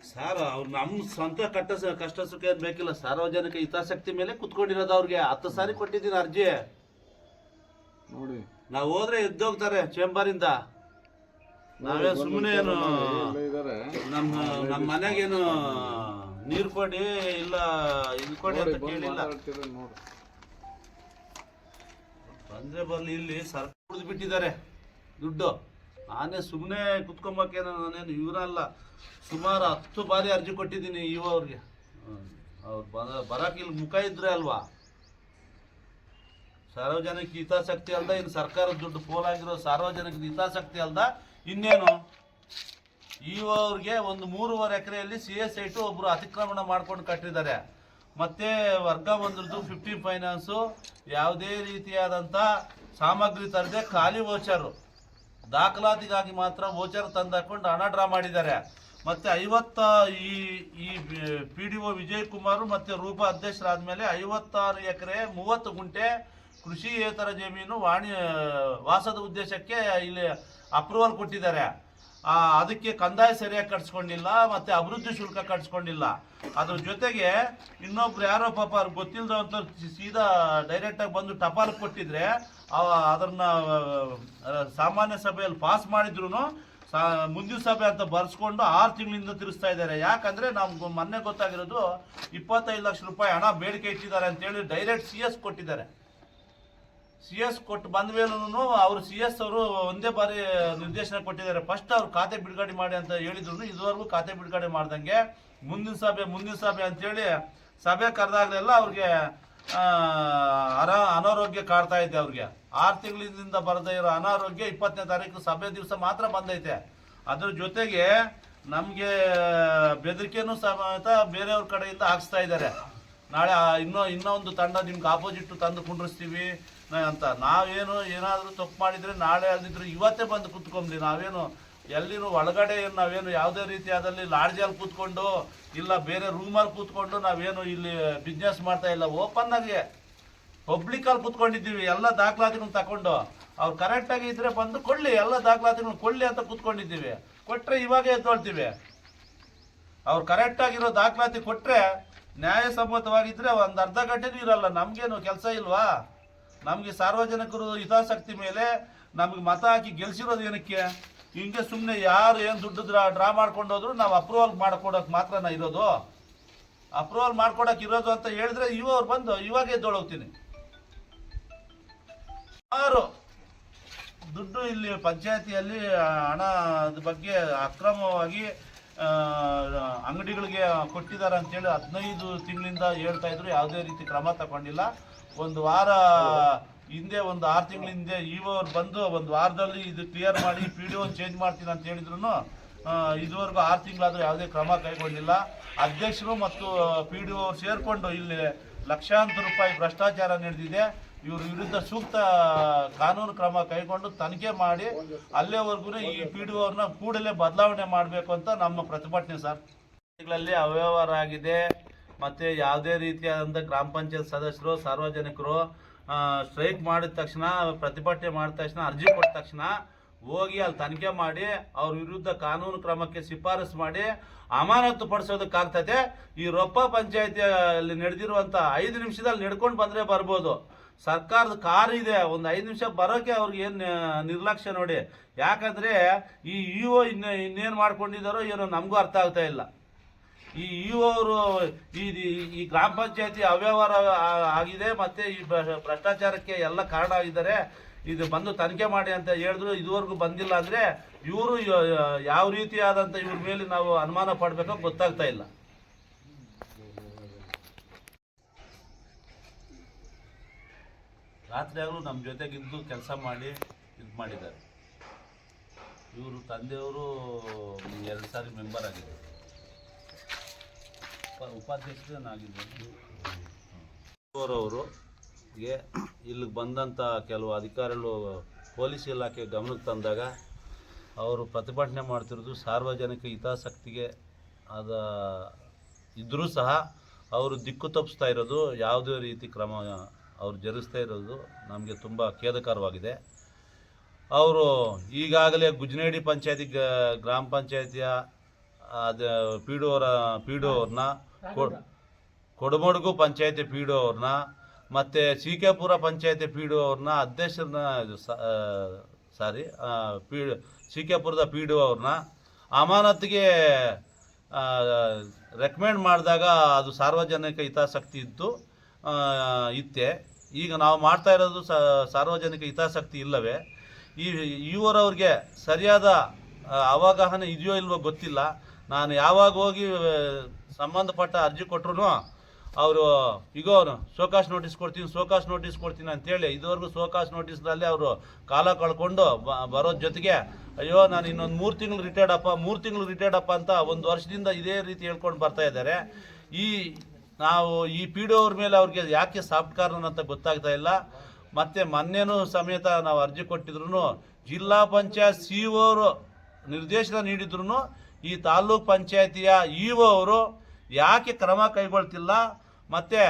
Sir ಅವ್ರು ನಮ್ಮ ಸ್ವಂತ ಕಷ್ಟ ಸುಖ ಏನ್ ಬೇಕಿಲ್ಲ, ಸಾರ್ವಜನಿಕ ಹಿತಾಸಕ್ತಿ ಮೇಲೆ ಕುತ್ಕೊಂಡಿರೋದು. ಅವ್ರಿಗೆ 10 ಸಾರಿ ಕೊಟ್ಟಿದ್ದೀನಿ ಅರ್ಜಿ. ನೋಡಿ ನಾವು ಹೋದ್ರೆ ಎದ್ದೋಗ್ತಾರೆ ಚೇಂಬರಿಂದ. ನಾವೇ ಸುಮ್ಮನೆ ಏನು ನಮ್ಮ ಮನೆಗೇನು ನೀರು ಕೊಡಿ ಇಲ್ಲ ಇದು ಕೊಡಿ ಅಂತ ಕೇಳಿಲ್ಲ. ಬಂದ್ರೆ ಬರ್ಲಿ, ಇಲ್ಲಿ ಸರ್ಕಾರ ಕುಡಿದು ಬಿಟ್ಟಿದ್ದಾರೆ ದುಡ್ಡು. ನಾನೇ ಸುಮ್ಮನೆ ಕುತ್ಕೊಂಬಕೇನೋ, ನಾನೇನು ಇವರಲ್ಲ. ಸುಮಾರು 10 ಬಾರಿ ಅರ್ಜಿ ಕೊಟ್ಟಿದ್ದೀನಿ ಅವ್ರಿಗೆ. ಅವ್ರು ಬರಕ್ಕೆ ಇಲ್ಲಿ ಮುಖ ಇದ್ರೆ ಅಲ್ವಾ. ಸಾರ್ವಜನಿಕ ಹಿತಾಸಕ್ತಿ ಅಲ್ದ ಇನ್ನು ಸರ್ಕಾರದ ದುಡ್ಡು ಪೋಲಾಗಿರೋ ಸಾರ್ವಜನಿಕ ಹಿತಾಸಕ್ತಿ ಅಲ್ದ ಇನ್ನೇನು. ಅವ್ರಿಗೆ ಒಂದು 3.5 ಎಕರೆಯಲ್ಲಿ CS ಸೈಟು ಒಬ್ರು ಅತಿಕ್ರಮಣ ಮಾಡ್ಕೊಂಡು ಕಟ್ಟಿದ್ದಾರೆ. ಮತ್ತೆ ವರ್ಗ 1ರದ್ದು 50 ಫೈನಾನ್ಸು, ಯಾವುದೇ ರೀತಿಯಾದಂಥ ಸಾಮಗ್ರಿ ತರದೆ ಖಾಲಿ ವೋಚರು, ದಾಖಲಾತಿಗಾಗಿ ಮಾತ್ರ ವೋಚರ್ ತಂದಾಕೊಂಡು ಹಣ ಡ್ರಾ ಮಾಡಿದ್ದಾರೆ. ಮತ್ತೆ 50 ಈ PDO ವಿಜಯ್ ಕುಮಾರ್ ಮತ್ತೆ ರೂಪಾ ಅಧ್ಯಕ್ಷರಾದ್ಮೇಲೆ 56 ಎಕರೆ 30 ಗುಂಟೆ ಕೃಷಿಯೇತರ ಜಮೀನು ವಾಸದ ಉದ್ದೇಶಕ್ಕೆ ಇಲ್ಲಿ ಅಪ್ರೂವಲ್ ಕೊಟ್ಟಿದ್ದಾರೆ. ಅದಕ್ಕೆ ಕಂದಾಯ ಸರಿಯಾಗಿ ಕಟ್ಸ್ಕೊಂಡಿಲ್ಲ, ಮತ್ತೆ ಅಭಿವೃದ್ಧಿ ಶುಲ್ಕ ಕಟ್ಸ್ಕೊಂಡಿಲ್ಲ. ಅದ್ರ ಜೊತೆಗೆ ಇನ್ನೊಬ್ರು ಯಾರೋ ಪಾಪ ಅವ್ರಿಗೆ ಗೊತ್ತಿಲ್ಲದಂತ ಸೀದಾ ಡೈರೆಕ್ಟಾಗಿ ಬಂದು ಟಪಾಲ್ ಕೊಟ್ಟಿದ್ರೆ ಅದನ್ನ ಸಾಮಾನ್ಯ ಸಭೆಯಲ್ಲಿ ಪಾಸ್ ಮಾಡಿದ್ರು ಮುಂದಿನ ಸಭೆ ಅಂತ ಬರ್ಸ್ಕೊಂಡು 6 ತಿಂಗಳಿಂದ ತಿರ್ಸ್ತಾ ಇದ್ದಾರೆ. ಯಾಕಂದ್ರೆ ನಮ್ಗೆ ಮೊನ್ನೆ ಗೊತ್ತಾಗಿರೋದು 25 ಲಕ್ಷ ರೂಪಾಯಿ ಹಣ ಬೇಡಿಕೆ ಇಟ್ಟಿದ್ದಾರೆ ಅಂತೇಳಿ ಡೈರೆಕ್ಟ್ CS ಕೊಟ್ಟಿದ್ದಾರೆ. CS ಕೊಟ್ಟು ಬಂದ ಮೇಲೂ ಅವರು CS ಅವರು ಒಂದೇ ಬಾರಿ ನಿರ್ದೇಶನ ಕೊಟ್ಟಿದ್ದಾರೆ. ಫಸ್ಟ್ ಅವ್ರು ಖಾತೆ ಬಿಡುಗಡೆ ಮಾಡಿ ಅಂತ ಹೇಳಿದ್ರು, ಇದುವರೆಗೂ ಖಾತೆ ಬಿಡುಗಡೆ ಮಾಡ್ದಂಗೆ ಮುಂದಿನ ಸಭೆ ಅಂತೇಳಿ ಸಭೆ ಕರೆದಾಗಲೆಲ್ಲ ಅವ್ರಿಗೆ ಅನಾರೋಗ್ಯ ಕಾಡ್ತಾ ಇದೆ. ಅವ್ರಿಗೆ 6 ತಿಂಗಳಿಂದ ಬರದೇ ಇರೋ ಅನಾರೋಗ್ಯ 20ನೇ ತಾರೀಕು ಸಭೆ ದಿವಸ ಮಾತ್ರ ಬಂದೈತೆ. ಅದ್ರ ಜೊತೆಗೆ ನಮಗೆ ಬೆದರಿಕೆನೂ ಸಮೇತ ಬೇರೆಯವ್ರ ಕಡೆಯಿಂದ ಹಾಕ್ಸ್ತಾ ಇದ್ದಾರೆ. ನಾಳೆ ಇನ್ನೊಂದು ತಂಡ ನಿಮ್ಗೆ ಆಪೋಸಿಟ್ ತಂದು ಕುಂಡ್ರಿಸ್ತೀವಿ ಅಂತ. ನಾವೇನು ಏನಾದರೂ ತಪ್ಪು ಮಾಡಿದರೆ ನಾಳೆ ಅಲ್ದಿದ್ರು ಇವತ್ತೇ ಬಂದು ಕೂತ್ಕೊಂಡ್ಲಿ. ನಾವೇನು ಎಲ್ಲಿನೂ ಒಳಗಡೆ ನಾವೇನು ಯಾವುದೇ ರೀತಿಯಾದಲ್ಲಿ ಲಾಡ್ಜಲ್ಲಿ ಕೂತ್ಕೊಂಡು ಇಲ್ಲ ಬೇರೆ ರೂಮಲ್ಲಿ ಕೂತ್ಕೊಂಡು ನಾವೇನು ಇಲ್ಲಿ ಬಿಸ್ನೆಸ್ ಮಾಡ್ತಾ ಇಲ್ಲ. ಓಪನ್ ಆಗಿ ಪಬ್ಲಿಕಲ್ಲಿ ಕೂತ್ಕೊಂಡಿದ್ದೀವಿ. ಎಲ್ಲ ದಾಖಲಾತಿಗಳನ್ನ ತಗೊಂಡು ಅವ್ರು ಕರೆಕ್ಟಾಗಿ ಇದ್ರೆ ಬಂದು ಕೊಡಲಿ, ಎಲ್ಲ ದಾಖಲಾತಿಗಳನ್ನ ಕೊಡಲಿ ಅಂತ ಕೂತ್ಕೊಂಡಿದ್ದೀವಿ. ಕೊಟ್ಟರೆ ಇವಾಗೇ ಎದ್ದೊಳ್ತೀವಿ. ಅವ್ರು ಕರೆಕ್ಟಾಗಿರೋ ದಾಖಲಾತಿ ಕೊಟ್ಟರೆ ನ್ಯಾಯಸಮ್ಮತವಾಗಿದ್ದರೆ ಒಂದು ಅರ್ಧ ಗಂಟೆನೂ ಇರಲ್ಲ. ನಮಗೇನು ಕೆಲಸ ಇಲ್ವಾ? ನಮಗೆ ಸಾರ್ವಜನಿಕರು ಹಿತಾಸಕ್ತಿ ಮೇಲೆ ನಮಗೆ ಮತ ಹಾಕಿ ಗೆಲ್ಸಿರೋದು ಏನಕ್ಕೆ? ಹಿಂಗೆ ಸುಮ್ಮನೆ ಯಾರು ಏನು ದುಡ್ಡು ಡ್ರಾ ಮಾಡ್ಕೊಂಡು ಹೋದ್ರು ನಾವು ಅಪ್ರೂವಲ್ ಮಾಡ್ಕೊಡೋಕೆ ಮಾತ್ರನ ಇರೋದು. ಅಪ್ರೂವಲ್ ಮಾಡ್ಕೊಡಕ್ಕೆ ಇರೋದು ಅಂತ ಹೇಳಿದ್ರೆ ಅವ್ರು ಬಂದು ಇವಾಗ ಎದ್ದೊಳೋಗ್ತೀನಿ. ಯಾರು ದುಡ್ಡು ಇಲ್ಲಿ ಪಂಚಾಯತಿಯಲ್ಲಿ ಹಣದ ಬಗ್ಗೆ ಅಕ್ರಮವಾಗಿ ಅಂಗಡಿಗಳಿಗೆ ಕೊಟ್ಟಿದ್ದಾರೆ ಅಂತೇಳಿ 15 ತಿಂಗಳಿಂದ ಹೇಳ್ತಾ ಇದ್ರು. ಯಾವುದೇ ರೀತಿ ಕ್ರಮ ತಗೊಂಡಿಲ್ಲ. ಒಂದು ವಾರ ಹಿಂದೆ, ಒಂದು 6 ತಿಂಗಳ ಹಿಂದೆ ಅವ್ರು ಬಂದು ಒಂದು ವಾರದಲ್ಲಿ ಇದು ಕ್ಲಿಯರ್ ಮಾಡಿ PDO ಚೇಂಜ್ ಮಾಡ್ತೀನಿ ಅಂತ ಹೇಳಿದ್ರು. ಇದುವರೆಗೂ 6 ತಿಂಗಳಾದರೂ ಯಾವುದೇ ಕ್ರಮ ಕೈಗೊಂಡಿಲ್ಲ. ಅಧ್ಯಕ್ಷರು ಮತ್ತು PDO ಸೇರಿಕೊಂಡು ಇಲ್ಲಿ ಲಕ್ಷಾಂತರ ರೂಪಾಯಿ ಭ್ರಷ್ಟಾಚಾರ ನಡೆದಿದೆ. ಇವ್ರ ವಿರುದ್ಧ ಸೂಕ್ತ ಕಾನೂನು ಕ್ರಮ ಕೈಗೊಂಡು ತನಿಖೆ ಮಾಡಿ ಅಲ್ಲೇವರೆಗೂ ಈ PDO ಅವ್ರನ್ನ ಕೂಡಲೇ ಬದಲಾವಣೆ ಮಾಡಬೇಕು ಅಂತ ನಮ್ಮ ಪ್ರತಿಭಟನೆ ಸರ್. ಅವ್ಯವಹಾರ ಆಗಿದೆ. ಮತ್ತು ಯಾವುದೇ ರೀತಿಯಾದಂಥ ಗ್ರಾಮ ಪಂಚಾಯತ್ ಸದಸ್ಯರು ಸಾರ್ವಜನಿಕರು ಸ್ಟ್ರೈಕ್ ಮಾಡಿದ ತಕ್ಷಣ, ಪ್ರತಿಭಟನೆ ಮಾಡಿದ ತಕ್ಷಣ, ಅರ್ಜಿ ಕೊಟ್ಟ ತಕ್ಷಣ ಹೋಗಿ ಅಲ್ಲಿ ತನಿಖೆ ಮಾಡಿ ಅವ್ರ ವಿರುದ್ಧ ಕಾನೂನು ಕ್ರಮಕ್ಕೆ ಶಿಫಾರಸು ಮಾಡಿ ಅಮಾನತು ಪಡಿಸೋದಕ್ಕಾಗ್ತದೆ. ಈ ರೊಪ್ಪ ಪಂಚಾಯತಿಯಲ್ಲಿ ನಡೆದಿರುವಂಥ 5 ನಿಮಿಷದಲ್ಲಿ ನಡ್ಕೊಂಡು ಬಂದರೆ ಬರ್ಬೋದು. ಸರ್ಕಾರದ ಕಾರ್ ಇದೆ, ಒಂದು 5 ನಿಮಿಷ ಬರೋಕ್ಕೆ ಅವ್ರಿಗೆ ಏನು ನಿರ್ಲಕ್ಷ್ಯ ನೋಡಿ. ಯಾಕಂದರೆ ಈ ಇನ್ನೇನು ಮಾಡ್ಕೊಂಡಿದ್ದಾರೋ ಏನೋ ನಮಗೂ ಅರ್ಥ ಆಗ್ತಾ ಇಲ್ಲ. ಅವರು ಈ ಗ್ರಾಮ ಪಂಚಾಯತಿ ಅವ್ಯವಹಾರ ಆಗಿದೆ, ಮತ್ತು ಈ ಭ್ರಷ್ಟಾಚಾರಕ್ಕೆ ಎಲ್ಲ ಕಾರಣ ಆಗಿದ್ದಾರೆ. ಇದು ಬಂದು ತನಿಖೆ ಮಾಡಿ ಅಂತ ಹೇಳಿದ್ರು, ಇದುವರೆಗೂ ಬಂದಿಲ್ಲ. ಅಂದರೆ ಇವರು ಯಾವ ರೀತಿಯಾದಂಥ ಇವ್ರ ಮೇಲೆ ನಾವು ಅನುಮಾನ ಪಡಬೇಕೋ ಗೊತ್ತಾಗ್ತಾ ಇಲ್ಲ. ರಾತ್ರಿ ಆಗಲೂ ನಮ್ಮ ಜೊತೆಗಿದ್ದು ಕೆಲಸ ಮಾಡಿ ಇದು ಮಾಡಿದ್ದಾರೆ. ಇವರು ತಂದೆಯವರು 2 ಸಾರಿ ಮೆಂಬರ್ ಆಗಿದ್ದಾರೆ, ಉಪಾಧ್ಯಕ್ಷನಾಗಿದ್ದಾರೆ. ಅವರಿಗೆ ಇಲ್ಲಿಗೆ ಬಂದಂಥ ಕೆಲವು ಅಧಿಕಾರಿಗಳು ಪೊಲೀಸ್ ಇಲಾಖೆ ಗಮನಕ್ಕೆ ತಂದಾಗ ಅವರು ಪ್ರತಿಭಟನೆ ಮಾಡ್ತಿರೋದು ಸಾರ್ವಜನಿಕ ಹಿತಾಸಕ್ತಿಗೆ ಇದ್ದರೂ ಸಹ ಅವರು ದಿಕ್ಕು ತಪ್ಪಿಸ್ತಾ ಇರೋದು, ಯಾವುದೇ ರೀತಿ ಕ್ರಮ ಅವರು ಜರುಗಿಸ್ತಾ ಇರೋದು ನಮಗೆ ತುಂಬ ಖೇದಕರವಾಗಿದೆ. ಅವರು ಈಗಾಗಲೇ ಗುಜ್ನೇಡಿ ಪಂಚಾಯತಿ ಗ್ರಾಮ ಪಂಚಾಯತಿಯ ಅದು ಪಿ ಡಿ ಅವ್ರನ್ನ ಕೊಡಮಡುಗು ಪಂಚಾಯತಿ ಪಿ ಡಿ ಅವ್ರನ್ನ ಮತ್ತು ಸಿ.ಕೆ.ಪುರ ಪಂಚಾಯತಿ ಪಿ ಡಿ ಅವ್ರನ್ನ ಅಧ್ಯಕ್ಷರನ್ನ ಸಿ.ಕೆ.ಪುರದ ಪಿ ಡಿ ಅವ್ರನ್ನ ಅಮಾನತಿಗೆ ರೆಕಮೆಂಡ್ ಮಾಡಿದಾಗ ಅದು ಸಾರ್ವಜನಿಕ ಹಿತಾಸಕ್ತಿ ಇತ್ತೆ. ಈಗ ನಾವು ಮಾಡ್ತಾ ಇರೋದು ಸಾರ್ವಜನಿಕ ಹಿತಾಸಕ್ತಿ ಇಲ್ಲವೇ? ಇವರವ್ರಿಗೆ ಸರಿಯಾದ ಅವಗಾಹನೆ ಇದೆಯೋ ಇಲ್ವೋ ಗೊತ್ತಿಲ್ಲ. ನಾನು ಯಾವಾಗ ಹೋಗಿ ಸಂಬಂಧಪಟ್ಟ ಅರ್ಜಿ ಕೊಟ್ಟರು ಅವರು ಈಗ ಸೋಕಾಸ್ ನೋಟಿಸ್ ಕೊಡ್ತೀನಿ ಅಂತೇಳಿ ಇದುವರೆಗೂ ಸೋಕಾಸ್ ನೋಟಿಸ್ನಲ್ಲಿ ಅವರು ಕಾಲ ಕಳ್ಕೊಂಡು ಬರೋದ ಜೊತೆಗೆ ಅಯ್ಯೋ ನಾನು ಇನ್ನೊಂದು 3 ತಿಂಗಳು ರಿಟೈರ್ಡ್ ಅಪ್ಪ ಅಂತ 1 ವರ್ಷದಿಂದ ಇದೇ ರೀತಿ ಹೇಳ್ಕೊಂಡು ಬರ್ತಾ ಇದ್ದಾರೆ. ನಾವು ಈ ಪಿ ಡಿ ಅವ್ರ ಮೇಲೆ ಅವ್ರಿಗೆ ಯಾಕೆ ಸಾಫ್ಟ್ ಕಾರ್ನರ್ ಅಂತ ಗೊತ್ತಾಗ್ತಾ ಇಲ್ಲ. ಮತ್ತು ಮೊನ್ನೆನೂ ಸಮೇತ ನಾವು ಅರ್ಜಿ ಕೊಟ್ಟಿದ್ರು ಜಿಲ್ಲಾ ಪಂಚಾಯತ್ ಸಿ.ಇ.ಒ ಅವರು ನಿರ್ದೇಶನ ನೀಡಿದ್ರು ಈ ತಾಲೂಕ್ ಪಂಚಾಯತಿಯ ಇ.ಒ ಅವರು ಯಾಕೆ ಕ್ರಮ ಕೈಗೊಳ್ತಿಲ್ಲ. ಮತ್ತು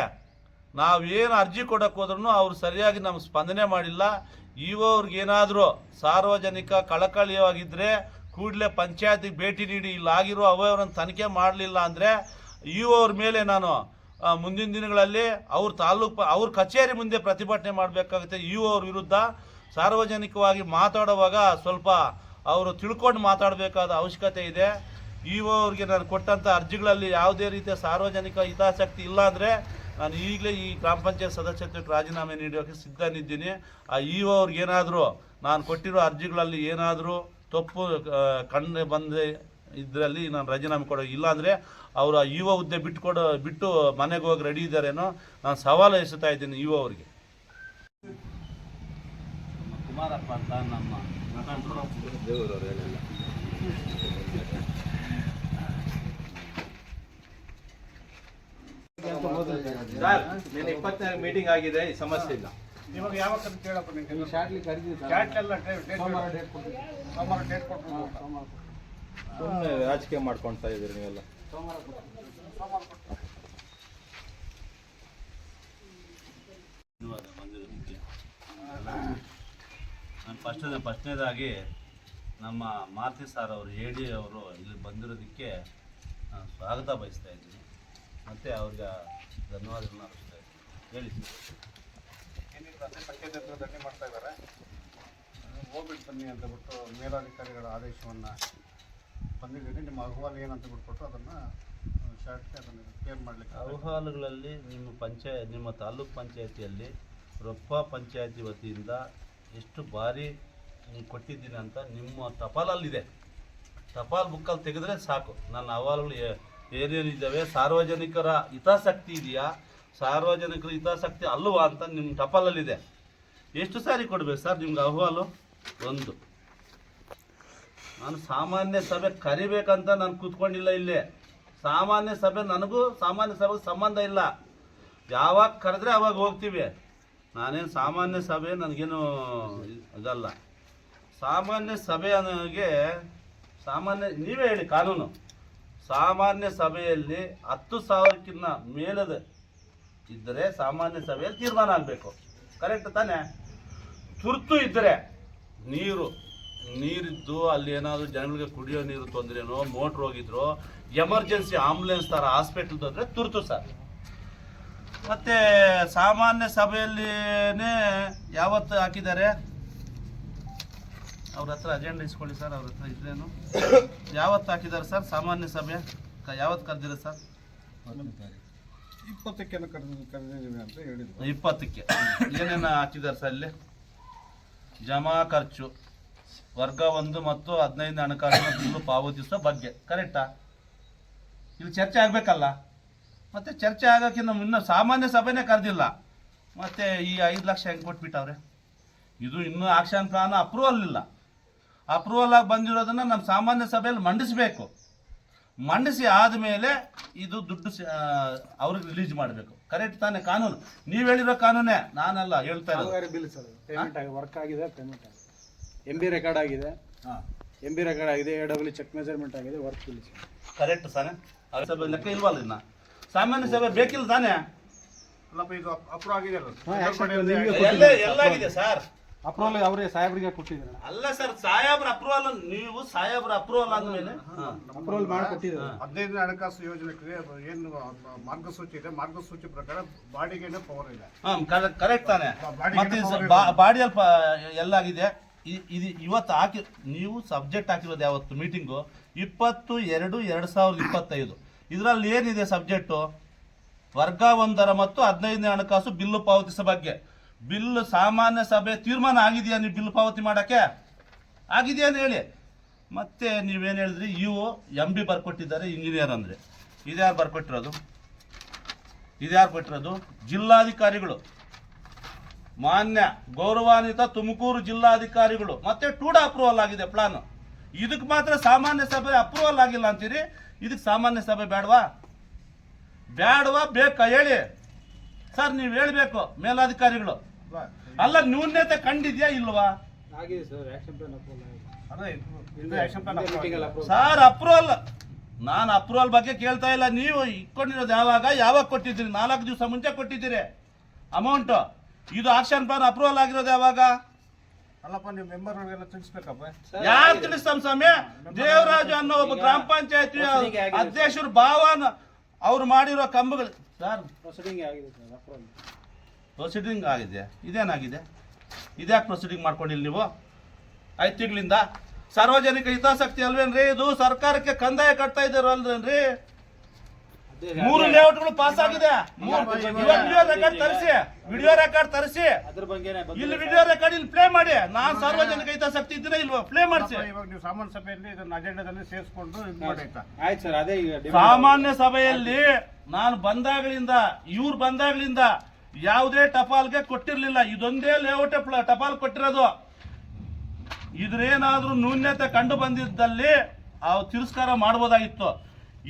ನಾವೇನು ಅರ್ಜಿ ಕೊಡೋಕೆ ಹೋದ್ರೂ ಅವರು ಸರಿಯಾಗಿ ನಮ್ಗೆ ಸ್ಪಂದನೆ ಮಾಡಿಲ್ಲ. ಇ.ಒ ಅವ್ರಿಗೇನಾದರೂ ಸಾರ್ವಜನಿಕ ಕಳಕಳಿಯಾಗಿದ್ದರೆ ಕೂಡಲೇ ಪಂಚಾಯತಿಗೆ ಭೇಟಿ ನೀಡಿ ಇಲ್ಲಾಗಿರೋ ಅವ್ಯವರನ್ನು ತನಿಖೆ ಮಾಡಲಿಲ್ಲ ಅಂದರೆ ಇ.ಒ ಅವ್ರ ಮೇಲೆ ನಾನು ಮುಂದಿನ ದಿನಗಳಲ್ಲಿ ಅವ್ರ ಕಚೇರಿ ಮುಂದೆ ಪ್ರತಿಭಟನೆ ಮಾಡಬೇಕಾಗುತ್ತೆ. ಇ.ಒ ಅವ್ರ ವಿರುದ್ಧ ಸಾರ್ವಜನಿಕವಾಗಿ ಮಾತಾಡುವಾಗ ಸ್ವಲ್ಪ ಅವರು ತಿಳ್ಕೊಂಡು ಮಾತಾಡಬೇಕಾದ ಅವಶ್ಯಕತೆ ಇದೆ. ಇ.ಒ ಅವ್ರಿಗೆ ನಾನು ಕೊಟ್ಟಂಥ ಅರ್ಜಿಗಳಲ್ಲಿ ಯಾವುದೇ ರೀತಿಯ ಸಾರ್ವಜನಿಕ ಹಿತಾಸಕ್ತಿ ಇಲ್ಲ ಅಂದರೆ ನಾನು ಈಗಲೇ ಈ ಗ್ರಾಮ ಪಂಚಾಯತ್ ಸದಸ್ಯತ್ವಕ್ಕೆ ರಾಜೀನಾಮೆ ನೀಡೋಕ್ಕೆ ಸಿದ್ಧನಿದ್ದೀನಿ. ಆ ಇ.ಒ ಅವ್ರಿಗೇನಾದರೂ ನಾನು ಕೊಟ್ಟಿರೋ ಅರ್ಜಿಗಳಲ್ಲಿ ಏನಾದರೂ ತಪ್ಪು ಕಂಡು ಬಂದೆ ಇದರಲ್ಲಿ ನಾನು ರಾಜೀನಾಮೆ ಕೊಡೋ, ಇಲ್ಲಾಂದರೆ ಅವರ ಇ.ಒ ಹುದ್ದೆ ಬಿಟ್ಟು ಮನೆಗೆ ಹೋಗಿ ರೆಡಿ ಇದ್ದಾರೇನೋ ನಾನು ಸವಾಲು ಎಸುತ್ತಾ ಇದ್ದೀನಿ ಇ.ಒ ಅವ್ರಿಗೆ. ಕುಮಾರಪ್ಪ ಅಂತ ನಮ್ಮ ನೀನು 24 ಮೀಟಿಂಗ್ ಆಗಿದೆ, ಈ ಸಮಸ್ಯೆ ಇಲ್ಲ. ಇವಾಗ ಯಾವಾಗ ಕೇಳಪ್ಪ ನಿಮಗೆ ಸೋಮವಾರ ಡೇಟ್ ಕೊಟ್ಟು ಸುಮ್ಮನೆ ರಾಜಕೀಯ ಮಾಡ್ಕೊಳ್ತಾ ಇದ್ದೀರಿ ನೀವೆಲ್ಲ. ನಾನು ಫಸ್ಟ್ನೇದಾಗಿ ನಮ್ಮ ಮಾರುತಿ ಸಾರ್ ಅವರು ಎ.ಡಿ ಅವರು ಇಲ್ಲಿ ಬಂದಿರೋದಕ್ಕೆ ನಾನು ಸ್ವಾಗತ ಬಯಸ್ತಾ ಇದ್ದೀನಿ ಮತ್ತು ಅವ್ರಿಗೆ ಧನ್ಯವಾದಗಳನ್ನ ಅರ್ಪಿಸ್ತಾ ಇದ್ದೀನಿ. ಹೇಳಿ ಏನಿಲ್ಲ, ಅದೇ ಪಂಚಾಯತ್ ಹತ್ರ ದಂಡೆ ಮಾಡ್ತಾ ಇದ್ದಾರೆ. ಹೋಗ್ಬಿಟ್ಟು ಬನ್ನಿ ಅಂತ ಬಿಟ್ಟು ಮೇಲಾಧಿಕಾರಿಗಳ ಆದೇಶವನ್ನು ಬಂದಿದ್ದೀನಿ. ನಿಮ್ಮ ಅಹವಾಲು ಏನಂತ ಬಿಟ್ಬಿಟ್ಟು ಅದನ್ನು ಶಾರ್ಟ್ಗೆ ಅದನ್ನು ಕ್ಲಿಯರ್ ಮಾಡಲಿಕ್ಕೆ ಅಹವಾಲುಗಳಲ್ಲಿ ನಿಮ್ಮ ತಾಲೂಕ್ ಪಂಚಾಯತಿಯಲ್ಲಿ ರೊಪ್ಪ ಪಂಚಾಯತಿ ವತಿಯಿಂದ ಎಷ್ಟು ಬಾರಿ ಕೊಟ್ಟಿದ್ದೀನಿ ಅಂತ ನಿಮ್ಮ ಟಪಾಲಲ್ಲಿದೆ. ಟಪಾಲ್ ಬುಕ್ಕಲ್ಲಿ ತೆಗೆದ್ರೆ ಸಾಕು. ನನ್ನ ಅಹವಾಲುಗಳು ಏನೇನಿದ್ದಾವೆ, ಸಾರ್ವಜನಿಕರ ಹಿತಾಸಕ್ತಿ ಇದೆಯಾ, ಸಾರ್ವಜನಿಕರ ಹಿತಾಸಕ್ತಿ ಅಲ್ವಾ ಅಂತ ನಿಮ್ಮ ಟಪಾಲಲ್ಲಿದೆ. ಎಷ್ಟು ಸಾರಿ ಕೊಡಬೇಕು ಸರ್ ನಿಮ್ಗೆ ಅಹವಾಲು? ಒಂದು, ನಾನು ಸಾಮಾನ್ಯ ಸಭೆ ಕರಿಬೇಕಂತ ನಾನು ಕೂತ್ಕೊಂಡಿಲ್ಲ ಇಲ್ಲೇ. ಸಾಮಾನ್ಯ ಸಭೆ ನನಗೂ ಸಾಮಾನ್ಯ ಸಭೆಗೆ ಸಂಬಂಧ ಇಲ್ಲ. ಯಾವಾಗ ಕರೆದ್ರೆ ಅವಾಗ ಹೋಗ್ತೀವಿ. ನಾನೇನು ಸಾಮಾನ್ಯ ಸಭೆ ನನಗೇನು ಇದಲ್ಲ. ಸಾಮಾನ್ಯ ಸಭೆ ನನಗೆ ನೀವೇ ಹೇಳಿ ಕಾನೂನು. ಸಾಮಾನ್ಯ ಸಭೆಯಲ್ಲಿ 10,000ಕ್ಕಿಂತ ಮೇಲದ ಇದ್ದರೆ ಸಾಮಾನ್ಯ ಸಭೆಯಲ್ಲಿ ತೀರ್ಮಾನ ಆಗಬೇಕು. ಕರೆಕ್ಟ್ ತಾನೇ? ತುರ್ತು ಇದ್ದರೆ ನೀರಿದ್ದು ಅಲ್ಲಿ ಏನಾದರೂ ಜನಗಳಿಗೆ ಕುಡಿಯೋ ನೀರು ತೊಂದರೆನೋ, ಮೋಟ್ರ್ ಹೋಗಿದ್ರು, ಎಮರ್ಜೆನ್ಸಿ ಆಂಬುಲೆನ್ಸ್ ಥರ ಹಾಸ್ಪಿಟ್ಲ್ದು ಅಂದರೆ ತುರ್ತು ಸರ್. ಮತ್ತು ಸಾಮಾನ್ಯ ಸಭೆಯಲ್ಲಿನೇ ಯಾವತ್ತು ಹಾಕಿದ್ದಾರೆ ಅವ್ರ ಹತ್ರ ಅಜೆಂಡಾ ಇಸ್ಕೊಳ್ಳಿ ಸರ್. ಅವ್ರ ಹತ್ರ ಇದ್ರೇನು ಯಾವತ್ತು ಹಾಕಿದ್ದಾರೆ ಸರ್ ಸಾಮಾನ್ಯ ಸಭೆ? ಯಾವತ್ತು ಕರೆದಿರ ಸರ್? 20ಕ್ಕೆ ಕರೆದಿದ್ದೀವಿ ಅಂತ ಹೇಳಿದ್ರು. 20ಕ್ಕೆ ಏನೇನು ಹಾಕಿದ್ದಾರೆ ಸರ್? ಇಲ್ಲಿ ಜಮಾ ಖರ್ಚು, ವರ್ಗ 1 ಮತ್ತು 15 ಹಣಕಾಸಿನ ಬಿಲ್ಲು ಪಾವತಿಸೋ ಬಗ್ಗೆ. ಕರೆಕ್ಟಾ? ಇಲ್ಲಿ ಚರ್ಚೆ ಆಗಬೇಕಲ್ಲ. ಮತ್ತು ಚರ್ಚೆ ಆಗೋಕ್ಕೆ ನಮ್ಮ ಇನ್ನೂ ಸಾಮಾನ್ಯ ಸಭೆನೇ ಕರೆದಿಲ್ಲ. ಮತ್ತು ಈ 5 ಲಕ್ಷ ಹೆಂಗೆ ಕೊಟ್ಬಿಟ್ಟವ್ರೆ? ಇದು ಇನ್ನೂ ಆಕ್ಷನ್ ಪ್ಲಾನ್ ಅಪ್ರೂವಲ್ ಇಲ್ಲ. ಅಪ್ರೂವಲ್ ಆಗಿ ಬಂದಿರೋದನ್ನು ನಮ್ಮ ಸಾಮಾನ್ಯ ಸಭೆಯಲ್ಲಿ ಮಂಡಿಸಬೇಕು. ಮಂಡಿಸಿ ಆದಮೇಲೆ ಇದು ದುಡ್ಡು ಅವ್ರಿಗೆ ರಿಲೀಸ್ ಮಾಡಬೇಕು. ಕರೆಕ್ಟ್ ತಾನೇ ಕಾನೂನು? ನೀವು ಹೇಳಿರೋ ಕಾನೂನೇ, ನಾನೆಲ್ಲ ಹೇಳ್ತಾ ಇರೋದು. ಬಿಲ್ ಸರ್ ಪೇಮೆಂಟ್ ಆಗಿ ವರ್ಕ್ ಆಗಿದೆ, ಪೇಮೆಂಟ್ ಆಗಿದೆ, MB ರೆಕಾರ್ಡ್ ಆಗಿದೆ, MB ರೆಕಾರ್ಡ್ ಆಗಿದೆ, AW ಚೆಕ್ ಮೆಜರ್ಮೆಂಟ್ ಆಗಿದೆ, ವರ್ಕ್ ಬಿಲ್ ಕರೆಕ್ಟ್ ತಾನೇ? ಸಭೆ ಲೆಕ್ಕ ಇಲ್ವಲ್ಲ ಇನ್ನ? ಸಾಮಾನ್ಯ ಸಭೆ ಬೇಕಿಲ್ಲ ತಾನೇ? ಅಲ್ಲಪ್ಪ, ಇದು ಅಪ್ರೂವ್ ಆಗಿದೆ ಎಲ್ಲಾಗಿದೆ ಸರ್. ಅಪ್ರೂವಲ್ ಅವರೇ ಸಾಹೇಬ್ರಿಗೆ ಕೊಟ್ಟಿದ್ದಾರೆ. ಅಲ್ಲ ಸರ್, ಸಾಹೇಬ್ರ ಅಪ್ರೂವಲ್, ನೀವು ಸಾಹೇಬ್ರ ಅಪ್ರೂವಲ್ ಆದ್ಮೇಲೆ ಅಪ್ರೂವಲ್ ಮಾಡಿಕೊಟ್ಟಿದ್ದಾರೆ. 15ನೇ ಹಣಕಾಸು ಯೋಜನೆಗೆ ಏನು ಮಾರ್ಗಸೂಚಿ ಇದೆ, ಮಾರ್ಗಸೂಚಿ ಪ್ರಕಾರ ಬಾಡಿಗೆನೇ ಪವರ್ ಇದೆ. ಕರೆಕ್ಟ್ ತಾನೆ. ಮತ್ತೆ ಬಾಡಿಯಲ್ಲಿ ಎಲ್ಲಾಗಿದೆ ಇದು ಇವತ್ತು ಹಾಕಿ, ನೀವು ಸಬ್ಜೆಕ್ಟ್ ಹಾಕಿರೋದು ಯಾವತ್ತು ಮೀಟಿಂಗು 20/2/2025. ಇದರಲ್ಲಿ ಏನಿದೆ ಸಬ್ಜೆಕ್ಟು? ವರ್ಗ 1 ಮತ್ತು 15ನೇ ಹಣಕಾಸು ಬಿಲ್ಲು ಪಾವತಿಸೋ ಬಗ್ಗೆ. ಬಿಲ್ ಸಾಮಾನ್ಯ ಸಭೆ ತೀರ್ಮಾನ ಆಗಿದೆಯಾ ನೀವು ಬಿಲ್ ಪಾವತಿ ಮಾಡೋಕ್ಕೆ? ಆಗಿದೆಯಾ ಅಂತ ಹೇಳಿ. ಮತ್ತೆ ನೀವೇನು ಹೇಳಿದ್ರಿ, ಇವು MB ಬರ್ಕೊಟ್ಟಿದ್ದಾರೆ ಇಂಜಿನಿಯರ್ ಅಂದರೆ. ಇದ್ಯಾರು ಬರ್ಕೊಟ್ಟಿರೋದು? ಜಿಲ್ಲಾಧಿಕಾರಿಗಳು, ಮಾನ್ಯ ಗೌರವಾನ್ವಿತ ತುಮಕೂರು ಜಿಲ್ಲಾಧಿಕಾರಿಗಳು. ಮತ್ತೆ ಟೂಡಾ ಅಪ್ರೂವಲ್ ಆಗಿದೆ ಪ್ಲಾನ್. ಇದಕ್ಕೆ ಮಾತ್ರ ಸಾಮಾನ್ಯ ಸಭೆ ಅಪ್ರೂವಲ್ ಆಗಿಲ್ಲ ಅಂತೀರಿ. ಇದಕ್ಕೆ ಸಾಮಾನ್ಯ ಸಭೆ ಬೇಡವಾ ಬೇಕಾ ಹೇಳಿ ಸರ್, ನೀವು ಹೇಳ್ಬೇಕು ಮೇಲಾಧಿಕಾರಿಗಳು. ಅಲ್ಲ, ನ್ಯೂನ್ಯತೆ ಕಂಡಿದ್ಯಾ ಇಲ್ವಾ ಸರ್? ಅಪ್ರೂವಲ್, ನಾನು ಅಪ್ರೂವಲ್ ಬಗ್ಗೆ ಕೇಳ್ತಾ ಇಲ್ಲ. ನೀವು ಇಟ್ಕೊಂಡಿರೋದು ಯಾವಾಗ ಕೊಟ್ಟಿದ್ದೀರಿ? 4 ದಿವಸ ಮುಂಚೆ ಕೊಟ್ಟಿದ್ದೀರಿ ಅಮೌಂಟ್. ಇದು ಆಕ್ಷನ್ ಪ್ಲಾನ್ ಅಪ್ರೂವಲ್ ಆಗಿರೋದು ಯಾವಾಗ? ಅಲ್ಲಪ್ಪ, ನೀವು ಮೆಂಬರ್ಗಳಿಗೆಲ್ಲ ತಿಳಿಸ್ಬೇಕಪ್ಪ. ಯಾರು ತಿಳಿಸ್ತಾಮ ಸ್ವಾಮಿ? ದೇವರಾಜು ಅನ್ನೋ ಒಬ್ಬ ಗ್ರಾಮ ಪಂಚಾಯತಿ ಅಧ್ಯಕ್ಷರು ಭಾವನ ಅವ್ರು ಮಾಡಿರೋ ಕಂಬಗಳು ಸರ್. ಪ್ರೊಸೀಡಿಂಗ್ ಆಗಿದೆ. ಇದೇನಾಗಿದೆ? ಇದ್ಯಾಕೆ ಪ್ರೊಸೀಡಿಂಗ್ ಮಾಡ್ಕೊಂಡಿಲ್ಲ ನೀವು 5 ತಿಂಗಳಿಂದ? ಸಾರ್ವಜನಿಕ ಹಿತಾಸಕ್ತಿ ಅಲ್ವೇನ್ರಿ ಇದು? ಸರ್ಕಾರಕ್ಕೆ ಕಂದಾಯ ಕಟ್ತಾ ಇದ್ದಾರಲ್ವೇನ್ರಿ? 3 ಲೇಔಟ್ಗಳು ಪಾಸ್ ಆಗಿದೆ. ವಿಡಿಯೋ ರೆಕಾರ್ಡ್ ತರಿಸಿ ಇಲ್ಲಿ ವಿಡಿಯೋ ರೆಕಾರ್ಡ್ ಇಲ್ಲಿ ಪ್ಲೇ ಮಾಡಿ. ನಾನು ಸಾರ್ವಜನಿಕ ಹಿತಾಸಕ್ತಿ ಇದ್ದೀರಾ ಇಲ್ವಾ? ಪ್ಲೇ ಮಾಡಿಸಿ. ಇವಾಗ ನೀವು ಸಾಮಾನ್ಯ ಸಭೆಯಲ್ಲಿ ಇದನ್ನ ಅಜೆಂಡಾದಲ್ಲಿ ಸೇರಿಸ್ಕೊಂಡು ಇದು ಮಾಡಿ. ಆಯ್ತು ಸರ್, ಅದೇ ಸಾಮಾನ್ಯ ಸಭೆಯಲ್ಲಿ ನಾನು ಬಂದಾಗಲಿಂದ ಇವ್ರು ಬಂದಾಗಲಿಂದ ಯಾವುದೇ ಟಪಾಲ್ಗೆ ಕೊಟ್ಟಿರ್ಲಿಲ್ಲ. ಇದೊಂದೇ ಲೇಔಟ್ ಟಪಾಲ್ ಕೊಟ್ಟಿರೋದು. ಇದ್ರೇನಾದ್ರೂ ನ್ಯೂನ್ಯತೆ ಕಂಡು ಬಂದಿದ್ದಲ್ಲಿ ತಿರಸ್ಕಾರ ಮಾಡಬಹುದಾಗಿತ್ತು.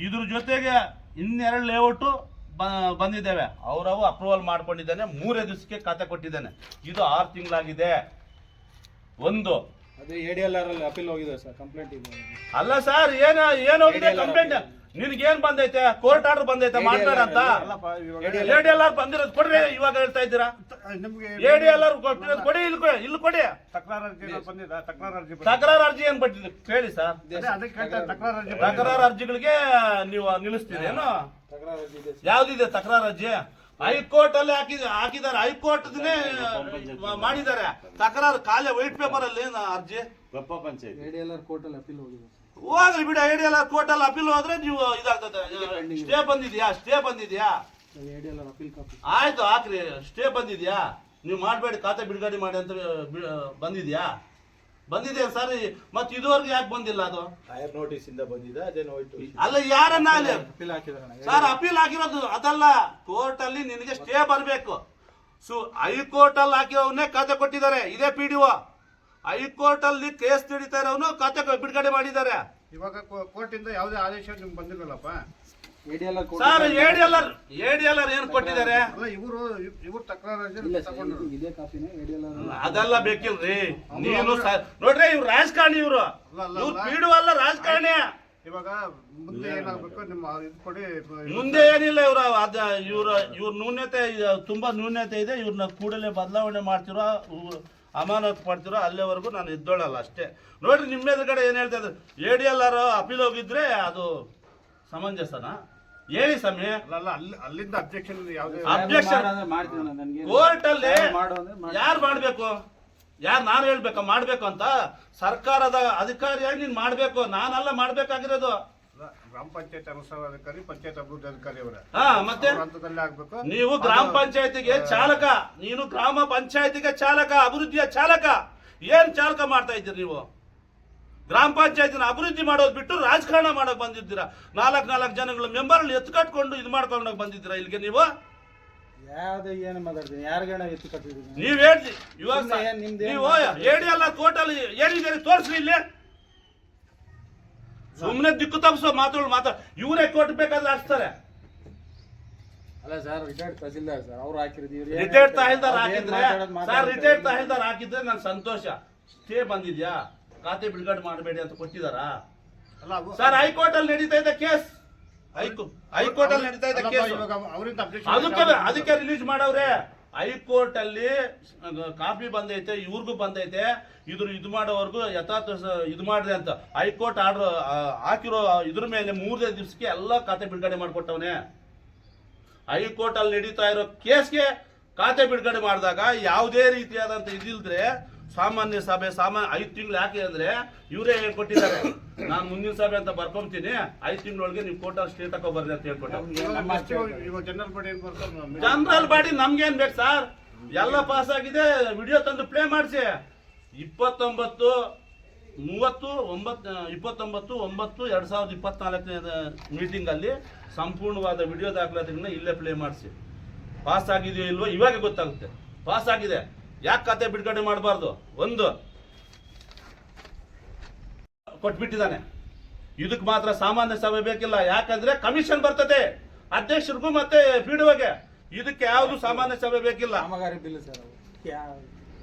ಇದ್ರ ಜೊತೆಗೆ 2 ಲೇಔಟ್ ಬಂದಿದ್ದೇವೆ. ಅವರವು ಅಪ್ರೂವಲ್ ಮಾಡ್ಕೊಂಡಿದ್ದಾನೆ. 3 ದಿವಸಕ್ಕೆ ಖಾತೆ ಕೊಟ್ಟಿದ್ದಾನೆ. ಇದು 6 ತಿಂಗಳಾಗಿದೆ. ಒಂದು ಅದೇ ADLR ಅಲ್ಲಿ ಅಪೀಲ್ ಹೋಗಿದೆ ಸರ್, ಕಂಪ್ಲೇಂಟ್ ಇದೆ. ಅಲ್ಲ ಸರ್, ಏನೋಗಿದೆ ಕಂಪ್ಲೇಂಟ್? ನಿನ್ಗೇನ್ ಬಂದೈತೆ? ಕೋರ್ಟ್ ಆರ್ಡರ್ ಬಂದೈತೆ ಮಾಡ್ಬೇಡ ಅಂತ. ADLR ಬಂದಿರೋದು ಕೊಡ್ರಿ. ಇವಾಗ ಹೇಳ್ತಾ ಇದ್ದೀರಾ ADLR ಕೊಟ್ಟಿರೋದು ಕೊಡಿ. ಇಲ್ಲಿ ಕೊಡಿ. ತಕರಾರು ಅರ್ಜಿ ಏನ್ ಬಟ್ಟಿದೆ ಕೇಳಿ ಸರ್. ತಕರಾರು ಅರ್ಜಿಗಳಿಗೆ ನೀವು ನಿಲ್ಲಿಸ್ತೀರಿ ಏನು? ಯಾವ್ದಿದೆ ತಕರಾರು ಅರ್ಜಿ? ಹೈಕೋರ್ಟ್ ಅಲ್ಲಿ ಹಾಕಿದ್ದಾರೆ. ಹೈಕೋರ್ಟ್ ಮಾಡಿದ್ದಾರೆ ತಕರಾರು. ಖಾಲಿ ವೈಟ್ ಪೇಪರ್ ಅಲ್ಲಿ ಅರ್ಜಿ ADLR ಕೋರ್ಟ್ ಅಲ್ಲಿ ಅಪೀಲ್ ಹೋಗಿದೆ. ಹೋಗ್ಲಿ ಬಿಡ. ADLR ಕೋರ್ಟ್ ಅಲ್ಲಿ ಅಪೀಲ್ ಹೋದ್ರೆ ನೀವು ಇದಾಗ್ತದೆ. ಸ್ಟೇ ಬಂದಿದ್ಯಾ? ADLR ಅಪೀಲ್ ಕಾಪಿ ಆಯ್ತು ಹಾಕ್ರಿ. ಸ್ಟೇ ಬಂದಿದ್ಯಾ? ನೀವು ಮಾಡಬೇಡಿ, ಖಾತೆ ಬಿಡುಗಡೆ ಮಾಡಿ ಅಂತ ಬಂದಿದ್ಯಾ? ಬಂದಿದೆ ಸರ್. ಮತ್ತೆ ಇದುವರೆಗೂ ಯಾಕೆ ಬಂದಿಲ್ಲ? ಅದು ಹೈಯರ್ ನೋಟಿಸ್ ಇಂದ ಬಂದಿದೆ. ಅದೇ ಅಲ್ಲ, ಯಾರನ್ನ ಅಲ್ಲಿ ಅಪೀಲ್ ಹಾಕಿದಾರೆ ಸರ್? ಅಪೀಲ್ ಆಗಿರೋದು ಅದಲ್ಲ. ಕೋರ್ಟ್ ಅಲ್ಲಿ ನಿನಗೆ ಸ್ಟೇ ಬರಬೇಕು. ಹೈಕೋರ್ಟ್ ಅಲ್ಲಿ ಹಾಕಿರೋವನ್ನೇ ಖಾತೆ ಕೊಟ್ಟಿದ್ದಾರೆ. ಇದೇ PDO. ಹೈಕೋರ್ಟ್ ಅಲ್ಲಿ ಕೇಸ್ ನಡೀತಾ ಇರೋನು ಖಾತೆ ಬಿಡುಗಡೆ ಮಾಡಿದ್ದಾರೆ. ಇವಾಗ ಕೋರ್ಟ್ ಇಂದ ಯಾವುದೇ ಆದೇಶ ನಿಮ್ಗೆ ಬಂದಿಲ್ಲಲ್ಲಪ್ಪ ADLR ಸರ್. ADLR ಏನ್ ಕೊಟ್ಟಿದ್ದಾರೆ? ಅಲ್ಲ, ಇವರು ತಕರಾರು ತಗೊಂಡ್ರು. ಇದೇ ಕಾಪಿನೇ ADLR. ಅದೆಲ್ಲ ಬೇಕಿಲ್ರಿ. ನೀನು ನೋಡ್ರಿ, ಇವ್ರು ರಾಜಕಾರಣಿ. ಇವ್ರು PDO ಅಲ್ಲ, ರಾಜಕಾರಣಿ. ಇವಾಗ ಮುಂದೆ ಏನಾಗಬೇಕು ನಿಮ್ಮ ಇದು ಕೊಡಿ. ಮುಂದೆ ಏನಿಲ್ಲ. ಇವ್ರ ನ್ಯೂನ್ಯತೆ ತುಂಬಾ ನ್ಯೂನ್ಯತೆ ಇದೆ. ಇವ್ರನ್ನ ಕೂಡಲೇ ಬದಲಾವಣೆ ಮಾಡ್ತಿರೋ, ಅಮಾನತು ಮಾಡ್ತಿರೋ ಅಲ್ಲಿವರೆಗೂ ನಾನು ಇದ್ದೋಳಲ್ಲ ಅಷ್ಟೇ. ನೋಡ್ರಿ, ನಿಮ್ಮ ಎದುರುಗಡೆ ಏನ್ ಹೇಳ್ತಾ ಇದ್ದಾರೆ? ADLR ಅಪೀಲ್ ಹೋಗಿದ್ರೆ ಅದು ಸಮಂಜಸನಾ? ಹೇಳಿ ಸಮಯ. ಅಲ್ಲಿಂದ ಅಬ್ಜೆಕ್ಷನ್ ಕೋರ್ಟ್ ಅಲ್ಲಿ ಯಾರು ಮಾಡ್ಬೇಕು? ನಾನು ಹೇಳ್ಬೇಕಾ ಮಾಡ್ಬೇಕು ಅಂತ? ಸರ್ಕಾರದ ಅಧಿಕಾರಿಯಾಗಿ ನೀನ್ ಮಾಡ್ಬೇಕು. ನಾನಲ್ಲ ಮಾಡ್ಬೇಕಾಗಿರೋದು. ಗ್ರಾಮ ಪಂಚಾಯತ್ ಅನುಷ್ಠಾನಾಧಿಕಾರಿ, ಪಂಚಾಯತ್ ಅಭಿವೃದ್ಧಿ ಅಧಿಕಾರಿ ಅವರ ಮತ್ತೆ ಹಂತದಲ್ಲಿ ಆಗ್ಬೇಕು. ನೀವು ಗ್ರಾಮ ಪಂಚಾಯತಿಗೆ ಚಾಲಕ. ನೀನು ಗ್ರಾಮ ಪಂಚಾಯತಿಗೆ ಚಾಲಕ, ಅಭಿವೃದ್ಧಿಯ ಚಾಲಕ. ಏನ್ ಚಾಲಕ ಮಾಡ್ತಾ ಇದ್ದೀರಿ ನೀವು? ಗ್ರಾಮ ಪಂಚಾಯತಿನ ಅಭಿವೃದ್ಧಿ ಮಾಡೋದು ಬಿಟ್ಟು ರಾಜಕಾರಣ ಮಾಡಕ್ ಬಂದಿದ್ದೀರಾ. 4 ಜನಗಳ ಮೆಂಬರ್ ಎತ್ತು ಕಟ್ಕೊಂಡು ಇದು ಮಾಡ್ಕೊಂಡೋಗಿ ಬಂದಿದ್ದೀರಾ ಇಲ್ಲಿಗೆ ನೀವು. ನೀವ್ ಹೇಳ್ತಿ ಇವಾಗ ನೀವು ADLR ಕೋರ್ಟ್ ಅಲ್ಲಿ ಏನಿದೆ ತೋರಿಸ್ರಿ. ಇಲ್ಲಿ ಸುಮ್ನೆ ದಿಕ್ಕು ತಪ್ಪಿಸೋ ಮಾತಾಡ. ಇವರೇ ಕೋರ್ಟ್ ಬೇಕಾದ್ರೆ ಹಾಕ್ತಾರೆ. ಅಲ್ಲ ಸರ್, ರಿಟೈರ್ಡ್ ತಹಸೀಲ್ದಾರ್ ಸರ್, ಅವ್ರು ಹಾಕಿರೋದು. ರಿಟೈರ್ಡ್ ತಹಸೀಲ್ದಾರ್ ಹಾಕಿದ್ರೆ ಸರ್, ರಿಟೈರ್ಡ್ ತಹಸೀಲ್ದಾರ್ ಹಾಕಿದ್ರೆ ನನ್ ಸಂತೋಷ. ಸ್ಟೇ ಬಂದಿದ್ಯಾ? ಖಾತೆ ಬಿಡುಗಡೆ ಮಾಡಬೇಡಿ ಅಂತ ಕೊಟ್ಟಿದಾರಾ ಸರ್? ಹೈಕೋರ್ಟ್ ಅಲ್ಲಿ ನಡೀತಾ ಇದೆ ಕೇಸ್. ಹೈಕೋರ್ಟ್ ಅಲ್ಲಿ ನಡೀತಾ ಇದೆ ಕೇಸ್. ಅದಕ್ಕೆ ರಿಲೀಸ್ ಮಾಡವ್ರೆ. ಹೈಕೋರ್ಟ್ ಅಲ್ಲಿ ಕಾಪಿ ಬಂದೈತೆ, ಇವ್ರಿಗೂ ಬಂದೈತೆ, ಇದು ಮಾಡೋವರೆಗೂ ಯಥಾರ್ಥ ಇದು ಮಾಡ್ರಿ ಅಂತ ಹೈಕೋರ್ಟ್ ಆರ್ಡರ್ ಹಾಕಿರೋ ಇದ್ರ ಮೇಲೆ 3 ದಿವಸಕ್ಕೆ ಎಲ್ಲ ಖಾತೆ ಬಿಡುಗಡೆ ಮಾಡಿಕೊಟ್ಟವನೆ. ಹೈಕೋರ್ಟ್ ಅಲ್ಲಿ ನಡೀತಾ ಇರೋ ಕೇಸ್ಗೆ ಖಾತೆ ಬಿಡುಗಡೆ ಮಾಡಿದಾಗ ಯಾವುದೇ ರೀತಿಯಾದಂತ ಇದಿಲ್ದ್ರೆ ಸಾಮಾನ್ಯ ಸಭೆ 5 ತಿಂಗಳು ಯಾಕೆ ಅಂದ್ರೆ ಇವರೇ ಹೇಳ್ಕೊಟ್ಟಿದ್ದಾರೆ, ನಾನು ಮುಂದಿನ ಸಭೆ ಅಂತ ಬರ್ಕೊಂತೀನಿ, 5 ತಿಂಗಳೊಳಗೆ ನೀವು ಕೋರ್ಟಲ್ಲಿ ಸ್ಟೇ ತಗೊಬರ್ರಿ ಅಂತ ಹೇಳ್ಕೊಟ್ಟ. ಇವಾಗ ಜನರಲ್ ಬಾಡಿ ಏನ್ ಬರ್ತಾರೆ? ಜನರಲ್ ಬಾಡಿ ನಮ್ಗೇನ್ ಬೇಕು ಸರ್? ಎಲ್ಲ ಪಾಸ್ ಆಗಿದೆ, ವಿಡಿಯೋ ತಂದು ಪ್ಲೇ ಮಾಡಿಸಿ. 29/9/2024 ಮೀಟಿಂಗ್ ಅಲ್ಲಿ ಸಂಪೂರ್ಣವಾದ ವಿಡಿಯೋ ದಾಖಲಾತಿಗಳನ್ನ ಇಲ್ಲೇ ಪ್ಲೇ ಮಾಡಿಸಿ. ಪಾಸ್ ಆಗಿದೆಯೋ ಇಲ್ವೋ ಇವಾಗ ಗೊತ್ತಾಗುತ್ತೆ. ಪಾಸ್ ಆಗಿದೆ, ಯಾಕೆ ಖಾತೆ ಬಿಡುಗಡೆ ಮಾಡಬಾರ್ದು? ಒಂದು ಕೊಟ್ಬಿಟ್ಟಿದ್ದಾನೆ. ಇದಕ್ಕೆ ಮಾತ್ರ ಸಾಮಾನ್ಯ ಸಭೆ ಬೇಕಿಲ್ಲ, ಯಾಕಂದ್ರೆ ಕಮಿಷನ್ ಬರ್ತದೆ ಅಧ್ಯಕ್ಷರಿಗೂ ಮತ್ತೆ ಪಿಡಿಒಗೆ. ಇದಕ್ಕೆ ಯಾವುದು ಸಾಮಾನ್ಯ ಸಭೆ ಬೇಕಿಲ್ಲ.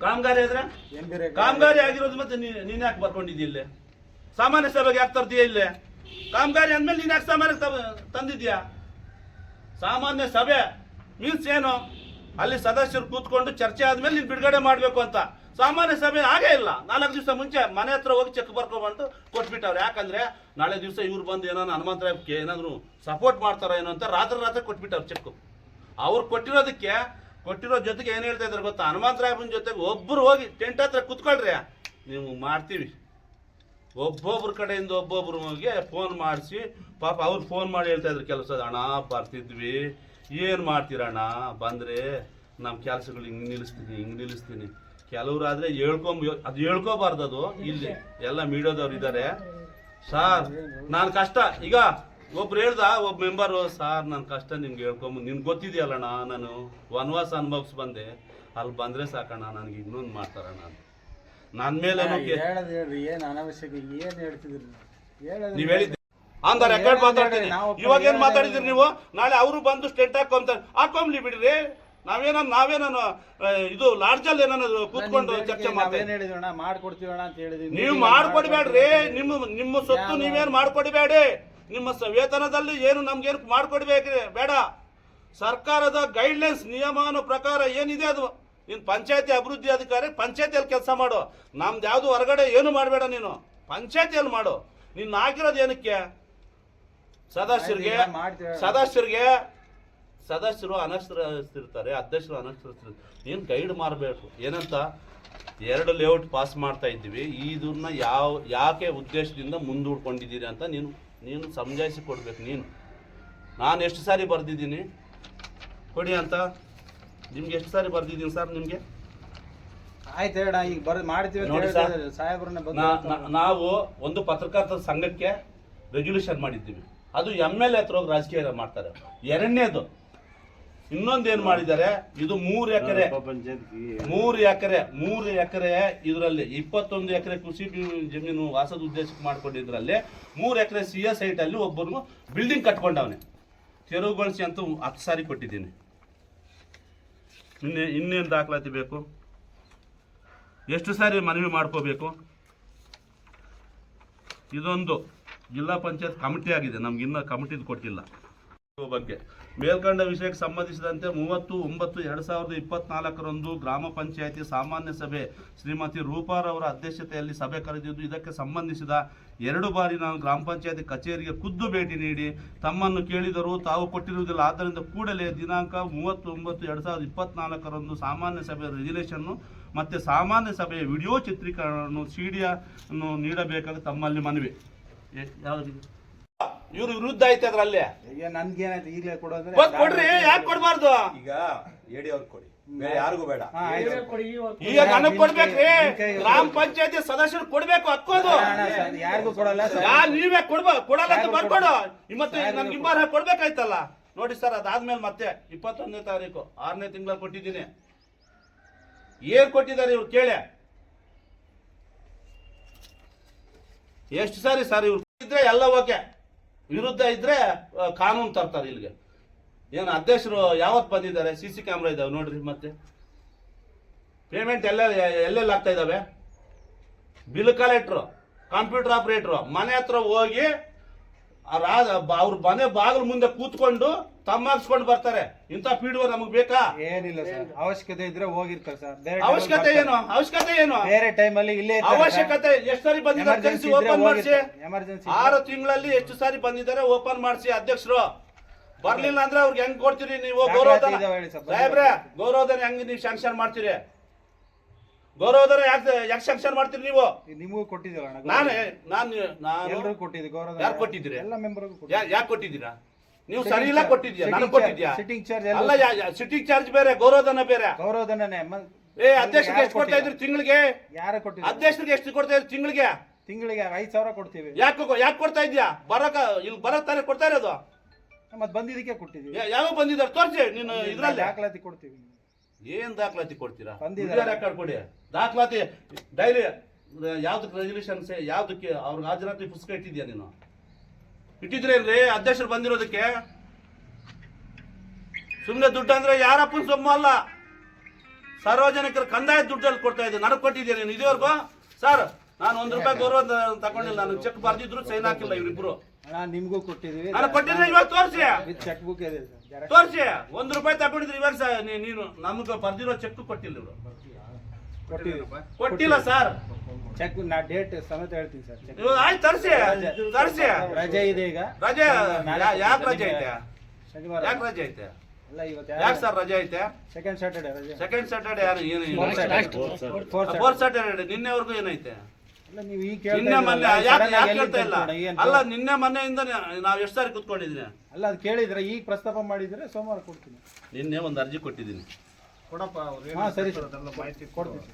ಕಾಮಗಾರಿ ಆದ್ರೆ ಕಾಮಗಾರಿ ಆಗಿರೋದು ಮತ್ತೆ ನೀನ್ ಯಾಕೆ ಬರ್ಕೊಂಡಿದ್ದಿ ಇಲ್ಲೇ? ಸಾಮಾನ್ಯ ಸಭೆಗೆ ಯಾಕೆ ತರ್ತೀಯ ಇಲ್ಲೇ? ಕಾಮಗಾರಿ ಅಂದ್ಮೇಲೆ ನೀನ್ ಯಾಕೆ ಸಾಮಾನ್ಯ ತಂದಿದ್ಯಾ? ಸಾಮಾನ್ಯ ಸಭೆ ಮೀನ್ಸ್ ಏನು? ಅಲ್ಲಿ ಸದಸ್ಯರು ಕೂತ್ಕೊಂಡು ಚರ್ಚೆ ಆದ್ಮೇಲೆ ನೀನ್ ಬಿಡುಗಡೆ ಮಾಡ್ಬೇಕು ಅಂತ. ಸಾಮಾನ್ಯ ಸಭೆ ಆಗೇ ಇಲ್ಲ. 4 ದಿವಸ ಮುಂಚೆ ಮನೆ ಹತ್ರ ಹೋಗಿ ಚೆಕ್ ಬರ್ಕೊಂಡ್ಬಂದು ಕೊಟ್ಬಿಟ್ಟವ್ರು. ಯಾಕಂದ್ರೆ ನಾಳೆ ದಿವಸ ಇವ್ರು ಬಂದು ಏನಾದ್ರು ಹನುಮಂತರಾಯಕ್ಕೆ ಏನಾದ್ರು ಸಪೋರ್ಟ್ ಮಾಡ್ತಾರ ಏನೋ ಅಂತ ರಾತ್ರಿ ಕೊಟ್ಬಿಟ್ಟವ್ರು ಚೆಕ್. ಅವ್ರು ಕೊಟ್ಟಿರೋ ಜೊತೆಗೆ ಏನ್ ಹೇಳ್ತಾ ಇದಾರೆ ಗೊತ್ತಾ? ಹನುಮಂತರಾಯಪ್ಪನ ಜೊತೆಗೆ ಒಬ್ಬರು ಹೋಗಿ ಟೆಂಟ್ ಹತ್ರ ಕುತ್ಕೊಳ್ರಿ, ನೀವು ಮಾಡ್ತೀವಿ. ಒಬ್ಬೊಬ್ರ ಕಡೆಯಿಂದ ಒಬ್ಬೊಬ್ರಿಗೆ ಫೋನ್ ಮಾಡಿಸಿ ಪಾಪ ಅವ್ರು ಫೋನ್ ಮಾಡಿ ಹೇಳ್ತಾ ಇದ್ರು ಕೆಲಸ, ಅಣ್ಣ ಬರ್ತಿದ್ವಿ, ಏನು ಮಾಡ್ತೀರಣ್ಣ ಬಂದ್ರೆ ನಮ್ಮ ಕೆಲಸಗಳು ಹಿಂಗೆ ನಿಲ್ಲಿಸ್ತೀನಿ. ಕೆಲವ್ರಾದ್ರೆ ಅದು ಹೇಳ್ಕೋಬಾರ್ದು. ಅದು ಇಲ್ಲಿ ಎಲ್ಲ ಮೀಡಿಯಾದವ್ರು ಇದ್ದಾರೆ ಸಾರ್. ನಾನು ಕಷ್ಟ ಈಗ ಒಬ್ರು ಹೇಳ್ದ, ಒಬ್ಬ ಮೆಂಬರು, ಸಾರ್ ನನ್ನ ಕಷ್ಟ ನಿಮ್ಗೆ ನಿನ್ಗೆ ಗೊತ್ತಿದೆಯಲ್ಲಣ್ಣ, ನಾನು ವನವಾಸ ಅನುಭವಿಸ್ ಬಂದೆ, ಅಲ್ಲಿ ಬಂದ್ರೆ ಸಾಕಣ್ಣ, ನನಗೆ ಇನ್ನೊಂದು ಮಾಡ್ತಾರಣ್ಣ ಅಂತ. ನನ್ನ ಮೇಲೆ ನೀವ್ ಹೇಳಿದ್ದೆ ಆನ್ ದ ರೆಕಾರ್ಡ್ ಮಾತಾಡ್ತೀನಿ. ಇವಾಗ ಏನ್ ಮಾತಾಡಿದ್ರಿ ನೀವು? ನಾಳೆ ಅವರು ಬಂದು ಸ್ಟೆಂಟ್ ಹಾಕೊಂಬ್ಲಿ ಬಿಡ್ರಿ. ನಾವೇನ ಇದು ಲಾಡ್ಜಲ್ಲಿ ಏನಾದ್ರು ಕೂತ್ಕೊಂಡು ಚರ್ಚೆ ಮಾಡ್ಕೊಡ್ತೀವಣ್ಣ ಅಂತ ಹೇಳಿದ್ವಿ. ನೀವು ಮಾಡ್ಕೊಡ್ಬೇಡ್ರಿ. ನಿಮ್ಮ ಸೊತ್ತು ನೀವೇನು ಮಾಡ್ಕೊಡ್ಬೇಡಿ. ನಿಮ್ಮ ವೇತನದಲ್ಲಿ ಏನು ನಮ್ಗೇನು ಮಾಡ್ಕೊಡ್ಬೇಕ್ರಿ ಬೇಡ. ಸರ್ಕಾರದ ಗೈಡ್ಲೈನ್ಸ್ ನಿಯಮಾನು ಪ್ರಕಾರ ಏನಿದೆ ಅದು. ನೀನು ಪಂಚಾಯತಿ ಅಭಿವೃದ್ಧಿ ಅಧಿಕಾರಿ, ಪಂಚಾಯತಿಯಲ್ಲಿ ಕೆಲಸ ಮಾಡು. ನಮ್ದು ಯಾವುದು ಹೊರಗಡೆ ಏನು ಮಾಡಬೇಡ. ನೀನು ಪಂಚಾಯತಿಯಲ್ಲಿ ಮಾಡು. ನೀನು ಆಗಿರೋದು ಏನಕ್ಕೆ? ಸದಸ್ಯರು ಅನಕ್ಷರಸ್ಥರಿರ್ತಾರೆ, ಅಧ್ಯಕ್ಷರು ಅನಕ್ಷರಸ್ಥರು. ಏನು ಗೈಡ್ ಮಾಡಬೇಕು ಏನಂತ 2 ಲೇಔಟ್ ಪಾಸ್ ಮಾಡ್ತಾ ಇದ್ದೀವಿ, ಇದನ್ನ ಯಾಕೆ ಉದ್ದೇಶದಿಂದ ಮುಂದೂಡ್ಕೊಂಡಿದ್ದೀರಿ ಅಂತ ನೀನು ಸಮಜಾಯಿಸಿ ಕೊಡ್ಬೇಕು. ನಾನು ಎಷ್ಟು ಸಾರಿ ಬರ್ದಿದ್ದೀನಿ ಕೊಡಿ ಅಂತ. ನಿಮ್ಗೆ ಎಷ್ಟು ಸಾರಿ ಬರ್ದಿದ್ದೀನಿ ಸರ್? ನಿಮ್ಗೆ ಆಯ್ತು ಹೇಳ, ಈಗ ಮಾಡ್ತೀವಿ ನೋಡಿ ಸರ್, ನಾವು ಒಂದು ಪತ್ರಕರ್ತರ ಸಂಘಕ್ಕೆ ರೆಗ್ಯುಲೇಷನ್ ಮಾಡಿದ್ದೀವಿ. ಅದು MLA ಹತ್ರ ಹೋಗಿ ರಾಜಕೀಯ ಮಾಡ್ತಾರೆ. ಎರಡನೇದು ಇನ್ನೊಂದೇನು ಮಾಡಿದ್ದಾರೆ, ಇದು 3 ಎಕರೆ ಇದರಲ್ಲಿ 21 ಎಕರೆ ಕೃಷಿ ಜಮೀನು ವಾಸದ ಉದ್ದೇಶಕ್ಕೆ ಮಾಡ್ಕೊಂಡಿದ್ರಲ್ಲಿ 3 ಎಕರೆ CS ಸೈಟ್ ಅಲ್ಲಿ ಒಬ್ಬರು ಬಿಲ್ಡಿಂಗ್ ಕಟ್ಕೊಂಡವನೆ. ತೆರವುಗೊಳಿಸಿ ಅಂತ 10 ಸಾರಿ ಕೊಟ್ಟಿದ್ದೀನಿ. ಇನ್ನೇನು ದಾಖಲಾತಿ ಬೇಕು? ಎಷ್ಟು ಸಾರಿ ಮನವಿ ಮಾಡ್ಕೋಬೇಕು? ಇದೊಂದು ಜಿಲ್ಲಾ ಪಂಚಾಯತ್ ಕಮಿಟಿ ಆಗಿದೆ, ನಮ್ಗಿನ್ನ ಕಮಿಟಿದು ಕೊಟ್ಟಿಲ್ಲ. ಬಗ್ಗೆ ಮೇಲ್ಕಂಡ ವಿಷಯಕ್ಕೆ ಸಂಬಂಧಿಸಿದಂತೆ 30/9/2024 ಗ್ರಾಮ ಪಂಚಾಯತಿ ಸಾಮಾನ್ಯ ಸಭೆ ಶ್ರೀಮತಿ ರೂಪಾರವರ ಅಧ್ಯಕ್ಷತೆಯಲ್ಲಿ ಸಭೆ ಕರೆದಿದ್ದು, ಇದಕ್ಕೆ ಸಂಬಂಧಿಸಿದ 2 ಬಾರಿ ನಾನು ಗ್ರಾಮ ಪಂಚಾಯತಿ ಕಚೇರಿಗೆ ಖುದ್ದು ಭೇಟಿ ನೀಡಿ ತಮ್ಮನ್ನು ಕೇಳಿದರೂ ತಾವು ಕೊಟ್ಟಿರುವುದಿಲ್ಲ. ಆದ್ದರಿಂದ ಕೂಡಲೇ ದಿನಾಂಕ 30/9/2024 ಸಾಮಾನ್ಯ ಸಭೆಯ ರೆಜುಲೇಷನ್ನು ಮತ್ತು ಸಾಮಾನ್ಯ ಸಭೆಯ ವಿಡಿಯೋ ಚಿತ್ರೀಕರಣವನ್ನು ಸಿಡಿಯನ್ನು ನೀಡಬೇಕಾಗಿ ತಮ್ಮಲ್ಲಿ ಮನವಿ. ಇವ್ರ ವಿರುದ್ಧ ಐತೆ ಅದ್ರಲ್ಲಿ. ನನ್ಗೇನಾಯ್ತು ಈಗಲೇ ಕೊಡೋದ್ರೆ ಕೊಡ್ರಿ, ಯಾಕೆ ಕೊಡ್ಬಾರ್ದು? ಈಗ ಹೇಳಿ ಅವ್ರಿಗೆ ಕೊಡಿ, ಬೇರೆ ಯಾರಿಗೂ ಬೇಡ. ಈಗ ನನಗ್ ಕೊಡ್ಬೇಕ್ರಿ, ಗ್ರಾಮ ಪಂಚಾಯತಿ ಸದಸ್ಯರು ಕೊಡ್ಬೇಕು. ಹಕ್ಕೋದು ಯಾರಿಗೂ ಕೊಡಲ್ಲ. ನೀವೇ ಕೊಡಲ್ಲ ಅಂತ ಬರ್ಕೊಡು. ಮತ್ತೆ ನನ್ಗೆ ಇಂಬಾರ ಕೊಡ್ಬೇಕಾಯ್ತಲ್ಲ. ನೋಡಿ ಸರ್, ಅದಾದ್ಮೇಲೆ ಮತ್ತೆ 21ನೇ ತಾರೀಕು 6ನೇ ತಿಂಗಳಲ್ಲಿ ಕೊಟ್ಟಿದ್ದೀನಿ. ಏನ್ ಕೊಟ್ಟಿದ್ದಾರೆ ಇವ್ರು ಕೇಳಿ. ಎಷ್ಟು ಸಾರಿ ಸರ್ ಇವ್ರು ಇದ್ರೆ ಎಲ್ಲ ಓಕೆ, ವಿರುದ್ಧ ಇದ್ರೆ ಕಾನೂನು ತರ್ತಾರೆ ಇಲ್ಲಿಗೆ. ಏನು ಅಧ್ಯಕ್ಷರು ಯಾವತ್ತು ಬಂದಿದ್ದಾರೆ? CC ಕ್ಯಾಮ್ರಾ ಇದಾವೆ ನೋಡ್ರಿ. ಮತ್ತೆ ಪೇಮೆಂಟ್ ಎಲ್ಲೆಲ್ಲಿ ಆಗ್ತಾ ಇದಾವೆ? ಬಿಲ್ ಕಲೆಕ್ಟ್ರು, ಕಂಪ್ಯೂಟರ್ ಆಪರೇಟ್ರು ಮನೆ ಹತ್ರ ಹೋಗಿ ಅವ್ರ ಮನೆ ಬಾಗಿಲು ಮುಂದೆ ಕೂತ್ಕೊಂಡು ತಮ್ಮಾಕ್ಸ್ಕೊಂಡು ಬರ್ತಾರೆ. ಇಂಥ ಪಿಡಿಒ ನಮಗ್ ಬೇಕಾ? ಏನಿಲ್ಲ ಸರ್, ಅವಶ್ಯಕತೆ ಇದ್ರೆ ಹೋಗಿರ್ತಾರೆ ಸರ್. ಬೇರೆ ಅವಶ್ಯಕತೆ ಏನು? ಬೇರೆ ಟೈಮಲ್ಲಿ ಇಲ್ಲೇ ಅವಶ್ಯಕತೆ ಎಷ್ಟು ಸಾರಿ ಬಂದಿದ್ದಾರೆ ತಿಳಿಸಿ, ಓಪನ್ ಮಾಡಿಸಿ. ಎಮರ್ಜೆನ್ಸಿ 6 ತಿಂಗಳಲ್ಲಿ ಎಷ್ಟು ಸಾರಿ ಬಂದಿದ್ದಾರೆ, ಓಪನ್ ಮಾಡಿಸಿ ಅಧ್ಯಕ್ಷರು. ಬರ್ಲಿಲ್ಲ ಅಂದ್ರೆ ಅವ್ರಿಗೆ ಹೆಂಗ್ ಕೊಡ್ತೀರಿ ನೀವು ಗೌರವಧನ? ಸಾಹೇಬ್ರೆ, ಗೌರವಧನ ಹೆಂಗ್ ನೀವು ಶಾಂಕ್ಷನ್ ಮಾಡ್ತೀರಿ? ಗೌರವಧನ ಯಾಕೆ ಶಾಂಕ್ಷನ್ ಮಾಡ್ತೀರಿ ನೀವು? ನಿಮಗೂ ಕೊಟ್ಟಿದ್ದೀರ? ನಾನು ಎಲ್ಲರೂ ಕೊಟ್ಟಿದ್ದೀವಿ ಗೌರವ. ಯಾರು ಕೊಟ್ಟಿದ್ದೀರಿ? ಎಲ್ಲ ಮೆಂಬರ್ಗೂ ಯಾಕೆ ಕೊಟ್ಟಿದ್ದೀರಾ? ನೀವು ಸರಿ ಇಲ್ಲ ಕೊಟ್ಟಿದ್ಯಾ? ನನಗೆ ಕೊಟ್ಟಿದ್ಯಾ? ಸಿಟ್ಟಿಂಗ್ ಚಾರ್ಜ್ ಅಲ್ಲ, ಸಿಟ್ಟಿಂಗ್ ಚಾರ್ಜ್ ಬೇರೆ, ಗೌರವಧನ ಬೇರೆ. ಗೌರವಧನನೇ. ಅಧ್ಯಕ್ಷರಿಗೆ ಎಷ್ಟು ಕೊಡ್ತಾ ಇದ್ರಿ ತಿಂಗಳಿಗೆ? ಯಾರು ಕೊಟ್ಟಿದ್ದೀವಿ? ಅಧ್ಯಕ್ಷರಿಗೆ ಎಷ್ಟು ಕೊಡ್ತಾ ಇದ್ರಿ ತಿಂಗಳಿಗೆ? ತಿಂಗಳಿಗೆ 5,000 ಕೊಡ್ತೀವಿ. ಯಾಕೆ ಕೊಡ್ತಾ ಇದ್ಯಾ? ಇಲ್ಲಿ ಬರಕ್ ತಾನೇ ಕೊಡ್ತಾ ಇರೋದು? ಮತ್ತೆ ಬಂದಿದ್ದಕ್ಕೆ ಕೊಟ್ಟಿದ್ದೀವಿ. ಯಾವ ಬಂದಿದ್ದಾರೆ ತೋರಿಸಿ. ನೀನು ಇದ್ರಲ್ಲಿ ದಾಖಲಾತಿ ಕೊಡ್ತೀವಿ. ಏನ್ ದಾಖಲಾತಿ ಕೊಡ್ತೀರಾ? ಬಂದಿದ್ದಾರೆ. ರೆಕಾರ್ಡ್ ಕೊಡಿ. ದಾಖಲಾತಿ ಡೈಲಿ ಯಾವ್ದಕ್ಕೆ ರೆಸಲ್ಯೂಷನ್ಸ್, ಯಾವ್ದಕ್ಕೆ ಅವ್ರಿಗೆ ಹಾಜರಾತಿ ಪುಸ್ತಕ ಇಟ್ಟಿದ್ಯಾ ನೀನು? ಇಟ್ಟಿದ್ರೇನ್ರಿ ಅಧ್ಯಕ್ಷರು ಬಂದಿರೋದಕ್ಕೆ? ಸುಮ್ಮನೆ ದುಡ್ಡು ಅಂದ್ರೆ ಯಾರಪ್ಪನ ಸೊಮ್ಮು ಅಲ್ಲ, ಸಾರ್ವಜನಿಕರ ಕಂದಾಯ ದುಡ್ಡಲ್ಲಿ ಕೊಡ್ತಾ ಇದ್ದೆ. ನನಗೆ ಕೊಟ್ಟಿದ್ಯಾ ನೀನು ಇದುವರೆಗೂ? ಸರ್, ನಾನು ₹1 ಗೌರವ ತಗೊಂಡಿಲ್ಲ. ನಾನು ಚೆಕ್ ಬರ್ದಿದ್ರು ಸೈನ್ ಹಾಕಿಲ್ಲ ಇವರಿಬ್ರು. ನಿಮ್ಗೂ ಕೊಟ್ಟಿದೀವಿ. ನಾನು ಕೊಟ್ಟಿದ್ರೆ ಇವಾಗ ತೋರಿಸಿ. ಚೆಕ್ ಬುಕ್ ಇದೆ ತೋರಿಸಿ. ₹1 ತಗೊಂಡಿದ್ರೆ ಇವಾಗ ನೀನು ನಮ್ಗೆ ಬರ್ದಿರೋ ಚೆಕ್ ಕೊಟ್ಟಿಲ್ಲ ಇವರು. ಕೊಟ್ಟಿಲ್ಲ ಸರ್. ಚೆಕ್ ನಾ ಡೇಟ್ ಸಮೇತ ಹೇಳ್ತೀನಿ ಸರ್. ಆಯ್ತು, ತರಿಸಿ. ರಜೆ ಇದೆ ಈಗ. ರಜೆ ಯಾಕೆ ರಜೆ ಐತೆ? ಶನಿವಾರ ಯಾಕೆ ರಜೆ ಐತೆ? ಅಲ್ಲ, ಇವತ್ತು ಯಾಕೆ ಸರ್ ರಜೆ ಐತೆ? ಸೆಕೆಂಡ್ ಸ್ಯಾಟರ್ಡೆ ರಜೆ. ಸೆಕೆಂಡ್ ಸ್ಯಾಟರ್ಡೆ ಯಾರು? ಫೋರ್ತ್ ಫೋರ್ತ್ ಸ್ಯಾಟರ್ಡೆ ನಿನ್ನೆವರೆಗೂ ಏನೈತೆ? ಅಲ್ಲ, ನೀವು ಈಗ ನಿನ್ನೆ ಮೊನ್ನೆ ಯಾಕೆ ಕೇಳ್ತಾ ಇಲ್ಲ? ಅಲ್ಲ, ನಿನ್ನೆ ಮೊನ್ನೆಯಿಂದ ನಾವ್ ಎಷ್ಟು ಸಾರಿ ಕುತ್ಕೊಂಡಿದ್ದೀನಿ? ಅಲ್ಲ, ಅದು ಕೇಳಿದ್ರೆ ಈಗ ಪ್ರಸ್ತಾಪ ಮಾಡಿದ್ರೆ ಸೋಮವಾರ ಕೊಡ್ತೀನಿ. ನಿನ್ನೆ ಒಂದು ಅರ್ಜಿ ಕೊಟ್ಟಿದ್ದೀನಿ. ಕೊಡಪ್ಪ ಅವ್ರು ಹಾ, ಸರಿ ಸರ್, ಅದೆಲ್ಲ ಮಾಹಿತಿ ಕೊಡ್ತೀನಿ.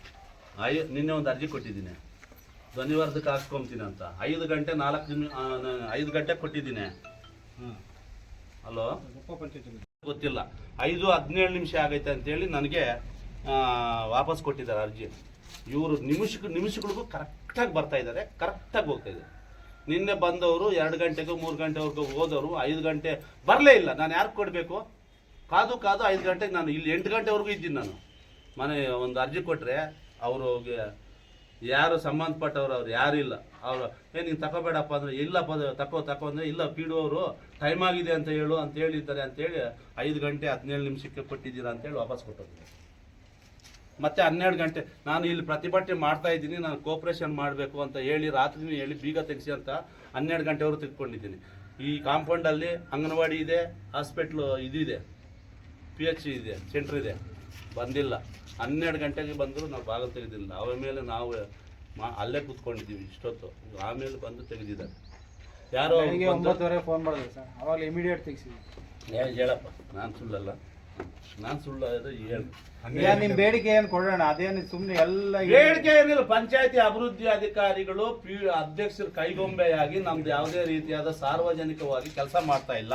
ನಿನ್ನೆ ಒಂದು ಅರ್ಜಿ ಕೊಟ್ಟಿದ್ದೀನಿ, ಧ್ವನಿವರ್ಧಕ ಹಾಕ್ಕೊಂತೀನಿ ಅಂತ. 5 ಗಂಟೆ 5 ಗಂಟೆ ಕೊಟ್ಟಿದ್ದೀನಿ. ಹಲೋ, ಗೊತ್ತಿಲ್ಲ. 5:17 ಆಗೈತೆ ಅಂತೇಳಿ ನನಗೆ ವಾಪಸ್ ಕೊಟ್ಟಿದ್ದಾರೆ ಅರ್ಜಿ. ಇವರು ನಿಮಿಷಗಳಿಗೂ ಕರೆಕ್ಟಾಗಿ ಬರ್ತಾ ಇದ್ದಾರೆ, ಕರೆಕ್ಟಾಗಿ ಹೋಗ್ತಾ ಇದ್ದಾರೆ. ನಿನ್ನೆ ಬಂದವರು 2 ಗಂಟೆಗೂ 3 ಗಂಟೆವರೆಗೂ ಹೋದವರು 5 ಗಂಟೆ ಬರಲೇ ಇಲ್ಲ. ನಾನು ಯಾರು ಕೊಡಬೇಕು? ಕಾದು 5 ಗಂಟೆಗೆ ನಾನು ಇಲ್ಲಿ 8 ಗಂಟೆವರೆಗೂ ಇದ್ದೀನಿ. ನಾನು ಮನೆ ಒಂದು ಅರ್ಜಿ ಕೊಟ್ಟರೆ ಅವರು ಯಾರು ಸಂಬಂಧಪಟ್ಟವ್ರು ಅವ್ರು ಯಾರು ಇಲ್ಲ. ಅವರು ನೀನು ತಗೋಬೇಡಪ್ಪ ಅಂದರೆ ಇಲ್ಲಪ್ಪ ತಕೋ ಅಂದರೆ ಇಲ್ಲ, ಅವರು ಟೈಮ್ ಆಗಿದೆ ಅಂತ ಹೇಳು ಅಂತ ಹೇಳಿದ್ದಾರೆ ಅಂತೇಳಿ 5 ಗಂಟೆ 17 ನಿಮಿಷಕ್ಕೆ ಕೊಟ್ಟಿದ್ದೀರಾ ಅಂತೇಳಿ ವಾಪಸ್ ಕೊಟ್ಟಿದ್ದೀನಿ. ಮತ್ತೆ 12 ಗಂಟೆ ನಾನು ಇಲ್ಲಿ ಪ್ರತಿಭಟನೆ ಮಾಡ್ತಾ ಇದ್ದೀನಿ, ನಾನು ಕೋಪರೇಷನ್ ಮಾಡಬೇಕು ಅಂತ ಹೇಳಿ ರಾತ್ರಿನೇ ಹೇಳಿ ಬೀಗ ತೆಗೆಸಿ ಅಂತ 12 ಗಂಟೆವರೆಗೂ ತೆಗೆದುಕೊಂಡಿದ್ದೀನಿ. ಈ ಕಾಂಪೌಂಡಲ್ಲಿ ಅಂಗನವಾಡಿ ಇದೆ, ಹಾಸ್ಪಿಟ್ಲು ಇದಿದೆ, PH ಇದೆ, ಸೆಂಟ್ರ್ ಇದೆ. ಬಂದಿಲ್ಲ. 12 ಗಂಟೆಗೆ ಬಂದರೂ ನಾವು ಬಾಗಿಲು ತೆಗೆದಿಲ್ಲ. ಆಮೇಲೆ ನಾವು ಅಲ್ಲೇ ಕೂತ್ಕೊಂಡಿದ್ದೀವಿ ಇಷ್ಟೊತ್ತು. ಆಮೇಲೆ ಬಂದು ತೆಗೆದಿದ್ದಾರೆ. ಯಾರೋ 9:30 ಫೋನ್ ಮಾಡಿದ್ರು ಸರ್, ಅವಾಗ ಇಮಿಡಿಯೇಟ್ ತೆಗಿಸಿದ್ವಿ. ಹೇಳಪ್ಪ, ನಾನು ಸುಳ್ಳಲ್ಲ, ನಾನು ಸುಳ್ಳು ಹೇಳಿ. ನಿಮ್ ಬೇಡಿಕೆ ಏನು ಕೊಡೋಣ? ಅದೇನು ಸುಮ್ಮನೆ ಎಲ್ಲ ಬೇಡಿಕೆ ಏನಿಲ್ಲ. ಪಂಚಾಯತಿ ಅಭಿವೃದ್ಧಿ ಅಧಿಕಾರಿಗಳು ಅಧ್ಯಕ್ಷರ ಕೈಗೊಂಬೆಯಾಗಿ ನಮ್ದು ಯಾವುದೇ ರೀತಿಯಾದ ಸಾರ್ವಜನಿಕವಾಗಿ ಕೆಲಸ ಮಾಡ್ತಾ ಇಲ್ಲ,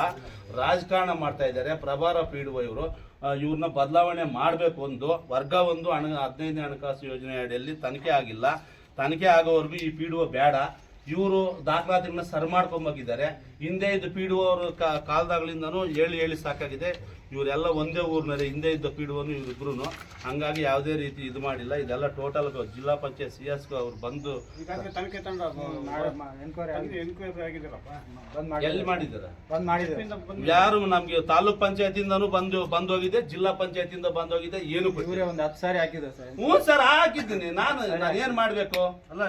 ರಾಜಕಾರಣ ಮಾಡ್ತಾ ಇದ್ದಾರೆ. ಪ್ರಭಾರ PDO ಇವ್ರನ್ನ ಬದಲಾವಣೆ ಮಾಡಬೇಕು. ವರ್ಗ 1 15ನೇ ಹಣಕಾಸು ಯೋಜನೆ ಅಡಿಯಲ್ಲಿ ತನಿಖೆ ಆಗಿಲ್ಲ. ತನಿಖೆ ಆಗೋವರೆಗೂ ಈ PDO ಬೇಡ. ಇವರು ದಾಖಲಾತಿಗಳನ್ನ ಸರಿ ಮಾಡ್ಕೊಂಬೋಗಿದ್ದಾರೆ. ಹಿಂದೆ ಇದ್ದ PDO ಅವರು ಕಾಲದಾಗಳಿಂದನೂ ಹೇಳಿ ಸಾಕಾಗಿದೆ. ಇವರೆಲ್ಲ ಒಂದೇ ಊರಿನಲ್ಲಿ ಹಿಂದೆ ಇದ್ದ PDOನು ಇವರಿಬ್ರು. ಹಂಗಾಗಿ ಯಾವುದೇ ರೀತಿ ಇದು ಮಾಡಿಲ್ಲ. ಇದೆಲ್ಲ ಟೋಟಲ್ ಜಿಲ್ಲಾ ಪಂಚಾಯತ್ CS ಅವ್ರು ಬಂದು ಈಗಾಗಲೇ ತನಿಖೆ ತಂಡ ಎನ್ಕ್ವೈರಿ ಆಗಿದ್ದಾರಪ್ಪ. ಎಲ್ಲಿ ಮಾಡಿದ್ದಾರೆ? ಯಾರು ನಮ್ಗೆ ತಾಲೂಕ್ ಪಂಚಾಯತಿಂದನೂ ಬಂದು ಹೋಗಿದೆ, ಜಿಲ್ಲಾ ಪಂಚಾಯತಿಂದ ಬಂದೋಗಿದೆ. ಏನು ಇವರೇ ಒಂದು 10 ಸಾರಿ ಹಾಕಿದ್ರು ಸರ್. ಹ್ಞೂ ಸರ್, ಹಾಕಿದ್ದೀನಿ. ನಾನು ಏನ್ ಮಾಡ್ಬೇಕು? ಅಲ್ಲ,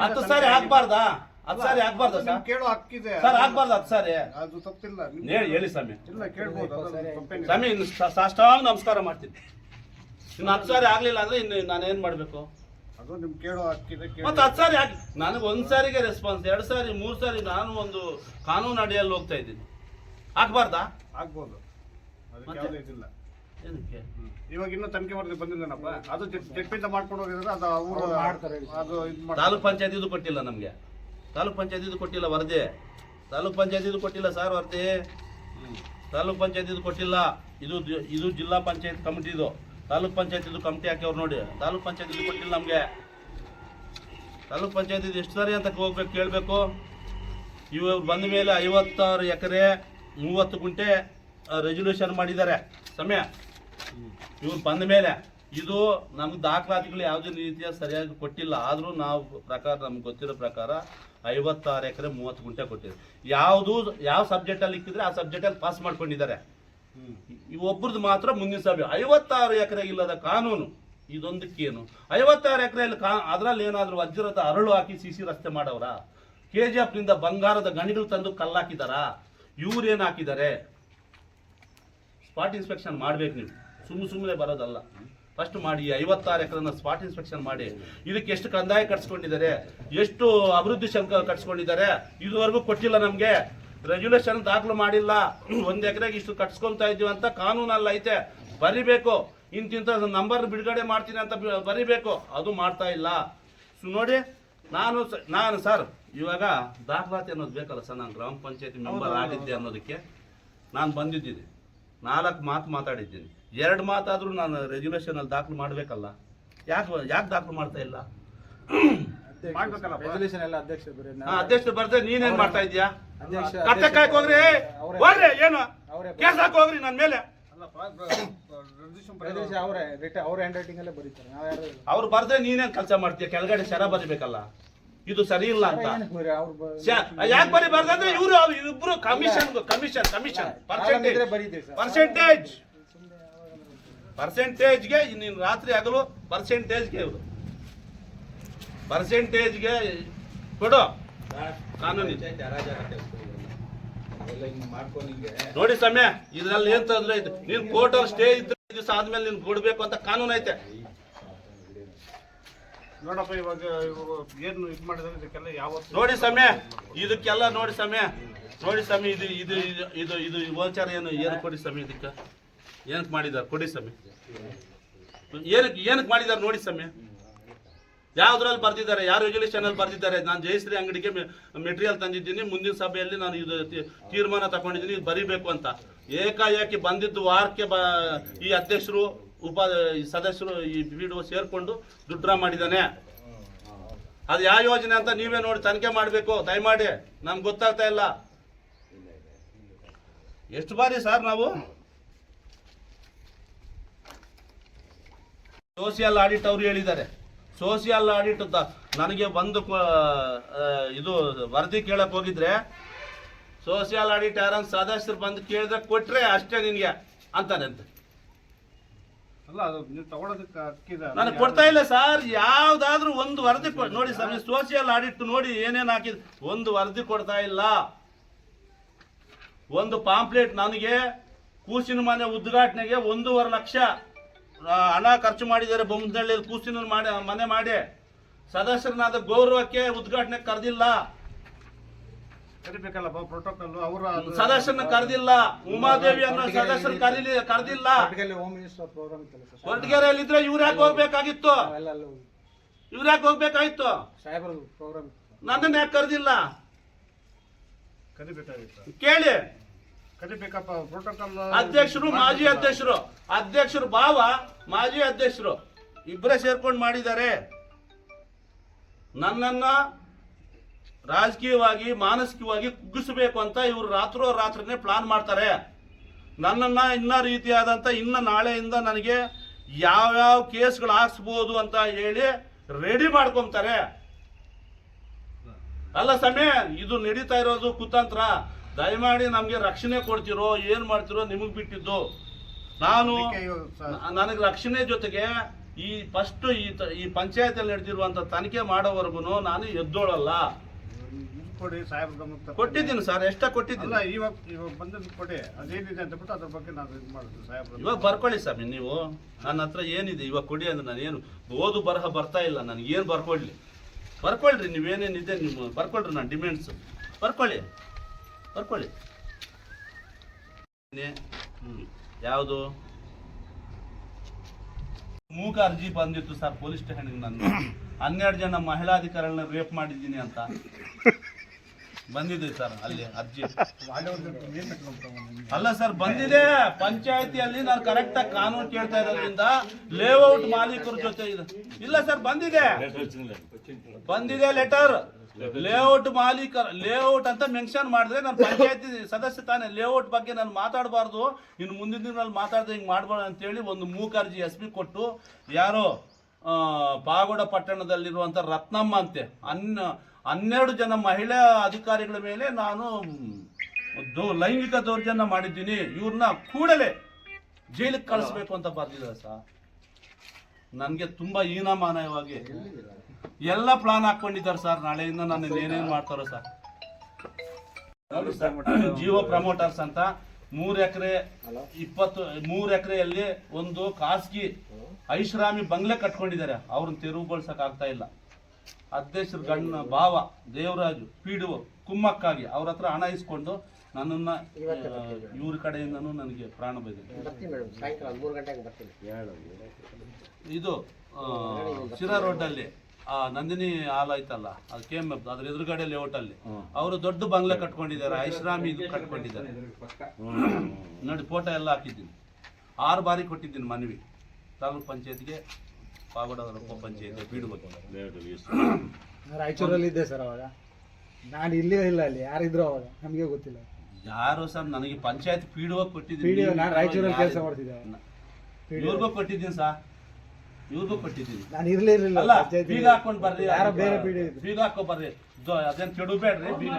10 ಸಾರಿ ಹಾಕ್ಬಾರ್ದಾ? 10 ಸಾರಿ ಹಾಕ್ಬಾರ್ದ ಸರ್? ಕೇಳೋ ಹಕ್ಕಿದೆ ಸರ್ ಹಾಕ್ಬಾರ್ದು 10 ಸಾರಿ? ಅದು ತಪ್ಪಿಲ್ಲ. ಹೇಳಿ ಸ್ವಾಮಿ. ಇಲ್ಲ, ಕೇಳ್ಬೋದು, ಅದು ತಪ್ಪೇನಿಲ್ಲ. ಸ್ವಾಮಿ, ಇನ್ನು ಸಾಷ್ಟಾಂಗ ನಮಸ್ಕಾರ ಮಾಡ್ತೀನಿ. ಇನ್ನು 10 ಸಾರಿ ಆಗ್ಲಿಲ್ಲ ಅಂದ್ರೆ ಇನ್ನು ನಾನೇನ್ ಮಾಡ್ಬೇಕು? ಅದು ನಿಮ್ ಕೇಳೋ ಹಕ್ಕಿದೆ. ಮತ್ತೆ 10 ಸಾರಿ ಹಾಕಿ. ನನಗೆ 1 ಸಾರಿಗೆ ರೆಸ್ಪಾನ್ಸ್, 2 ಸಾರಿ 3 ಸಾರಿ ನಾನು ಒಂದು ಕಾನೂನು ಅಡಿಯಲ್ಲಿ ಹೋಗ್ತಾ ಇದ್ದೀನಿ. ಹಾಕ್ಬಾರ್ದಾ? ಆಗ್ಬೋದು, ಅದಕ್ಕೆ ಯಾವುದೇ ಇದಿಲ್ಲ. ಏನಕ್ಕೆ? ಇವಾಗ ಇನ್ನೂ ತನಿಖೆ ವರದಿ ಬಂದಿದ್ದಾನಪ್ಪ. ಅದು ಜಡ್ಪಿಂದ ಮಾಡ್ಕೊಂಡು ಹೋಗಿದ್ರೆ ಅದು ಅವರು ಮಾಡ್ತಾರೆ. ಅದು ಇದು ಮಾಡಿ. ತಾಲೂಕ್ ಪಂಚಾಯತಿದು ಕೊಟ್ಟಿಲ್ಲ ನಮ್ಗೆ. ತಾಲೂಕ್ ಪಂಚಾಯತಿದು ಕೊಟ್ಟಿಲ್ಲ ವರದಿ. ತಾಲೂಕ್ ಪಂಚಾಯತಿದು ಕೊಟ್ಟಿಲ್ಲ ಸರ್ ವರದಿ. ತಾಲೂಕ್ ಪಂಚಾಯತಿದು ಕೊಟ್ಟಿಲ್ಲ. ಇದು ಜಿಲ್ಲಾ ಪಂಚಾಯತ್ ಕಮಿಟಿದು. ತಾಲೂಕ್ ಪಂಚಾಯತಿದು ಕಮಿಟಿ ಹಾಕಿ ಅವ್ರು ನೋಡಿ. ತಾಲೂಕ್ ಪಂಚಾಯತಿದು ಕೊಟ್ಟಿಲ್ಲ ನಮ್ಗೆ. ತಾಲೂಕ್ ಪಂಚಾಯತಿದು ಎಷ್ಟು ಸಾರಿ ಅಂತ ಹೋಗ್ಬೇಕು ಕೇಳಬೇಕು. ಇವ್ರು ಬಂದ ಮೇಲೆ 56 ಎಕರೆ 30 ಗುಂಟೆ ರೆಸಲ್ಯೂಷನ್ ಮಾಡಿದ್ದಾರೆ ಸಮಯ. ಇವ್ರು ಬಂದ ಮೇಲೆ ಇದು ನಮ್ಗೆ ದಾಖಲಾತಿಗಳು ಯಾವುದೇ ರೀತಿಯ ಸರಿಯಾಗಿ ಕೊಟ್ಟಿಲ್ಲ. ಆದರೂ ನಾವು ಪ್ರಕಾರ ನಮ್ಗೆ ಗೊತ್ತಿರೋ ಪ್ರಕಾರ 56 ಎಕರೆ 30 ಗುಂಟೆ ಕೊಟ್ಟಿದ್ದಾರೆ. ಯಾವ ಸಬ್ಜೆಕ್ಟಲ್ಲಿ ಇಕ್ಕಿದ್ರೆ ಆ ಸಬ್ಜೆಕ್ಟಲ್ಲಿ ಪಾಸ್ ಮಾಡ್ಕೊಂಡಿದ್ದಾರೆ. ಒಬ್ಬರದ್ದು ಮಾತ್ರ ಮುಂದಿನ ಸಭೆ 56 ಎಕರೆ ಇಲ್ಲದ ಕಾನೂನು ಇದೊಂದಕ್ಕೇನು 56 ಎಕರೆಯಲ್ಲಿ ಅದರಲ್ಲಿ ಏನಾದರೂ ವಜ್ರದ ಅರಳು ಹಾಕಿ ಸಿಸಿ ರಸ್ತೆ ಮಾಡವ್ರ? KGF ನಿಂದ ಬಂಗಾರದ ಗಣಿಗಳು ತಂದು ಕಲ್ಲಾಕಿದಾರ? ಇವ್ರೇನು ಹಾಕಿದ್ದಾರೆ? ಸ್ಪಾಟ್ ಇನ್ಸ್ಪೆಕ್ಷನ್ ಮಾಡ್ಬೇಕು. ನೀವು ಸುಮ್ಮನೆ ಬರೋದಲ್ಲ, ಫಸ್ಟ್ ಮಾಡಿ. 56 ಎಕರೆನ ಸ್ಪಾಟ್ ಇನ್ಸ್ಪೆಕ್ಷನ್ ಮಾಡಿ. ಇದಕ್ಕೆ ಎಷ್ಟು ಕಂದಾಯ ಕಟ್ಸ್ಕೊಂಡಿದ್ದಾರೆ, ಎಷ್ಟು ಅಭಿವೃದ್ಧಿ ಶಂಕ ಕಟ್ಸ್ಕೊಂಡಿದ್ದಾರೆ, ಇದುವರೆಗೂ ಕೊಟ್ಟಿಲ್ಲ. ನಮಗೆ ರೆಗ್ಯುಲೇಷನ್ ದಾಖಲು ಮಾಡಿಲ್ಲ. 1 ಎಕರೆಗೆ ಇಷ್ಟು ಕಟ್ಸ್ಕೊಂತ ಇದೀವಿ ಅಂತ ಕಾನೂನಲ್ಲಿ ಐತೆ, ಬರಿಬೇಕು. ಇಂತಿಂತ ನಂಬರ್ ಬಿಡುಗಡೆ ಮಾಡ್ತೀನಿ ಅಂತ ಬರಿಬೇಕು, ಅದು ಮಾಡ್ತಾ ಇಲ್ಲ. ನೋಡಿ ನಾನು ಸರ್ ಇವಾಗ ದಾಖಲಾತಿ ಅನ್ನೋದು ಬೇಕಲ್ಲ ಸರ್. ನಾನು ಗ್ರಾಮ ಪಂಚಾಯತಿ ಮೆಂಬರ್ ಆಗಿದ್ದೆ ಅನ್ನೋದಕ್ಕೆ ನಾನು ಬಂದಿದ್ದೀನಿ, 4 ಮಾತು ಮಾತಾಡಿದ್ದೀನಿ. 2 ಮಾತಾದ್ರೂ ನಾನು ರೆಗ್ಯುಲೇಷನ್ ಅಲ್ಲಿ ದಾಖಲು ಮಾಡ್ಬೇಕಲ್ಲ. ಯಾಕೆ ದಾಖಲು ಮಾಡ್ತಾ ಇಲ್ಲ? ರೆಸಲ್ಯೂಷನ್ ಎಲ್ಲ ಅಧ್ಯಕ್ಷರು ಬರ್ದೆ ನೀನೇನ್ ಮಾಡ್ತಾ ಇದೀಯಾ? ಅಧ್ಯಕ್ಷ ಕಟ್ಟಕ್ಕಾಯ್ಕ್ ಹೋಗ್ರಿ ಏನು ಕೇಸ್ ಹಾಕಿ ಹೋಗ್ರಿ ನನ್ನ ಮೇಲೆ. ಅವ್ರ ಹ್ಯಾಂಡ್ ರೈಟಿಂಗ್ ಅಲ್ಲೇ ಬರೀತಾರೆ. ಅವ್ರು ಬರ್ದೆ ನೀನೇನ್ ಕೆಲಸ ಮಾಡ್ತೀಯ? ಕೆಳಗಡೆ ಶರ ಬರಿಬೇಕಲ್ಲ, ಇದು ಸರಿ ಇಲ್ಲ ಅಂತ. ಯಾಕೆ ಬರಿಬಾರ್ದಂದ್ರೆ ಇಬ್ರು ಕಮಿಷನ್ ಪರ್ಸೆಂಟೇಜ್ಗೆ ನೀನು ರಾತ್ರಿ ಹಗಲು ಪರ್ಸೆಂಟೇಜ್ಗೆ ಕೊಡು ಕಾನೂನು. ನೋಡಿ ಸಮಯ ಇದ್ರಲ್ಲಿ ಏನ್ ತೊಂದ್ರೆ ಐತೆ? ನೀನ್ ಕೋರ್ಟ್ ಅಲ್ಲಿ ಸ್ಟೇ ಇದ್ರೆ ದಿವಸ ಆದ್ಮೇಲೆ ನೀನ್ ಕೊಡ್ಬೇಕು ಅಂತ ಕಾನೂನು ಐತೆ. ನೋಡಪ್ಪ ಇವಾಗ ಇವರು ಏನು ಇದು ಮಾಡಿದ್ರೆ ಇದಕ್ಕೆಲ್ಲ ಯಾವತ್ತು ನೋಡಿ ಸಮಯ ಇದಕ್ಕೆಲ್ಲ ನೋಡಿ ಸಮಯ ಇದು ಇದು ಇದು ಇದು ಗೋಚಾರ ಏನು ಕೊಡಿ ಸಮಯ. ಇದಕ್ಕೆ ಏನಕ್ಕೆ ಮಾಡಿದಾರೆ ಕೊಡಿ ಸಮಯ. ಏನಕ್ಕೆ ಮಾಡಿದಾರೆ ನೋಡಿ ಸಮಯ. ಯಾವ್ದ್ರಲ್ಲಿ ಬರ್ದಿದ್ದಾರೆ, ಯಾವ ರೆಗ್ಯುಲೇಷನ್ ಅಲ್ಲಿ ಬರ್ದಿದ್ದಾರೆ? ನಾನು ಜಯಶ್ರೀ ಅಂಗಡಿಗೆ ಮೆಟೀರಿಯಲ್ ತಂದಿದ್ದೀನಿ, ಮುಂದಿನ ಸಭೆಯಲ್ಲಿ ನಾನು ಇದು ತೀರ್ಮಾನ ತಗೊಂಡಿದ್ದೀನಿ, ಇದು ಬರಿಬೇಕು ಅಂತ. ಏಕಾಏಕಿ ಬಂದಿದ್ದು ವಾರಕ್ಕೆ ಈ ಅಧ್ಯಕ್ಷರು ಸದಸ್ಯರು ಈ ವಿಡಿಯೋ ಸೇರ್ಕೊಂಡು ದುಡ್ಡ ಮಾಡಿದ್ದಾನೆ. ಅದು ಯಾವ ಯೋಜನೆ ಅಂತ ನೀವೇ ನೋಡಿ ತನಿಖೆ ಮಾಡಬೇಕು ದಯಮಾಡಿ. ನಮ್ಗೆ ಗೊತ್ತಾಗ್ತಾ ಇಲ್ಲ. ಎಷ್ಟು ಬಾರಿ ಸರ್ ನಾವು ಸೋಷಿಯಲ್ ಆಡಿಟ್ ಅವರು ಹೇಳಿದ್ದಾರೆ. ಸೋಷಿಯಲ್ ಆಡಿಟ್ ನನಗೆ ಬಂದು ಇದು ವರದಿ ಕೇಳಕ್ ಹೋಗಿದ್ರೆ ಸೋಷಿಯಲ್ ಆಡಿಟ್ ಯಾರನ್ನ ಸದಸ್ಯರು ಬಂದು ಕೇಳಿದ್ರೆ ಕೊಟ್ರೆ ಅಷ್ಟೇ ನಿನ್ಗೆ ಅಂತಾನಂತೆ. ಅಲ್ಲ ಅದು ನೀವು ತಗೊಳೋದಕ್ಕೆ ನನಗೆ ಕೊಡ್ತಾ ಇಲ್ಲ ಸರ್. ಯಾವ್ದಾದ್ರು ಒಂದು ವರದಿ ನೋಡಿ ಸರ್, ಸೋಷಿಯಲ್ ಆಡಿಟ್ ನೋಡಿ ಏನೇನು ಹಾಕಿದ್, ಒಂದು ವರದಿ ಕೊಡ್ತಾ ಇಲ್ಲ. ಒಂದು ಪಾಂಪ್ಲೆಟ್ ನನಗೆ ಕೂಸಿನ ಮನೆ ಉದ್ಘಾಟನೆಗೆ 1.5 ಲಕ್ಷ ಹಣ ಖರ್ಚು ಮಾಡಿದ್ದಾರೆ. ಬೊಮ್ಮನಹಳ್ಳಿಯಲ್ಲಿ ಕೂಸಿನ ಮನೆ ಮಾಡಿ ಸದಸ್ಯರನ್ನಾದ ಗೌರವಕ್ಕೆ ಉದ್ಘಾಟನೆ ಕರೆದಿಲ್ಲ. ಕರಿಬೇಕಲ್ಲ ಪ್ರೋಟೋಕಾಲ್. ಅವರ ಸದಸ್ಯರನ್ನ ಕರೆದಿಲ್ಲ. ಉಮಾದೇವಿ ಅನ್ನೋ ಸದಸ್ಯರು ಕರೆದಿಲ್ಲ. ಕೊರಟಗೆರೆಯಲ್ಲಿ ಇದ್ರೆ ಇವ್ರು ಯಾಕೆ ಹೋಗ್ಬೇಕಾಗಿತ್ತು? ನನ್ನನ್ನು ಯಾಕೆ ಕರೆದಿಲ್ಲ? ಕರಿಬೇಕಾಗಿತ್ತು. ಕೇಳಿ. ಕರಿಬೇಕಪ್ಪ ಪ್ರೋಟೋಕಾಲ್. ಅಧ್ಯಕ್ಷರು ಮಾಜಿ ಅಧ್ಯಕ್ಷರು ಭಾವ ಮಾಜಿ ಅಧ್ಯಕ್ಷರು ಇಬ್ಬರೇ ಸೇರ್ಕೊಂಡು ಮಾಡಿದ್ದಾರೆ. ನನ್ನನ್ನ ರಾಜಕೀಯವಾಗಿ ಮಾನಸಿಕವಾಗಿ ಕುಗ್ಗಿಸಬೇಕು ಅಂತ ಇವರು ರಾತ್ರಿನೇ ಪ್ಲಾನ್ ಮಾಡ್ತಾರೆ. ನನ್ನನ್ನ ಇನ್ನ ರೀತಿಯಾದಂತ ನಾಳೆಯಿಂದ ನನಗೆ ಯಾವ್ಯಾವ ಕೇಸ್ಗಳು ಹಾಕ್ಸ್ಬೋದು ಅಂತ ಹೇಳಿ ರೆಡಿ ಮಾಡ್ಕೊಂತಾರೆ. ಅಲ್ಲ ಸಮಯ ಇದು ನಡೀತಾ ಇರೋದು ಕುತಂತ್ರ. ದಯಮಾಡಿ ನಮ್ಗೆ ರಕ್ಷಣೆ ಕೊಡ್ತಿರೋ ಏನ್ ಮಾಡ್ತಿರೋ ನಿಮಗ್ ಬಿಟ್ಟಿದ್ದು. ನನಗೆ ರಕ್ಷಣೆ ಜೊತೆಗೆ ಈ ಫಸ್ಟ್ ಈ ಪಂಚಾಯತ್ ನಡೆದಿರುವಂತ ತನಿಖೆ ಮಾಡೋವರೆಗೂ ನಾನು ಎದ್ದೋಳಲ್ಲ. ಕೊಡಿ ಸಾಹೇಬ್ರ ಗಮನಕ್ಕೆ ಕೊಟ್ಟಿದ್ದೀನಿ ಸರ್. ಎಷ್ಟ ಕೊಟ್ಟಿದ್ದೀನಿ? ಇವಾಗ ಬಂದದ್ದು ಕೊಡಿ, ಅದೇನಿದೆ ಅಂತ ಬಿಟ್ಟು ಅದ್ರ ಬಗ್ಗೆ ನಾವು ಇದು ಮಾಡಿದ್ವಿ ಸಾಹೇಬ್ರ. ಇವಾಗ ಬರ್ಕೊಳ್ಳಿ ಸ್ವಾಮಿ ನೀವು. ನನ್ನ ಹತ್ರ ಏನಿದೆ ಇವಾಗ ಕೊಡಿ ಅಂದ್ರೆ ನಾನು ಏನು ಓದು ಬರಹ ಬರ್ತಾ ಇಲ್ಲ. ನನಗೇನು ಬರ್ಕೊಳ್ರಿ ನೀವೇನೇನಿದೆ ನೀವು ಬರ್ಕೊಳ್ರಿ. ನಾನು ಡಿಮ್ಯಾಂಡ್ಸ್ ಬರ್ಕೊಳ್ಳಿ. ಯಾವುದು ಮೂಕ ಅರ್ಜಿ ಬಂದಿತ್ತು ಸರ್ ಪೊಲೀಸ್ ಸ್ಟೇಷನ್ಗೆ. ನಾನು 12 ಜನ ಮಹಿಳಾಧಿಕಾರಿಗಳನ್ನ ರೇಪ್ ಮಾಡಿದ್ದೀನಿ ಅಂತ ಬಂದಿದೆ ಸರ್ ಅಲ್ಲಿ ಅರ್ಜಿ. ಅಲ್ಲ ಸರ್ ಬಂದಿದೆ ಪಂಚಾಯತಿಯಲ್ಲಿ. ನಾನು ಕರೆಕ್ಟ್ ಆಗಿ ಕಾನೂನು ಕೇಳ್ತಾ ಇರೋದ್ರಿಂದ ಲೇಔಟ್ ಮಾಲೀಕರ ಜೊತೆ ಇಲ್ಲ ಸರ್ ಬಂದಿದೆ ಲೆಟರ್. ಲೇಔಟ್ ಮಾಲೀಕರ ಲೇಔಟ್ ಅಂತ ಮೆನ್ಷನ್ ಮಾಡಿದ್ರೆ ನಾನು ಪಂಚಾಯತಿ ಸದಸ್ಯ ತಾನೇ ಲೇಔಟ್ ಬಗ್ಗೆ ನಾನು ಮಾತಾಡಬಾರ್ದು, ಇನ್ನು ಮುಂದಿನ ದಿನದಲ್ಲಿ ಮಾತಾಡದೆ ಹಿಂಗೆ ಮಾಡಬಾರ್ದು ಅಂತೇಳಿ ಒಂದು ಮೂಕರ್ಜಿ ಎಸ್ ಪಿ ಕೊಟ್ಟು ಯಾರೋ ಪಾಗೋಡ ಪಟ್ಟಣದಲ್ಲಿರುವಂಥ ರತ್ನಮ್ಮ ಅಂತೆ 12 ಜನ ಮಹಿಳಾ ಅಧಿಕಾರಿಗಳ ಮೇಲೆ ನಾನು ಲೈಂಗಿಕ ದೌರ್ಜನ್ಯ ಮಾಡಿದ್ದೀನಿ, ಇವ್ರನ್ನ ಕೂಡಲೇ ಜೈಲಿಗೆ ಕಳಿಸ್ಬೇಕು ಅಂತ ಬರ್ದಿದ್ದಾರೆ ಸರ್. ನನಗೆ ತುಂಬಾ ಹೀನಮಾನವಾಗಿ ಎಲ್ಲ ಪ್ಲಾನ್ ಹಾಕೊಂಡಿದ್ದಾರೆ ಸರ್. ನಾಳೆಯಿಂದ ನಾನು ಏನೇನು ಮಾಡ್ತಾರೋ ಸರ್. ಜಿಯೋ ಪ್ರಮೋಟರ್ಸ್ ಅಂತ 3 ಎಕರೆ 23 ಎಕರೆಯಲ್ಲಿ ಒಂದು ಖಾಸಗಿ ಐಷಾರಾಮಿ ಬಂಗ್ಲೆ ಕಟ್ಕೊಂಡಿದ್ದಾರೆ. ಅವ್ರನ್ನ ತೆರವುಗೊಳಿಸಕ್ ಆಗ್ತಾ ಇಲ್ಲ. ಅಧ್ಯಕ್ಷರ ಗಣ್ಣ ಭಾವ ದೇವರಾಜು ಪಿಡಿಒ ಕುಮ್ಮಕ್ಕಾಗಿ ಅವ್ರ ಹತ್ರ ಹಣ ಇಸ್ಕೊಂಡು ನನ್ನನ್ನ ಇವ್ರ ಕಡೆಯಿಂದನೂ ನನಗೆ ಪ್ರಾಣ ಬೈದಿದೆ. ಇದು ಶಿರಾ ರೋಡಲ್ಲಿ ನಂದಿನಿ ಹಾಲ್ ಆಯ್ತಲ್ಲ, ಅದು KMF ಅದ್ರ ಎದುರುಗಡೆ ಲೇಔಟ್ ಅಲ್ಲಿ ಅವರು ದೊಡ್ಡ ಬಂಗ್ಲೆ ಕಟ್ಕೊಂಡಿದ್ದಾರೆ, ಐಷಾರಾಮಿ ಇದು ಕಟ್ಕೊಂಡಿದ್ದಾರೆ ನೋಡಿ. ಫೋಟೋ ಎಲ್ಲ ಹಾಕಿದ್ದೀನಿ. 6 ಬಾರಿ ಕೊಟ್ಟಿದ್ದೀನಿ ಮನವಿ ತಾಲೂಕ್ ಪಂಚಾಯತ್ಗೆ, ಪಾಗೋಡ ಉಪ ಪಂಚಾಯತ್ ಪಿಡಿಒ. ರಾಯಚೂರಲ್ಲಿ ಇದ್ದೆ ಸರ್ ಅವಾಗ. ನಾನು ಇಲ್ಲೇ ಇಲ್ಲ, ಅಲ್ಲಿ ಯಾರಿದ್ರು ಅವಾಗ ನಮಗೆ ಗೊತ್ತಿಲ್ಲ ಯಾರು ಸರ್. ನನಗೆ ಪಂಚಾಯತ್ ಪಿಡಿಒ ಕೊಟ್ಟಿದ್ದೀನಿ. PDO ನಾನು ರಾಯಚೂರಲ್ಲಿ ಕೆಲಸ ಮಾಡ್ತಿದ್ದೆ. ಇವ್ರಿಗೂ ಕೊಟ್ಟಿದ್ದೀನಿ ಸರ್, ಇವ್ರಿಗೂ ಕೊಟ್ಟಿದ್ದೀನಿ. ನಾನು ಇರ್ಲಿಲ್ಲ. ಅಲ್ಲ, ಬೀಗ ಹಾಕೊಂಡ್ ಬರ್ರಿ, ಯಾರೋ ಬೇರೆ PDO ಇದ್ರು. ಬೀಗ ಹಾಕೋ ಬರ್ರಿ, ಅದೇನ್ ಕೆಡಬೇಡ್ರಿ ಬೀಗ.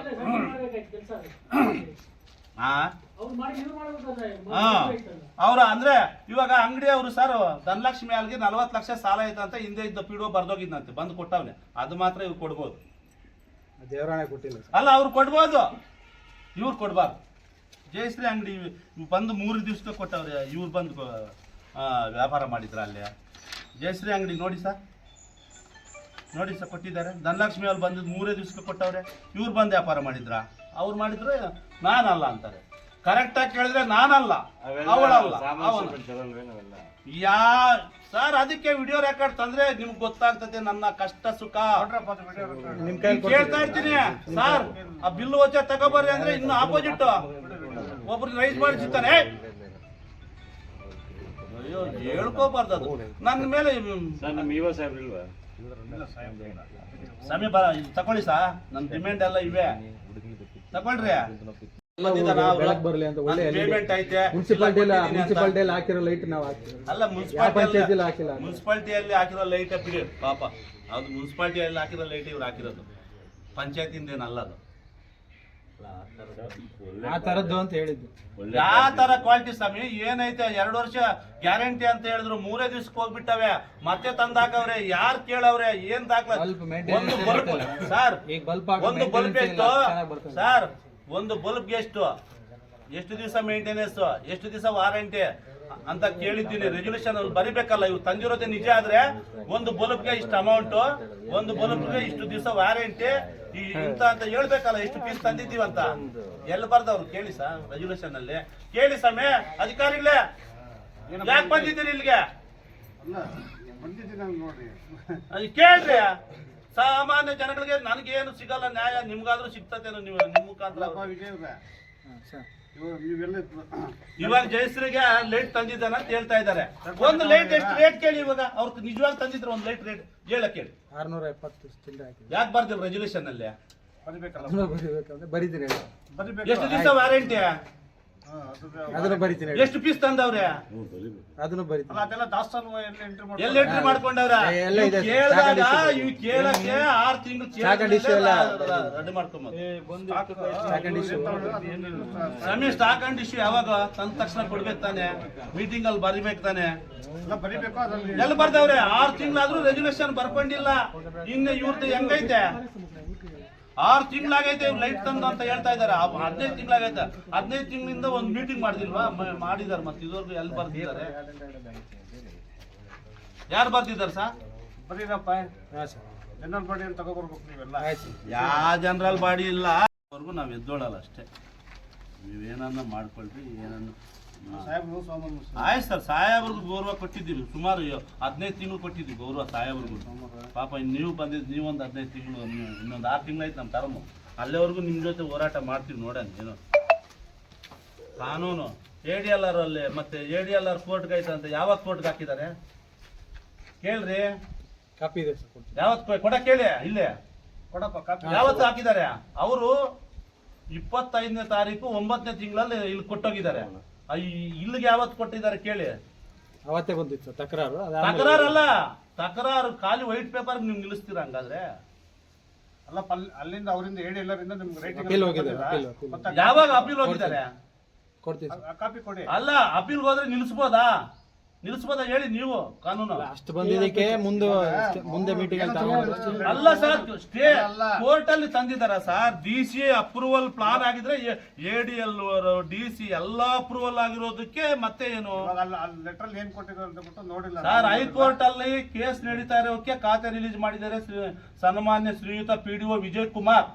ಅವ್ರ ಅಂದ್ರೆ ಇವಾಗ ಅಂಗಡಿ ಅವರು ಸರ್ ಧನಲಕ್ಷ್ಮಿ ಅಲ್ಗೆ 40 ಲಕ್ಷ ಸಾಲ ಐತೆ ಅಂತ ಹಿಂದೆ ಇದ್ದ ಪಿಡಿಒ ಬರ್ದೋಗಿದ್ನಂತೆ, ಬಂದು ಕೊಟ್ಟವ್ನೆ. ಅದು ಮಾತ್ರ ಇವ್ರು ಕೊಡ್ಬೋದು, ದೇವರಾಣೆ ಕೊಟ್ಟಿಲ್ಲ ಅಲ್ಲ ಅವ್ರು ಕೊಡ್ಬೋದು, ಇವ್ರು ಕೊಡ್ಬಾರ್ದು. ಜಯಶ್ರೀ ಅಂಗಡಿ ಬಂದು 3 ದಿವಸಕ್ಕೆ ಕೊಟ್ಟವ್ರೆ, ಇವ್ರು ಬಂದು ವ್ಯಾಪಾರ ಮಾಡಿದ್ರ ಅಲ್ಲೇ. ಜಯಶ್ರೀ ಅಂಗಡಿ ನೋಡಿ ಸರ್, ನೋಡಿ ಸರ್ ಕೊಟ್ಟಿದ್ದಾರೆ. ಧನಲಕ್ಷ್ಮಿ ಅವ್ರು ಬಂದಿದ್ದು 3 ದಿವಸಕ್ಕೆ ಕೊಟ್ಟವ್ರೆ, ಇವ್ರು ಬಂದು ವ್ಯಾಪಾರ ಮಾಡಿದ್ರ? ಅವ್ರು ಮಾಡಿದ್ರೆ ನಾನಲ್ಲ ಅಂತಾರೆ. ಕರೆಕ್ಟಾಗಿ ಕೇಳಿದ್ರೆ ನಾನಲ್ಲ, ಅವಳಲ್ಲ, ಸರ್. ಅದಕ್ಕೆ ವಿಡಿಯೋ ರೆಕಾರ್ಡ್ ತಂದ್ರೆ ನಿಮ್ಗೆ ಗೊತ್ತಾಗ್ತದೆ ನನ್ನ ಕಷ್ಟ ಸುಖ. ಕೇಳ್ತಾ ಇರ್ತೀನಿ ಸರ್, ಆ ಬಿಲ್ ವಚ ತಗೋಬರ್ರಿ ಅಂದ್ರೆ ಇನ್ನು ಆಪೋಸಿಟ್ ಒಬ್ರಿಗೆ ರೈಸ್ ಮಾಡಿ ಸಿಗ್ತಾನೆ. ಅಯ್ಯೋ ಹೇಳ್ಕೋಬಾರ್ದು ಅದು ನನ್ನ ಮೇಲೆ. ಸಮಯ ತಕೊಳ್ಳಿ ಸಾ, ನನ್ನ ಡಿಮ್ಯಾಂಡ್ ಎಲ್ಲ ಇವೆ, ತಗೊಳ್ರಿ. ಪೇಮೆಂಟ್ ಐತೆ. ಮುನ್ಸಿಪಾಲಿಟಿಯಲ್ಲಿ ಹಾಕಿರೋ ಲೈಟ್ ನಾವು ಅಲ್ಲ, ಮುನ್ಸಿಪಾಲಿಟಿಯಲ್ಲಿ ಹಾಕಿರೋ ಲೈಟ್ ಬಿಡಿ ಪಾಪ. ಅದು ಮುನ್ಸಿಪಾಲಿಟಿಯಲ್ಲಿ ಹಾಕಿರೋ ಲೈಟ್ ಇವ್ರು ಹಾಕಿರೋದು, ಪಂಚಾಯತಿಂದ ಏನಲ್ಲ ಅದು. ಆ ತರದ್ದು ಅಂತ ಹೇಳಿದ್ದು. ಯಾವ ತರ ಕ್ವಾಲಿಟಿ ಸ್ವಾಮಿ ಏನೈತೆ? 2 ವರ್ಷ ಗ್ಯಾರಂಟಿ ಅಂತ ಹೇಳಿದ್ರು, 3 ದಿವಸಕ್ಕೆ ಹೋಗ್ಬಿಟ್ಟವೆ, ಮತ್ತೆ ತಂದಾಕವ್ರೆ. ಯಾರು ಕೇಳವ್ರೆ? ಏನ್ ದಾಖಲೆ? ಒಂದು ಬಲ್ಬ್ ಸರ್, ಒಂದು ಬಲ್ಬ್ ಎಷ್ಟು ಸರ್? ಒಂದು ಬಲ್ಬ್ಗೆ ಎಷ್ಟು ದಿವಸ ಮೇಂಟೆನೆನ್ಸ್, ಎಷ್ಟು ದಿವಸ ವಾರಂಟಿ ಅಂತ ಕೇಳಿದ್ದೀನಿ. ರೆಗ್ಯುಲೇಷನ್ ಅಲ್ಲಿ ಬರಿಬೇಕಲ್ಲ. ಇವ್ರು ತಂದಿರೋದೇ ನಿಜ ಆದ್ರೆ ಒಂದು ಬಲ್ಬ್ಗೆ ಇಷ್ಟು ಅಮೌಂಟ್, ಒಂದು ಬಲ್ಬ್ಗೆ ಇಷ್ಟು ದಿವಸ ವಾರಂಟಿ ಇಂತ ಅಂತ ಹೇಳ್ಬೇಕಲ್ಲ. ಎಷ್ಟು ಪೀಸ್ ತಂದಿದ್ದೀವಂತ ಎಲ್ಲಿ ಬರ್ದವ್ರು ಕೇಳಿ ಸರ್, ರೆಗ್ಯುಲೇಷನ್ ಅಲ್ಲಿ ಕೇಳಿ. ಸಮಯ ಅಧಿಕಾರಿಗಳೇ ಯಾಕೆ ಬಂದಿದ್ದೀರಿ ಇಲ್ಲಿಗೆ? ಅದು ಕೇಳ್ರಿ. ಸಾಮಾನ್ಯ ಜನಗಳಿಗೆ ನನಗೇನು ಸಿಗಲ್ಲ ನ್ಯಾಯ, ನಿಮ್ಗಾದ್ರೂ ಸಿಗ್ತತೇನೋ ನೀವು ನಿಮ್ಮ ಮುಖಾಂತರ. ಇವಾಗ ಜಯಶ್ರೀಗೆ ಲೈಟ್ ತಂದಿದ್ದಾನ ಅಂತ ಹೇಳ್ತಾ ಇದ್ದಾರೆ. ಒಂದು ಲೈಟ್ ಎಷ್ಟು ರೇಟ್ ಕೇಳಿ ಇವಾಗ? ಅವ್ರು ನಿಜವಾಗ ತಂದಿದ್ರು ಒಂದು ಲೈಟ್ ರೇಟ್ ಹೇಳಕ್ ಕೇಳಿ. 670 ಯಾಕೆ ಬರ್ದಿಲ್ಲ ರೆಗ್ಯುಲೇಷನ್ ಅಲ್ಲಿ? ಬರೀತೀನಿ. ಎಷ್ಟು ದಿವಸ ವಾರಂಟಿ? ಅದನ್ನ ಬರೀತೀನಿ. ಎಷ್ಟು ಪೀಸ್ ತಂದವ್ರೆ? ಅದನ್ನು ಬರೀತೀನಿ. ಅದೆಲ್ಲ ದಾಸ್ತಾನು ಎಲ್ಲಿ ಎಂಟ್ರಿ ಮಾಡ್ಕೊಂಡವ್ರ? ಕೇಳಿದಾಗ ಇವ್ ಕೇಳಕ್ಕೆ 6 ತಿಂಗಳು ರೆಡಿ ಮಾಡ್ಕೊಂಬ. ಸಮಯ ಸ್ಟಾಕ್ ಅಂಡ್ ಇಶ್ಯೂ ಯಾವಾಗ ತಂದ ತಕ್ಷಣ ಕೊಡ್ಬೇಕು ತಾನೆ, ಮೀಟಿಂಗ್ ಅಲ್ಲಿ ಬರಿಬೇಕು ತಾನೆ. ಎಲ್ಲಿ ಬರ್ದವ್ರೆ? 6 ತಿಂಗಳಾದ್ರೂ ರೆಗ್ಯುಲೇಷನ್ ಬರ್ಕೊಂಡಿಲ್ಲ. ಇನ್ನು ಇವ್ರದ್ದು ಹೆಂಗೈತೆ? 6 ತಿಂಗಳಾಗೈತೆ ಲೈಟ್ ತಂದು ಅಂತ ಹೇಳ್ತಾ ಇದಾರೆ. 15 ತಿಂಗಳಾಗೈತೆ. 15 ತಿಂಗಳಿಂದ ಒಂದು ಮೀಟಿಂಗ್ ಮಾಡಿದಿಲ್ವಾ? ಮಾಡಿದಾರೆ. ಮತ್ತೆ ಇದುವರೆಗೂ ಎಲ್ಲಿ ಬರ್ದಿದ್ದಾರೆ? ಯಾರು ಬರ್ದಿದ್ದಾರೆ ಸರ್? ಬರೀರಪ್ಪ, ಜನರಲ್ ಬಾಡಿ ಅಂತ ತಗೋಬರ್ಬೇಕು ನೀವೆಲ್ಲ. ಯಾವ ಜನರಲ್ ಬಾಡಿ ಇಲ್ಲ, ಅವ್ರಿಗೂ ನಾವು ಎದ್ದೋಳಲ್ಲ ಅಷ್ಟೇ. ನೀವೇನನ್ನ ಮಾಡ್ಕೊಳ್ರಿ, ಏನನ್ನ ಆಯ್ತು ಸರ್. ಸಾಹೇಬ್ರಿಗೂ ಗೌರವ ಕೊಟ್ಟಿದ್ದೀವಿ, ಸುಮಾರು 15 ತಿಂಗಳು ಕೊಟ್ಟಿದ್ದೀವಿ ಗೌರವ ಸಾಹೇಬ್ರಿಗೂ. ಪಾಪ ನೀವು ಬಂದಿದ್ದು ನೀವೊಂದು 15 ತಿಂಗಳು, ಇನ್ನೊಂದು 6 ತಿಂಗಳಾಯ್ತು ನಮ್ಮ ಟರ್ಮು. ಅಲ್ಲಿವರೆಗೂ ನಿಮ್ಮ ಜೊತೆ ಹೋರಾಟ ಮಾಡ್ತೀವಿ ನೋಡೋಣ. ಏನೋ ಕಾನೂನು ADLR ಅಲ್ಲಿ ಮತ್ತೆ ADLR ಕೋರ್ಟ್ಗೆ ಆಯ್ತು ಅಂತ ಯಾವಾಗ ಕೋರ್ಟ್ಗೆ ಹಾಕಿದ್ದಾರೆ ಕೇಳ್ರಿ. ಕಾಪಿ ಇದೆ ಯಾವತ್ತು ಕೊಡಕ್ಕೆ ಕೇಳಿ. ಇಲ್ಲೇ ಕೊಡಪ್ಪ ಕಾಪಿ. ಯಾವತ್ತು ಹಾಕಿದ್ದಾರೆ ಅವರು? 25ನೇ ತಾರೀಕು 9ನೇ ತಿಂಗಳಲ್ಲಿ ಇಲ್ಲಿ ಕೊಟ್ಟೋಗಿದ್ದಾರೆ. ಇಲ್ಲಿಗೆ ಯಾವತ್ತು ಕೊಟ್ಟಿದ್ದಾರೆ ಕೇಳಿ. ಅವತ್ತೇ ಬಂದಿತ್ತು ತಕರಾರು. ತಕರಾರಲ್ಲ, ತಕರಾರು ಖಾಲಿ ವೈಟ್ ಪೇಪರ್ ನೀವು ನಿಲ್ಲಿಸ್ತೀರಾ ಹಂಗಾದ್ರೆ? ಅಲ್ಲ ಅಲ್ಲಿಂದ ಅವರಿಂದ ಹೇಳಿ ಎಲ್ಲರಿಂದ ನಿಮ್ಗೆ ರೇಟಿಂಗ್ ಅಪೀಲ್ ಹೋಗಿದೆ, ಅಪೀಲ್. ಯಾವಾಗ ಅಪೀಲ್ ಹೋಗಿದ್ದಾರೆ? ಕೊಡ್ತೀವಿ ಸರ್. ಕಾಪಿ ಕೊಡಿ. ಅಲ್ಲ, ಅಪೀಲ್ಗೆ ಹೋದ್ರೆ ನಿಲ್ಲಿಸ್ಬೋದಾ ಹೇಳಿ ನೀವು ಕಾನೂನು. ಅಷ್ಟು ಬಂದಿದ್ದಕ್ಕೆ ಮುಂದೆ ಮೀಟಿಂಗ್ ಅಲ್ಲಿ ತಗೊಂಡು ಅಲ್ಲ ಸರ್, ಸ್ಟೇ ಕೋರ್ಟ್ ಅಲ್ಲಿ ತಂದಿದಾರ ಸರ್. DC ಅಪ್ರೂವಲ್ ಪ್ಲಾನ್ ಆಗಿದ್ರೆ ADL DC ಎಲ್ಲ ಅಪ್ರೂವಲ್ ಆಗಿರೋದಕ್ಕೆ ಮತ್ತೆ ಏನು ಲೆಟರ್ ಏನ್ ಕೊಟ್ಟಿದ್ರು ಅಂತ ಬಿಟ್ಟು ನೋಡಿಲ್ಲ ಸರ್. ಹೈಕೋರ್ಟ್ ಅಲ್ಲಿ ಕೇಸ್ ನಡೀತಾ ಇರೋಕೆ ಖಾತೆ ರಿಲೀಸ್ ಮಾಡಿದ್ದಾರೆ ಸನ್ಮಾನ್ಯ ಶ್ರೀಯುತ PDO ವಿಜಯ್ ಕುಮಾರ್.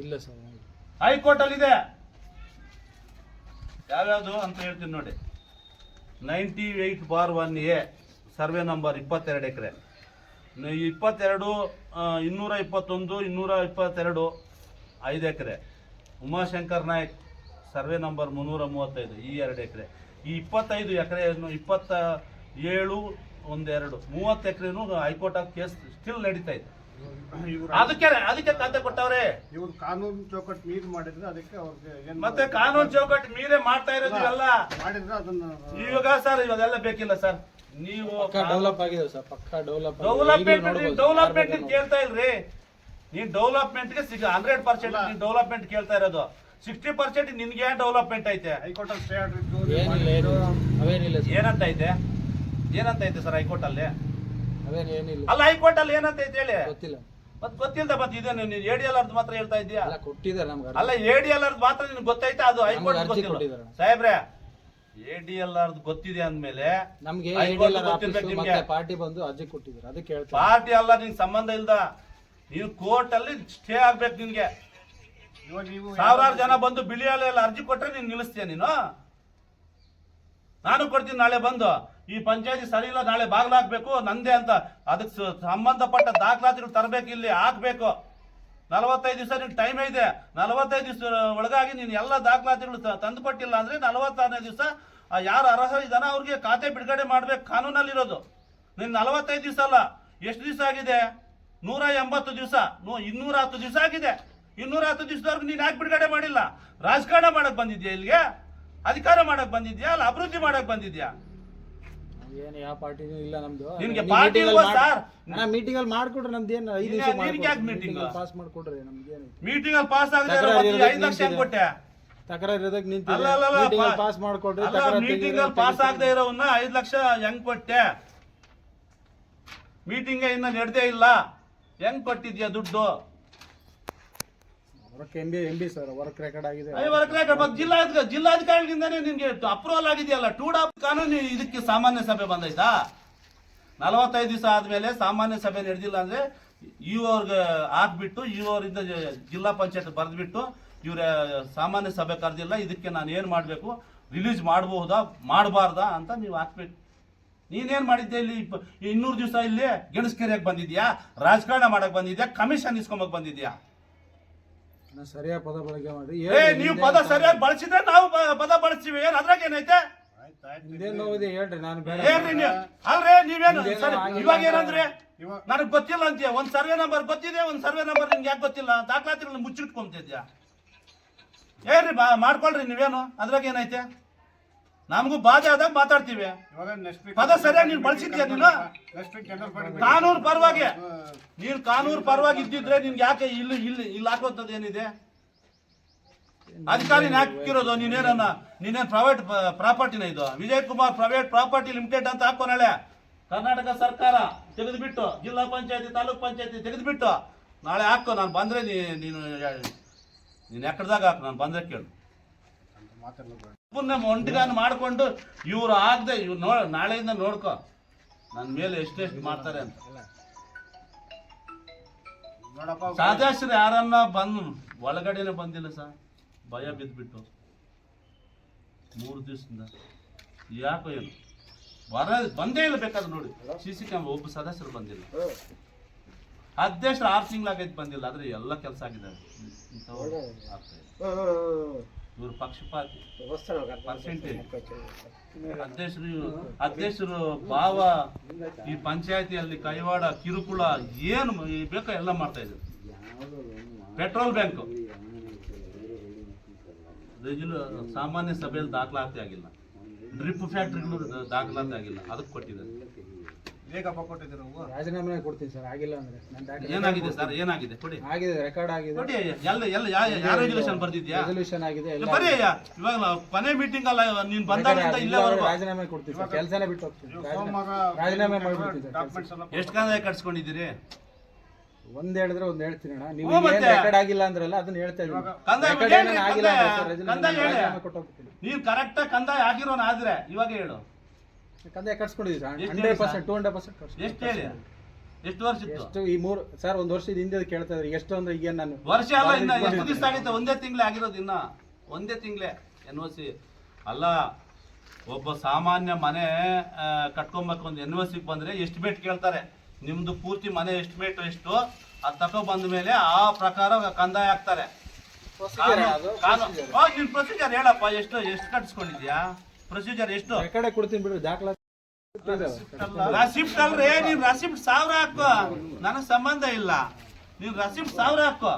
ಇಲ್ಲ ಸರ್, ಹೈಕೋರ್ಟ್ ಅಲ್ಲಿ ಇದೆ. ಯಾವ್ಯಾವುದು ಅಂತ ಹೇಳ್ತೀನಿ ನೋಡಿ. 98/1A ಸರ್ವೆ ನಂಬರ್ 22 ಎಕರೆ, 22 221 222 5 ಎಕರೆ. ಉಮಾಶಂಕರ್ ನಾಯಕ್ ಸರ್ವೆ ನಂಬರ್ 335 ಈ 2 ಎಕರೆ. ಈ 25 ಎಕರೆಯನ್ನು 27 1 2 30 ಎಕರೆನು ಹೈಕೋರ್ಟ್ ಆಫ್ ಕೇಸ್ ಸ್ಟಿಲ್ ನಡೀತಾ ಇದೆ. ಅದಕ್ಕೆ ಖಾತೆ ಕೊಟ್ಟವ್ರೆ. ಇವ್ರು ಕಾನೂನು ಚೌಕಟ್ಟು ಮೀರಿ ಮಾಡಿದ್ರೆ ಅದಕ್ಕೆ ಅವ್ರಿಗೆ ಮತ್ತೆ ಕಾನೂನು ಚೌಕಟ್ಟು ಮೀರೇ ಮಾಡ್ತಾ ಇರೋದು ಇವೆಲ್ಲ ಮಾಡಿದ್ರೆ ಅದನ್ನ ಇವಾಗ ಸರ್ ಇವೆಲ್ಲ ಬೇಕಿಲ್ಲ ಸರ್. ನೀವು ಡೆವಲಪ್ ಆಗಿದೆ ಸರ್, ಪಕ್ಕಾ ಡೆವಲಪ್ಮೆಂಟ್ ಕೇಳ್ತಾ ಇಲ್ರಿ. ನೀನ್ ಡೆವಲಪ್ಮೆಂಟ್ಗೆ 100% ನೀನ್ ಡೆವಲಪ್ಮೆಂಟ್ ಕೇಳ್ತಾ ಇರೋದು. 60% ನಿನ್ಗೆ ಡೆವಲಪ್ಮೆಂಟ್ ಐತೆ. ಹೈಕೋರ್ಟ್ ಅಲ್ಲಿ ಸ್ಟೇ ಆರ್ಡರ್ ಇದ್ದು ಅವೇನಿಲ್ಲ ಸರ್. ಏನಂತ ಐತೆ ಸರ್ ಹೈಕೋರ್ಟ್ ಅಲ್ಲಿ? ಅವೇನೇನಿಲ್ಲ. ಅಲ್ಲ, ಹೈಕೋರ್ಟ್ ಅಲ್ಲಿ ಏನಂತ ಐತೆ ಹೇಳಿ. ಗೊತ್ತಿಲ್ಲ. ಮತ್ ಗೊತ್ತಿಲ್ಲ ಮತ್ತೆ ಇದೆ ನೀನು ADL ಅರ್ಧ ಮಾತ್ರ ಹೇಳ್ತಾ ಇದೀಯಾ? ಎಲ್ಲ ಕೊಟ್ಟಿದ್ದಾರೆ ನಮ್ಗೆ. ಅಲ್ಲ, ADL ಅರ್ಧ ಮಾತ್ರ ನಿನ್ಗೆ ಗೊತ್ತೈತೆ, ಅದು ಹೈಕೋರ್ಟ್ ಗೊತ್ತಿಲ್ಲ ಸಾಹೇಬ್ರೆ. ADL ಅರ್ಧ ಗೊತ್ತಿದೆ ಅಂದ್ಮೇಲೆ ನಮ್ಗೆ ಹೈಕೋರ್ಟ್ ADL ಗೊತ್ತಿರ್ಬೇಕು ಆಫೀಸು ನಿಮ್ಗೆ. ಮತ್ತೆ ಪಾರ್ಟಿ ಬಂದು ಅರ್ಜಿ ಕೊಟ್ಟಿದ್ದಾರೆ, ಅದಕ್ಕೆ ಹೇಳ್ತಾರೆ. ಪಾರ್ಟಿ ಅಲ್ಲ, ನಿಂಗೆ ಸಂಬಂಧ ಇಲ್ದ. ನೀವು ಕೋರ್ಟ್ ಅಲ್ಲಿ ಸ್ಟೇ ಆಗ್ಬೇಕು ನಿನ್ಗೆ. ಇವಾಗ ನೀವು ಸಾವಿರಾರು ಜನ ಬಂದು ಬಿಳಿಯಲ್ಲ ಅರ್ಜಿ ಕೊಟ್ರೆ ನೀನ್ ನಿಲ್ಲಿಸ್ತೀಯ ನೀನು? ನಾನು ಕೊಡ್ತೀನಿ ನಾಳೆ ಬಂದು. ಈ ಪಂಚಾಯತಿ ಸರಿ ಇಲ್ಲ, ನಾಳೆ ಬಾಗ್ಲಾಕ್ಬೇಕು ನಂದೇ ಅಂತ ಅದಕ್ಕೆ ಸಂಬಂಧಪಟ್ಟ ದಾಖಲಾತಿಗಳು ತರಬೇಕು, ಇಲ್ಲಿ ಹಾಕ್ಬೇಕು. 45 ದಿವಸ ನಿನ್ ಟೈಮ್ ಇದೆ. 45 ದಿವಸ ಒಳಗಾಗಿ ನೀನು ಎಲ್ಲ ದಾಖಲಾತಿಗಳು ತಂದು ಕೊಟ್ಟಿಲ್ಲ ಅಂದ್ರೆ 46ನೇ ದಿವಸ ಯಾರು ಅರ್ಹ ಇದಾನ ಅವ್ರಿಗೆ ಖಾತೆ ಬಿಡುಗಡೆ ಮಾಡ್ಬೇಕು, ಕಾನೂನಲ್ಲಿರೋದು. ನೀನ್ 45 ದಿವಸ ಅಲ್ಲ, ಎಷ್ಟು ದಿವಸ ಆಗಿದೆ? 180 ದಿವಸ, 210 ದಿವಸ ಆಗಿದೆ. 210 ದಿವಸದವರೆಗೂ ನೀನ್ ಯಾಕೆ ಬಿಡುಗಡೆ ಮಾಡಿಲ್ಲ? ರಾಜಕಾರಣ ಮಾಡಕ್ ಬಂದಿದ್ಯಾ ಇಲ್ಲಿಗೆ? ಅಧಿಕಾರ ಮಾಡಕ್ ಬಂದಿದ್ಯಾ? ಅಲ್ಲ ಅಭಿವೃದ್ಧಿ ಮಾಡಕ್ ಬಂದಿದ್ಯಾ? ಏನು ಯಾವ ಪಾರ್ಟಿನೂ ಇಲ್ಲ ನಮ್ದು. ನಿನ್ಗೆ ಪಾರ್ಟಿ ಇಲ್ವಾ ಸರ್? ಮೀಟಿಂಗ್ ಅಲ್ಲಿ ಮಾಡ್ಕೊಡ್ರಿ, ನಮ್ದೇನು 5 ನಿನ್ಗೆ ಯಾಕೆ meeting? ಪಾಸ್ ಮಾಡ್ಕೊಡ್ರಿ. ನಮ್ಗೇನು ಮೀಟಿಂಗ್ ಅಲ್ಲಿ ಪಾಸ್ ಆಗದೆ 5 ಲಕ್ಷ ಹೆಂಗ್ ಕೊಟ್ಟೆ? ತಕರಾರು ಇರೋದಕ್ಕೆ ನಿಂತಿದೆ. ಅಲ್ಲ, ಅಲ್ಲ, ಅಲ್ಲ, ಮೀಟಿಂಗ್ ಅಲ್ಲಿ ಪಾಸ್ ಮಾಡ್ಕೊಡ್ರಿ. ಮೀಟಿಂಗ್ ಅಲ್ಲಿ ಪಾಸ್ ಆಗದೆ ಇರೋವನ್ನ 5 ಲಕ್ಷ ಹೆಂಗ್ ಕೊಟ್ಟೆ? ಮೀಟಿಂಗ್ ಇನ್ನ ನಡೆದೇ ಇಲ್ಲ, ಹೆಂಗ್ ಕೊಟ್ಟಿದ್ಯಾ ದುಡ್ಡು? Work MB sir, work record ಆಗಿದೆ. ಜಿಲ್ಲಾಧಿಕಾರಿಗಳಿಂದಾನೇ ನಿನ್ಗೆ ಅಪ್ರೂವಲ್ ಆಗಿದೆಯಲ್ಲ. ಕಾನೂನು ಇದಕ್ಕೆ ಸಾಮಾನ್ಯ ಸಭೆ ಬಂದೈತಾ? 45 ದಿವಸ ಆದ್ಮೇಲೆ ಸಾಮಾನ್ಯ ಸಭೆ ನಡೆದಿಲ್ಲ ಅಂದ್ರೆ ಇವ್ರಿಗೆ ಹಾಕ್ಬಿಟ್ಟು ಇವರಿಂದ ಜಿಲ್ಲಾ ಪಂಚಾಯತ್ ಬರೆದ್ಬಿಟ್ಟು ಇವ್ರ ಸಾಮಾನ್ಯ ಸಭೆ ಕರೆದಿಲ್ಲ, ಇದಕ್ಕೆ ನಾನು ಏನ್ ಮಾಡ್ಬೇಕು, ರಿಲೀಸ್ ಮಾಡಬಹುದಾ ಮಾಡಬಾರ್ದಾ ಅಂತ ನೀವು ಹಾಕ್ಬೇಕು. ನೀನೇನ್ ಮಾಡಿದ್ದೆ ಇಲ್ಲಿ? 200 ದಿವಸ ಇಲ್ಲಿ ಗೆಣಸ್ಕೆರೆಯಾಗಿ ಬಂದಿದ್ಯಾ? ರಾಜಕಾರಣ ಮಾಡಕ್ ಬಂದಿದ್ಯಾ? ಕಮಿಷನ್ ಇಸ್ಕೊಂಬಕ್ ಬಂದಿದ್ಯಾ? ಸರಿಯಾಗಿ ಪದ ಬಳಕೆ ಮಾಡಿ. ನೀವು ಪದ ಸರಿಯಾಗಿ ಬಳಸಿದ್ರೆ ನಾವು ಪದ ಬಳಸ್ತೀವಿ. ಏನ್ ಅದ್ರಾಗ ಏನೈತೆ? ನೋವಿದೆ ಹೇಳ್ರಿ, ನಾನು ಬೇಡ. ಏನ್ರಿ ನೀವು? ಅಲ್ರಿ ನೀವೇನು ಸರಿ ಇವಾಗ ಏನಂದ್ರೆ ನನಗ್ ಗೊತ್ತಿಲ್ಲ ಅಂತೀಯ. ಒಂದ್ ಸರ್ವೆ ನಂಬರ್ ಗೊತ್ತಿದೆ, ಒಂದ್ ಸರ್ವೆ ನಂಬರ್ ನಿಮ್ಗೆ ಯಾಕೆ ಗೊತ್ತಿಲ್ಲ? ದಾಖಲಾತಿಗಳನ್ನ ಮುಚ್ಚಿಟ್ಕೊಂತಿದ್ಯಾ? ಏನ್ರಿ ಮಾಡ್ಕೊಳ್ರಿ ನೀವೇನು, ಅದ್ರಾಗ ಏನೈತೆ? ನಮಗೂ ಬಾಧೆ ಆದಾಗ ಮಾತಾಡ್ತೀವಿ. ಪದ ಸರಿಯಾಗಿ ನೀನ್ ಬಳಸಿದ್ಯಾ? ನೀನು ಕಾನೂನು ಪರವಾಗಿ, ನೀನ್ ಕಾನೂನು ಪರವಾಗಿ ಇದ್ದಿದ್ರೆ ನಿನ್ಗೆ ಯಾಕೆ ಇಲ್ಲಿ ಹಾಕೋದ್ ಏನಿದೆ? ಅಧಿಕಾರಿನ ಹಾಕಿರೋದು ನೀನೇನ್ ಪ್ರೈವೇಟ್ ಪ್ರಾಪರ್ಟಿನ? ಇದು Vijay Kumar private property limited ಅಂತ ಹಾಕೋ. ನಾಳೆ ಕರ್ನಾಟಕ ಸರ್ಕಾರ ತೆಗೆದುಬಿಟ್ಟು, ಜಿಲ್ಲಾ ಪಂಚಾಯತಿ ತಾಲೂಕ್ ಪಂಚಾಯತಿ ತೆಗೆದುಬಿಟ್ಟು ನಾಳೆ ಹಾಕೋ. ನಾನು ಬಂದ್ರೆ ನೀನು ಎಕ್ಕಡ್ದಾಗ ಹಾಕು, ನಾನು ಬಂದ್ರೆ ಕೇಳು. ಒಂಟಿಗಾನ ಮಾಡ್ಕೊಂಡು ಇವ್ರು ಆಗದೆ ನಾಳೆಯಿಂದ ನೋಡ್ಕೊ ನನ್ನ ಮೇಲೆ ಎಷ್ಟೆಷ್ಟು ಮಾಡ್ತಾರೆ ಅಂತ. ಸದಸ್ಯರು ಯಾರನ್ನ ಬಂದು ಒಳಗಡೆನೆ ಬಂದಿಲ್ಲ ಸರ್, ಭಯ ಬಿದ್ದುಬಿಟ್ಟು 3 ದಿವಸದಿಂದ ಯಾಕೋ ಏನು ಬಂದೇ ಇಲ್ಲ. ಬೇಕಾದ್ರೆ ನೋಡಿ CC ಕ್ಯಾಮ್ರಾ, ಒಬ್ಬ ಸದಸ್ಯರು ಬಂದಿಲ್ಲ. ಅಧ್ಯಕ್ಷರು 6 ತಿಂಗಳಾಗೈತೆ ಬಂದಿಲ್ಲ, ಆದ್ರೆ ಎಲ್ಲ ಕೆಲಸ ಆಗಿದ್ದಾರೆ. ಇವರು ಪಕ್ಷಪಾತಿ ಪರ್ಸೆಂಟೇಜ್. ಅಧ್ಯಕ್ಷರು ಭಾವ ಈ ಪಂಚಾಯತಿಯಲ್ಲಿ ಕೈವಾಡ ಕಿರುಕುಳ ಏನು ಬೇಕೋ ಎಲ್ಲ ಮಾಡ್ತಾ ಇದ್ರು. ಪೆಟ್ರೋಲ್ ಬ್ಯಾಂಕು ಸಾಮಾನ್ಯ ಸಭೆಯಲ್ಲಿ ದಾಖಲಾತಿ ಆಗಿಲ್ಲ, ಡ್ರಿಪ್ ಫ್ಯಾಕ್ಟ್ರಿಗಳು ದಾಖಲಾತಿ ಆಗಿಲ್ಲ, ಅದಕ್ಕೆ ಕೊಟ್ಟಿದ್ದಾರೆ. ಹೇಗಪ್ಪ ಕೊಟ್ಟಿದ್ದೀರ ರಾಜೀನಾಮೆ ಕೊಡ್ತೀನಿ ಸರ್, ಆಗಿಲ್ಲ ಅಂದ್ರೆ ನನ್ನ ದಾಖಲೆ ಏನಾಗಿದೆ ಸರ್? ಏನಾಗಿದೆ ಕೊಡಿ, ಆಗಿದೆ, ರೆಕಾರ್ಡ್ ಆಗಿದೆ, ಕೊಡಿ. ಎಲ್ಲ ಯಾವ ರೆಸಲ್ಯೂಷನ್ ಬರ್ದಿದ್ಯಾ? ರೆಸಲ್ಯೂಷನ್ ಆಗಿದೆ ಎಲ್ಲ ಬರೀ ಇವಾಗ ನಾವು ಕೊನೆ ಮೀಟಿಂಗ್ ಅಲ್ಲ, ನೀನ್ ಬಂದಾಗಿಂದ ಇಲ್ಲಿವರೆಗೂ ರಾಜೀನಾಮೆ ಕೊಡ್ತೀನಿ ಸರ್, ಕೆಲಸನೇ ಬಿಟ್ಟು ಹೋಗ್ತೀನಿ, ಸೋಮವಾರ ರಾಜೀನಾಮೆ ಮಾಡ್ಬಿಡ್ತೀನಿ ಸರ್. ಡಾಕ್ಯುಮೆಂಟ್ಸ್ ಎಲ್ಲ ಎಷ್ಟು ಕಂದಾಯ ಕಟ್ಸ್ಕೊಂಡಿದ್ದೀರಿ? ಒಂದ್ ಹೇಳಿದ್ರೆ ಒಂದ್ ಹೇಳ್ತೀನಿ ಅಣ್ಣ. ನೀವು ಹ್ಞೂ ಮತ್ತೆ. ರೆಕಾರ್ಡ್ ಆಗಿಲ್ಲ ಅಂದ್ರಲ್ಲ ಅದನ್ನ ಹೇಳ್ತಾ ಇದ್ದೀನಿ. ಕಂದಾಯ ರೆಕಾರ್ಡ್ ಹೇಳಿ, ಏನೇನು ಆಗಿಲ್ಲ ಕಂದಾಯ, ಅಂದ್ರೆ ಸರ್, resolution ಕಂದಾಯ ಹೇಳಿ. ರಾಜೀನಾಮೆ ಕೊಟ್ಟು ಹೋಗ್ತೀನಿ. ನೀವ್ ಕರೆಕ್ಟ್ ಕಂದಾಯ ಆಗಿರೋನ್ ಆದ್ರೆ ಇವಾಗ ಹೇಳು. ಕಂದಾಯ ಕಟ್ಸ್ಕೊಂಡಿದ್ದೀವಿ ಸರ್, ಎಷ್ಟು 100% 200% ಕಟ್ಸ್ಕೊಂಡಿದ್ದೀವಿ. ಎಷ್ಟು ಹೇಳಿ? ಎಷ್ಟು ವರ್ಷ ಇತ್ತು? ಎಷ್ಟು ಈ ಮೂರು ಸರ್, ಒಂದ್ ವರ್ಷದ ಹಿಂದೆ ಕೇಳ್ತಾ ಇದ್ರಿ ಎಷ್ಟು ಅಂದ್ರೆ ಈಗ ನಾನು ವರ್ಷ ಅಲ್ಲ, ಇನ್ನ ಎಷ್ಟು ದಿವಸ ಆಗಿತ್ತು? ಒಂದೇ ತಿಂಗಳೇ ಆಗಿರೋದು, ಇನ್ನ ಒಂದೇ ತಿಂಗಳೇ NOC ಅಲ್ಲ. ಒಬ್ಬ ಸಾಮಾನ್ಯ ಮನೆ ಕಟ್ಕೊಬೇಕು, ಒಂದು NOC ಬಂದ್ರೆ ಎಸ್ಟಿಮೇಟ್ ಕೇಳ್ತಾರೆ. ನಿಮ್ದು ಪೂರ್ತಿ ಮನೆ ಎಸ್ಟಿಮೇಟ್ ಎಷ್ಟು ಅದು ತಕೊ ಬಂದ ಮೇಲೆ ಆ ಪ್ರಕಾರ ಕಂದಾಯ ಹಾಕ್ತಾರೆ. ನಿನ್ ಪ್ರೊಸೀಜರ್ ಹೇಳಪ್ಪ, ಎಷ್ಟು ಕಟ್ಸ್ಕೊಂಡಿದ್ಯಾ? ಪ್ರೊಸೀಜರ್ ಎಷ್ಟು? ರೆಕಾರ್ಡ್ ಕೊಡ್ತೀನಿ ಬಿಡ್ರಿ, ದಾಖಲಾತಿ ರಸಿಪ್ಟ್ ಅಲ್ರಿ, ನೀನ್ ರಸಿಪ್ಟ್ 1000 ಹಾಕೋ, ನನಗ್ ಸಂಬಂಧ ಇಲ್ಲ. ನೀನ್ ರಸಿಪ್ಟ್ 1000 ಹಾಕೋ,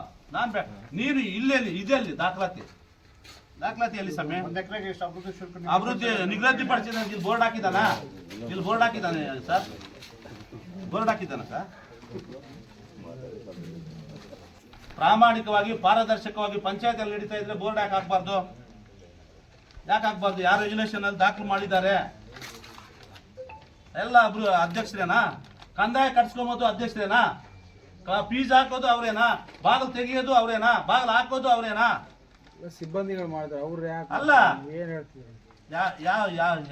ನೀನು ಇಲ್ಲೆಲ್ಲಿ ಇದೆಲ್ಲಿ ದಾಖಲಾತಿ ಎಲ್ಲಿ ಸಮಯ? ಒಂದು ಎಕರೆಗೆ ಎಷ್ಟು ಅಭಿವೃದ್ಧಿ ಶುಲ್ಕ ಅಭಿವೃದ್ಧಿ ನಿಗದಿ ಪಡಿಸಿದ ಇಲ್ಲಿ ಬೋರ್ಡ್ ಹಾಕಿದಾನ? ಇಲ್ಲಿ ಬೋರ್ಡ್ ಹಾಕಿದ್ದಾನೆ ಸರ್? Board ಹಾಕಿದ್ದಾನ sir? ಪ್ರಾಮಾಣಿಕವಾಗಿ ಪಾರದರ್ಶಕವಾಗಿ ಪಂಚಾಯತ್ ನಡೀತಾ ಇದ್ರೆ ಬೋರ್ಡ್ ಯಾಕೆ ಹಾಕ್ಬಾರ್ದು? ಯಾರು ರೆಗ್ಯುಲೇಷನ್ ಅಲ್ಲಿ ದಾಖಲು ಮಾಡಿದ್ದಾರೆ? ಎಲ್ಲ ಅಧ್ಯಕ್ಷರೇನಾ? ಕಂದಾಯ ಕಟ್ಸ್ಕೊಂಬೋದು ಅಧ್ಯಕ್ಷರೇನಾ? ಫೀಸ್ ಹಾಕೋದು ಅವ್ರೇನಾ? ಬಾಗಿಲು ತೆಗಿಯೋದು ಅವ್ರೇನಾ? ಬಾಗಿಲು ಹಾಕೋದು ಅವ್ರೇನಾ? ಸಿಬ್ಬಂದಿಗಳು ಮಾಡಿದ್ರೆ ಅವ್ರು ಯಾಕೆ ಅಲ್ಲ. ಏನ್ ಹೇಳ್ತೀವಿ?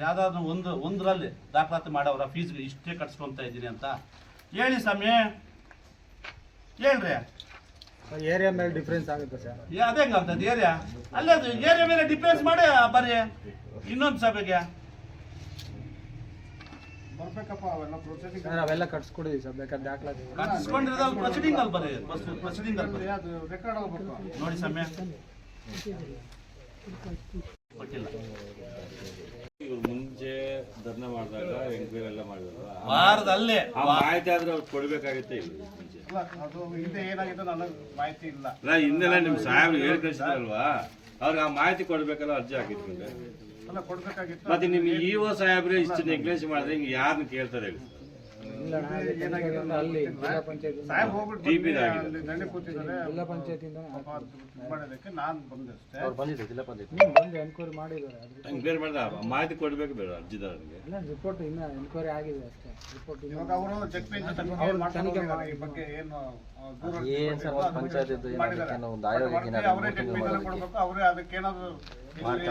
ಯಾವ್ದಾದ್ರು ಒಂದರಲ್ಲಿ ದಾಖಲಾತಿ ಮಾಡವ್ರ ಫೀಸ್ಗೆ ಇಷ್ಟೇ ಕಟ್ಸ್ಕೊಂತ ಇದ್ದೀನಿ ಅಂತ ಹೇಳಿ ಸಮಯ, ಹೇಳ್ರಿ. ಏರಿಯಾ ಮೇಲೆ ಡಿಫ್ರೆನ್ಸ್ ಆಗುತ್ತೆ ಸರ್. ಅದೇ ಹೆಂಗಾಗ್ತದೆ ಏರಿಯಾ? ಅಲ್ಲೇ ಅದು ಏರಿಯಾ ಮೇಲೆ ಡಿಫ್ರೆನ್ಸ್ ಮಾಡಿ ಬರ್ರಿ ಇನ್ನೊಂದು ಸಭೆಗೆ. ಬರ್ಬೇಕಪ್ಪ ಅವೆಲ್ಲ ಪ್ರೊಸೀಡಿಂಗ್ ಸರ್ ಅವೆಲ್ಲ ಕಟ್ಸ್ಕೊಡಿದೀವಿ ಸರ್, ಬೇಕಾದ್ರೆ ದಾಖಲಾತಿ ಕಟ್ಸ್ಕೊಂಡಿರೋದು ಪ್ರೊಸೀಡಿಂಗ್ ಅಲ್ಲಿ ಬರ್ರಿ, ಪ್ರೊಸೀಡಿಂಗ್ ಅಲ್ಲಿ ಬರ್ರಿ. ಅದು ರೆಕಾರ್ಡ್ ಆಗಬೇಕು. ನೋಡಿ ಸಮಯ ಗೊತ್ತಿಲ್ಲ. ಇವ್ರು ಮುಂಚೆ ಧರ್ನಾ ಮಾಡಿದಾಗ ಎಂಕ್ವೈರಿ ಎಲ್ಲ ಮಾಡಿದ್ರು, ವಾರದಲ್ಲೇ ಆ ಮಾಹಿತಿ ಆದ್ರೆ ಅವ್ರು ಕೊಡ್ಬೇಕಾಗಿತ್ತೆ ಇಲ್ಲ ಮುಂಚೆ. ಅಲ್ಲ, ಅದು ಹಿಂದೆ ಏನಾಗಿದೆ ನನಗೆ ಮಾಹಿತಿ ಇಲ್ಲ. ಅಲ್ಲ ಹಿಂದೆಲ್ಲ ನಿಮ್ ಸಾಹೇಬ್ರು ಹೇಳಿ ಕಳಿಸಿದ್ರಲ್ವಾ, ಅವ್ರಿಗೆ ಆ ಮಾಹಿತಿ ಕೊಡ್ಬೇಕಲ್ಲ ಅರ್ಜಿ ಹಾಕಿದ್ರು. ಅಲ್ಲ, ಕೊಡ್ಬೇಕಾಗಿತ್ತು. ಮತ್ತೆ ನಿಮ್ EO ಸಾಹೇಬ್ರೆ ಇಷ್ಟು ನೆಗ್ಲೆಕ್ಟ್ ಮಾಡಿದ್ರೆ ಹಿಂಗೆ ಯಾರನ್ನ ಕೇಳ್ತಾರೆ ಹೇಳಿ? ಇಲ್ಲ ಅಣ್ಣ, ಅದು ತನಿಖೆಗೆಲ್ಲ ಅಲ್ಲಿ ಜಿಲ್ಲಾ ಪಂಚಾಯತ್ ಸಾಹೇಬ್ ಹೋಗ್ಬಿಟ್ಟು TP ಬಂದು ದಾಗಿದೆ. ಅಲ್ಲಿ ದಂಡೆ ಕೂತಿದ್ದಾರೆ. ಜಿಲ್ಲಾ ಪಂಚಾಯತಿಂದ ಪಾಪ ಅದು ಇದು ಮಾಡೋದಕ್ಕೆ ನಾನು ಬಂದೆ ಅಷ್ಟೇ. ಬಂದು ಎನ್ಕ್ವೈರಿ ಮಾಡಿದ್ದಾರೆ. ಎಂಕ್ವೈರಿ ಮಾಡಿದ ಮಾಹಿತಿ ಕೊಡ್ಬೇಕು ಬೇಡ ಅರ್ಜಿದಾರರಿಗೆ? ಇಲ್ಲ ರಿಪೋರ್ಟ್ ಇನ್ನ ಎನ್ಕ್ವೈರಿ ಆಗಿದೆ ಅಷ್ಟೇ. ರಿಪೋರ್ಟ್ ಇವಾಗ ಅವರು ಜಡ್ಜ್ಮೆಂಟ್ ತನಿಖೆ ಮಾಡ್ಕೊಂಡು ಹೋಗಿದ್ದಾರೆ. ಈ ಬಗ್ಗೆ ಏನು ದೂರ ಪಂಚಾಯತ್ ಮಾಡಿದ್ದಾರೆ. ಅವರೇ ಜಡ್ಜ್ಮೆಂಟ್ ಎಲ್ಲ ಕೊಡ್ಬೇಕು. ಅವರೇ ಅದಕ್ಕೇನಾದ್ರು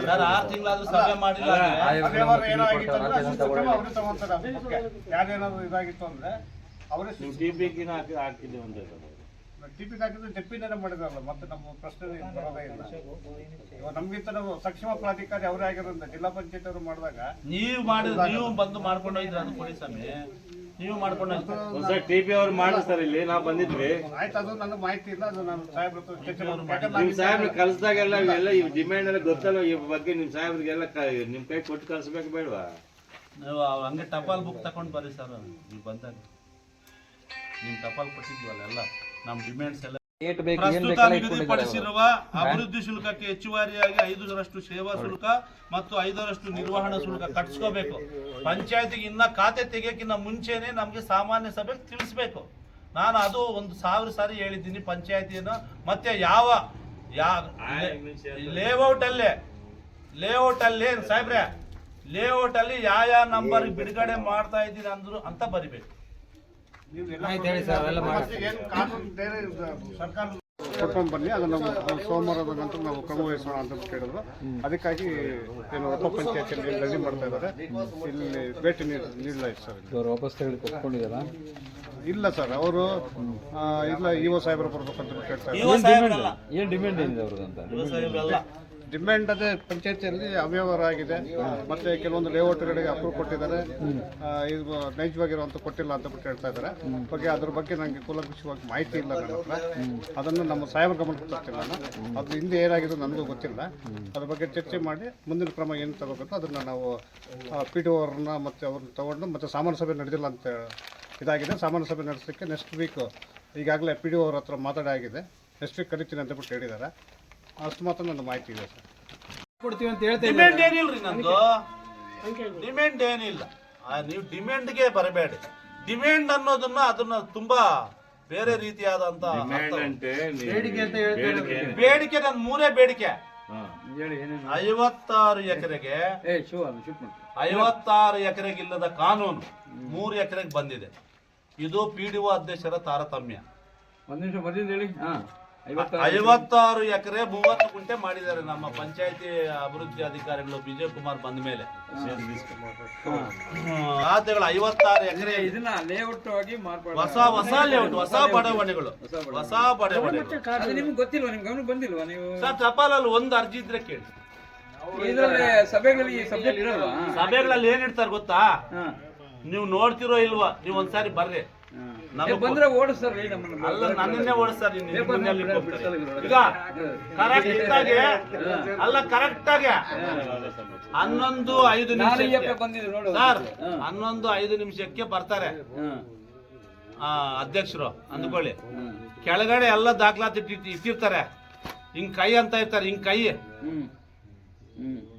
ಸರ್ 6 ತಿಂಗಳಾದ್ರೂ ಸಭೆ ಮಾಡಿಲ್ಲ ಅಂದ್ರೆ ಅವ್ಯವಹಾರ ಏನಾಗಿತ್ತು ಅಂದ್ರೆ ಅಷ್ಟು ಕ್ರಮ ಅವರೇ ತಗೊಂತಾರೆ. ಅದ್ರ ಬಗ್ಗೆ ಯಾರೇನಾದ್ರು ಇದಾಗಿತ್ತು ಅಂದ್ರೆ ಅವರೇ ನೀವು TP ಹಾಕಿದ್ದೀವಿ ಅಂತ ಹೇಳ್ತಾರೆ. ಟಿಪಿಗೆ ಹಾಕಿದ್ರೆ ಜಡ್ಪಿನೇ ಮಾಡಿದಾರಲ್ಲ, ಮತ್ತೆ ನಮ್ಮ ಪ್ರಶ್ನೆ ಬರೋದೇ ಇಲ್ಲ. ಇವಾಗ ನಮ್ಗಿಂತ ನಾವು ಸಕ್ಷಮ ಪ್ರಾಧಿಕಾರಿ ಅವರೇ ಆಗಿರೋದ್ರಿಂದ ಜಿಲ್ಲಾ ಪಂಚಾಯತ್ ಅವರು ಮಾಡಿದಾಗ ನೀವು ಬಂದು ಮಾಡ್ಕೊಂಡು ಹೋಗಿದ್ರೆ ಅದು ಕೊಡಿ ಸಮಯ, ನೀವು ಮಾಡ್ಕೊಂಡು ಹೋಗ್ತೀರಾ? ಒಂದ್ಸರಿ TP ಅವ್ರು ಮಾಡಿಸ್ತಾರೆ, ಇಲ್ಲಿ ನಾವು ಬಂದಿದ್ವಿ. ಆಯ್ತು, ಅದು ನನಗೆ ಮಾಹಿತಿ ಇಲ್ಲ. ಅದು ನಾನು ಸಾಹೇಬ್ರ ಹತ್ರ ಚರ್ಚೆ ಮಾಡ್ಬೇಕು. ನಿಮ್ ಸಾಹೇಬ್ರು ಕಲ್ಸ್ದಾಗೆಲ್ಲ ಇವೆಲ್ಲ ಈ ಡಿಮ್ಯಾಂಡ್ ಎಲ್ಲ ಗೊತ್ತಲ್ಲ, ಈ ಬಗ್ಗೆ ನಿಮ್ ಸಾಹೇಬ್ರಿಗೆಲ್ಲ ನಿಮ್ ಕೈ ಕೊಟ್ಟು ಕಳ್ಸ್ಬೇಕು ಬೇಡವಾ? ನೀವು ಹಂಗೆ ಟಪಾಲ್ ಬುಕ್ ತಗೊಂಡು ಬರ್ರಿ ಸರ್. ನೀವು ಬಂದಾಗ ನಿಮ್ ಟಪಾಲ್ ಕೊಟ್ಟಿದ್ವಲ್ಲ ಎಲ್ಲ ನಮ್ಮ ಡಿಮ್ಯಾಂಡ್ಸ್ ಎಲ್ಲ. ಪ್ರಸ್ತುತ ನಿಗದಿಪಡಿಸಿರುವ ಅಭಿವೃದ್ಧಿ ಶುಲ್ಕಕ್ಕೆ ಹೆಚ್ಚುವರಿಯಾಗಿ 5% ಸೇವಾ ಶುಲ್ಕ ಮತ್ತು 5% ನಿರ್ವಹಣಾ ಶುಲ್ಕ ಕಟ್ಸ್ಕೋಬೇಕು. ಪಂಚಾಯತಿಗೆ ಇನ್ನ ಖಾತೆ ತೆಗಿಯಕ್ಕಿಂತ ಮುಂಚೆನೆ ನಮ್ಗೆ ಸಾಮಾನ್ಯ ಸಭೆಗೆ ತಿಳಿಸ್ಬೇಕು. ನಾನು ಅದು 1000 ಸಾರಿ ಹೇಳಿದ್ದೀನಿ ಪಂಚಾಯತಿಯನ್ನು. ಮತ್ತೆ ಯಾವ ಲೇಔಟ್ ಅಲ್ಲಿ ಸಾಹೇಬ್ರೆ, ಲೇಔಟ್ ಅಲ್ಲಿ ಯಾವ ನಂಬರ್ ಬಿಡುಗಡೆ ಮಾಡ್ತಾ ಇದ್ದೀನಿ ಅಂದ್ರು ಅಂತ ಬರಿಬೇಕು. ಏನು ಕಾನೂನು ಬೇರೆ ಸರ್ಕಾರ ಕೊಟ್ಕೊಂಡು ಬನ್ನಿ, ಅದನ್ನು ಸೋಮವಾರದ ನಂತರ ನಾವು ಕ್ರಮ ವಹಿಸೋಣ ಅಂತ ಕೇಳಿದ್ರು. ಅದಕ್ಕಾಗಿ ಏನು ಉಪ ಪಂಚಾಯತಿಯಲ್ಲಿ ರಜೆ ಮಾಡ್ತಾ ಇದ್ದಾರೆ, ಇಲ್ಲಿ ಭೇಟಿ ನೀಡಲಾಯಿತು ಸರ್. ಅವ್ರು ವಾಪಸ್ ತೆಗೆದು ಕೊಟ್ಕೊಂಡಿದ್ದಾರಾ? ಇಲ್ಲ ಸರ್, ಅವರು ಇಲ್ಲ EO ಸಾಹೇಬರು ಬರ್ಬೇಕಂತ ಕೇಳ್ತಾರೆ. ಏನು ಡಿಮ್ಯಾಂಡ್ ಏನಿದೆ ಅವ್ರದ್ದು? ಡಿಮ್ಯಾಂಡ್ ಅದೇ ಪಂಚಾಯತಿಯಲ್ಲಿ ಅವ್ಯವಹಾರ ಆಗಿದೆ, ಮತ್ತೆ ಕೆಲವೊಂದು ಲೇಔಟ್ಗಳಿಗೆ ಅಪ್ರೂವ್ ಕೊಟ್ಟಿದ್ದಾರೆ, ಇದು ನೈಜವಾಗಿರುವಂತ ಕೊಟ್ಟಿಲ್ಲ ಅಂತ ಬಿಟ್ಟು ಹೇಳ್ತಾ ಇದ್ದಾರೆ. ಬಗ್ಗೆ ಅದ್ರ ಬಗ್ಗೆ ನನಗೆ ಕೂಲಂಕಷವಾಗಿ ಮಾಹಿತಿ ಇಲ್ಲ ನನ್ನ ಹತ್ರ. ಅದನ್ನು ನಮ್ಮ ಸಾಹೇಬರ ಗಮನಕ್ಕೆ ತರ್ತೀನಿ ನಾನು. ಅದು ಹಿಂದೆ ಏನಾಗಿದೆ ನನಗೂ ಗೊತ್ತಿಲ್ಲ. ಅದ್ರ ಬಗ್ಗೆ ಚರ್ಚೆ ಮಾಡಿ ಮುಂದಿನ ಕ್ರಮ ಏನು ತಗೋಬೇಕು ಅದನ್ನು ನಾವು PDO ಅವ್ರನ್ನ ಮತ್ತೆ ಅವ್ರನ್ನ ತಗೊಂಡು, ಮತ್ತೆ ಸಾಮಾನ್ಯ ಸಭೆ ನಡೆದಿಲ್ಲ ಅಂತ ಇದಾಗಿದೆ. ಸಾಮಾನ್ಯ ಸಭೆ ನಡೆಸಲಿಕ್ಕೆ ನೆಕ್ಸ್ಟ್ ವೀಕ್ ಈಗಾಗಲೇ ಪಿ ಡಿ ಅವ್ರ ಹತ್ರ ಮಾತಾಡಾಗಿದೆ, ನೆಕ್ಸ್ಟ್ ಕರಿತೀನಿ ಅಂತ ಬಿಟ್ಟು ಹೇಳಿದ್ದಾರೆ. ಅಷ್ಟು ಮಾತ್ರ ನನ್ನ ಮಾಹಿತಿ ಇದೆ ಸರ್. ಕೊಡ್ತೀವಿ ಅಂತ ಹೇಳ್ತಾ ಡಿಮ್ಯಾಂಡ್ ಏನಿಲ್ರಿ ನಂದು, ಡಿಮ್ಯಾಂಡ್ ಏನಿಲ್ಲ. ನೀವು ಡಿಮ್ಯಾಂಡ್ಗೆ ಬರಬೇಡಿ. ಡಿಮ್ಯಾಂಡ್ ಅನ್ನೋದನ್ನ ಅದನ್ನ ತುಂಬಾ ಬೇರೆ ರೀತಿಯಾದಂತ ಡಿಮ್ಯಾಂಡ್ ಅಂದ್ರೆ ಬೇಡಿಕೆ ಅಂತ ಹೇಳ್ತಾರೆ. ಬೇಡಿಕೆ. ನನ್ನ ಮೂರೇ ಬೇಡಿಕೆ. ಹೇಳಿ ಏನೇನು 56 ಎಕರೆಗೆ ಶೂಟ್ ಮಾಡಿ 56 ಎಕರೆಗಿಲ್ಲದ ಕಾನೂನು 3 ಎಕರೆಗೆ ಬಂದಿದೆ. ಇದು PDO ಅಧ್ಯಕ್ಷರ ತಾರತಮ್ಯ. ಒಂದ್ ನಿಮಿಷ ಬಂದಿದ್ದು ಹೇಳಿ. 56 ಎಕರೆ 30 ಗುಂಟೆ ಮಾಡಿದ್ದಾರೆ ನಮ್ಮ ಪಂಚಾಯತಿ ಅಭಿವೃದ್ಧಿ ಅಧಿಕಾರಿಗಳು ವಿಜಯ್ ಕುಮಾರ್ ಬಂದ ಮೇಲೆ. ಖಾತೆಗಳು 56 ಎಕರೆ ಇದನ್ನ ಲೇಔಟ್ ಆಗಿ ಮಾರ್ಪಾಡು ಹೊಸ ಲೇಔಟ್, ಹೊಸ ಬಡಾವಣೆಗಳು. ನಿಮ್ಗೆ ಗೊತ್ತಿಲ್ವಾ? ನಿಮ್ಗೆ ಗಮನ ಬಂದಿಲ್ವಾ? ನೀವು ಸರ್ ಟಪಾಲಲ್ಲಿ ಒಂದು ಅರ್ಜಿ ಇದ್ರೆ ಕೇಳಿ. ಇದರಲ್ಲಿ ಸಭೆಗಳಲ್ಲಿ ಸಬ್ಜೆಕ್ಟ್ ಇರಲ್ವಾ? ಸಭೆಗಳಲ್ಲಿ ಏನ್ ಇಡ್ತಾರೆ ಗೊತ್ತಾ? ನೀವು ನೋಡ್ತಿರೋ ಇಲ್ವಾ? ನೀವು ಒಂದ್ಸಾರಿ ಬರ್ರಿ. ಬಂದ್ರೆ ಓಡಿಸ್ತಾರ ನಮ್ಮನ್ನ. ಅಲ್ಲ, ನನ್ನನ್ನೇ ಓಡಿಸ್ತಾರೆ. ಈಗ ಕರೆಕ್ಟ್ ಆಗಿ ಅಲ್ಲ, ಕರೆಕ್ಟ್ ಆಗಿ 11:05 ಸರ್ 11:05 ನಿಮಿಷಕ್ಕೆ ಬರ್ತಾರೆ ಅಧ್ಯಕ್ಷರು ಅಂದ್ಕೊಳ್ಳಿ. ಕೆಳಗಡೆ ಎಲ್ಲ ದಾಖಲಾತಿ ಇಟ್ಟಿರ್ತಾರೆ. ಹಿಂಗ್ ಕೈ ಅಂತ ಇರ್ತಾರೆ, ಹಿಂಗ್ ಕೈ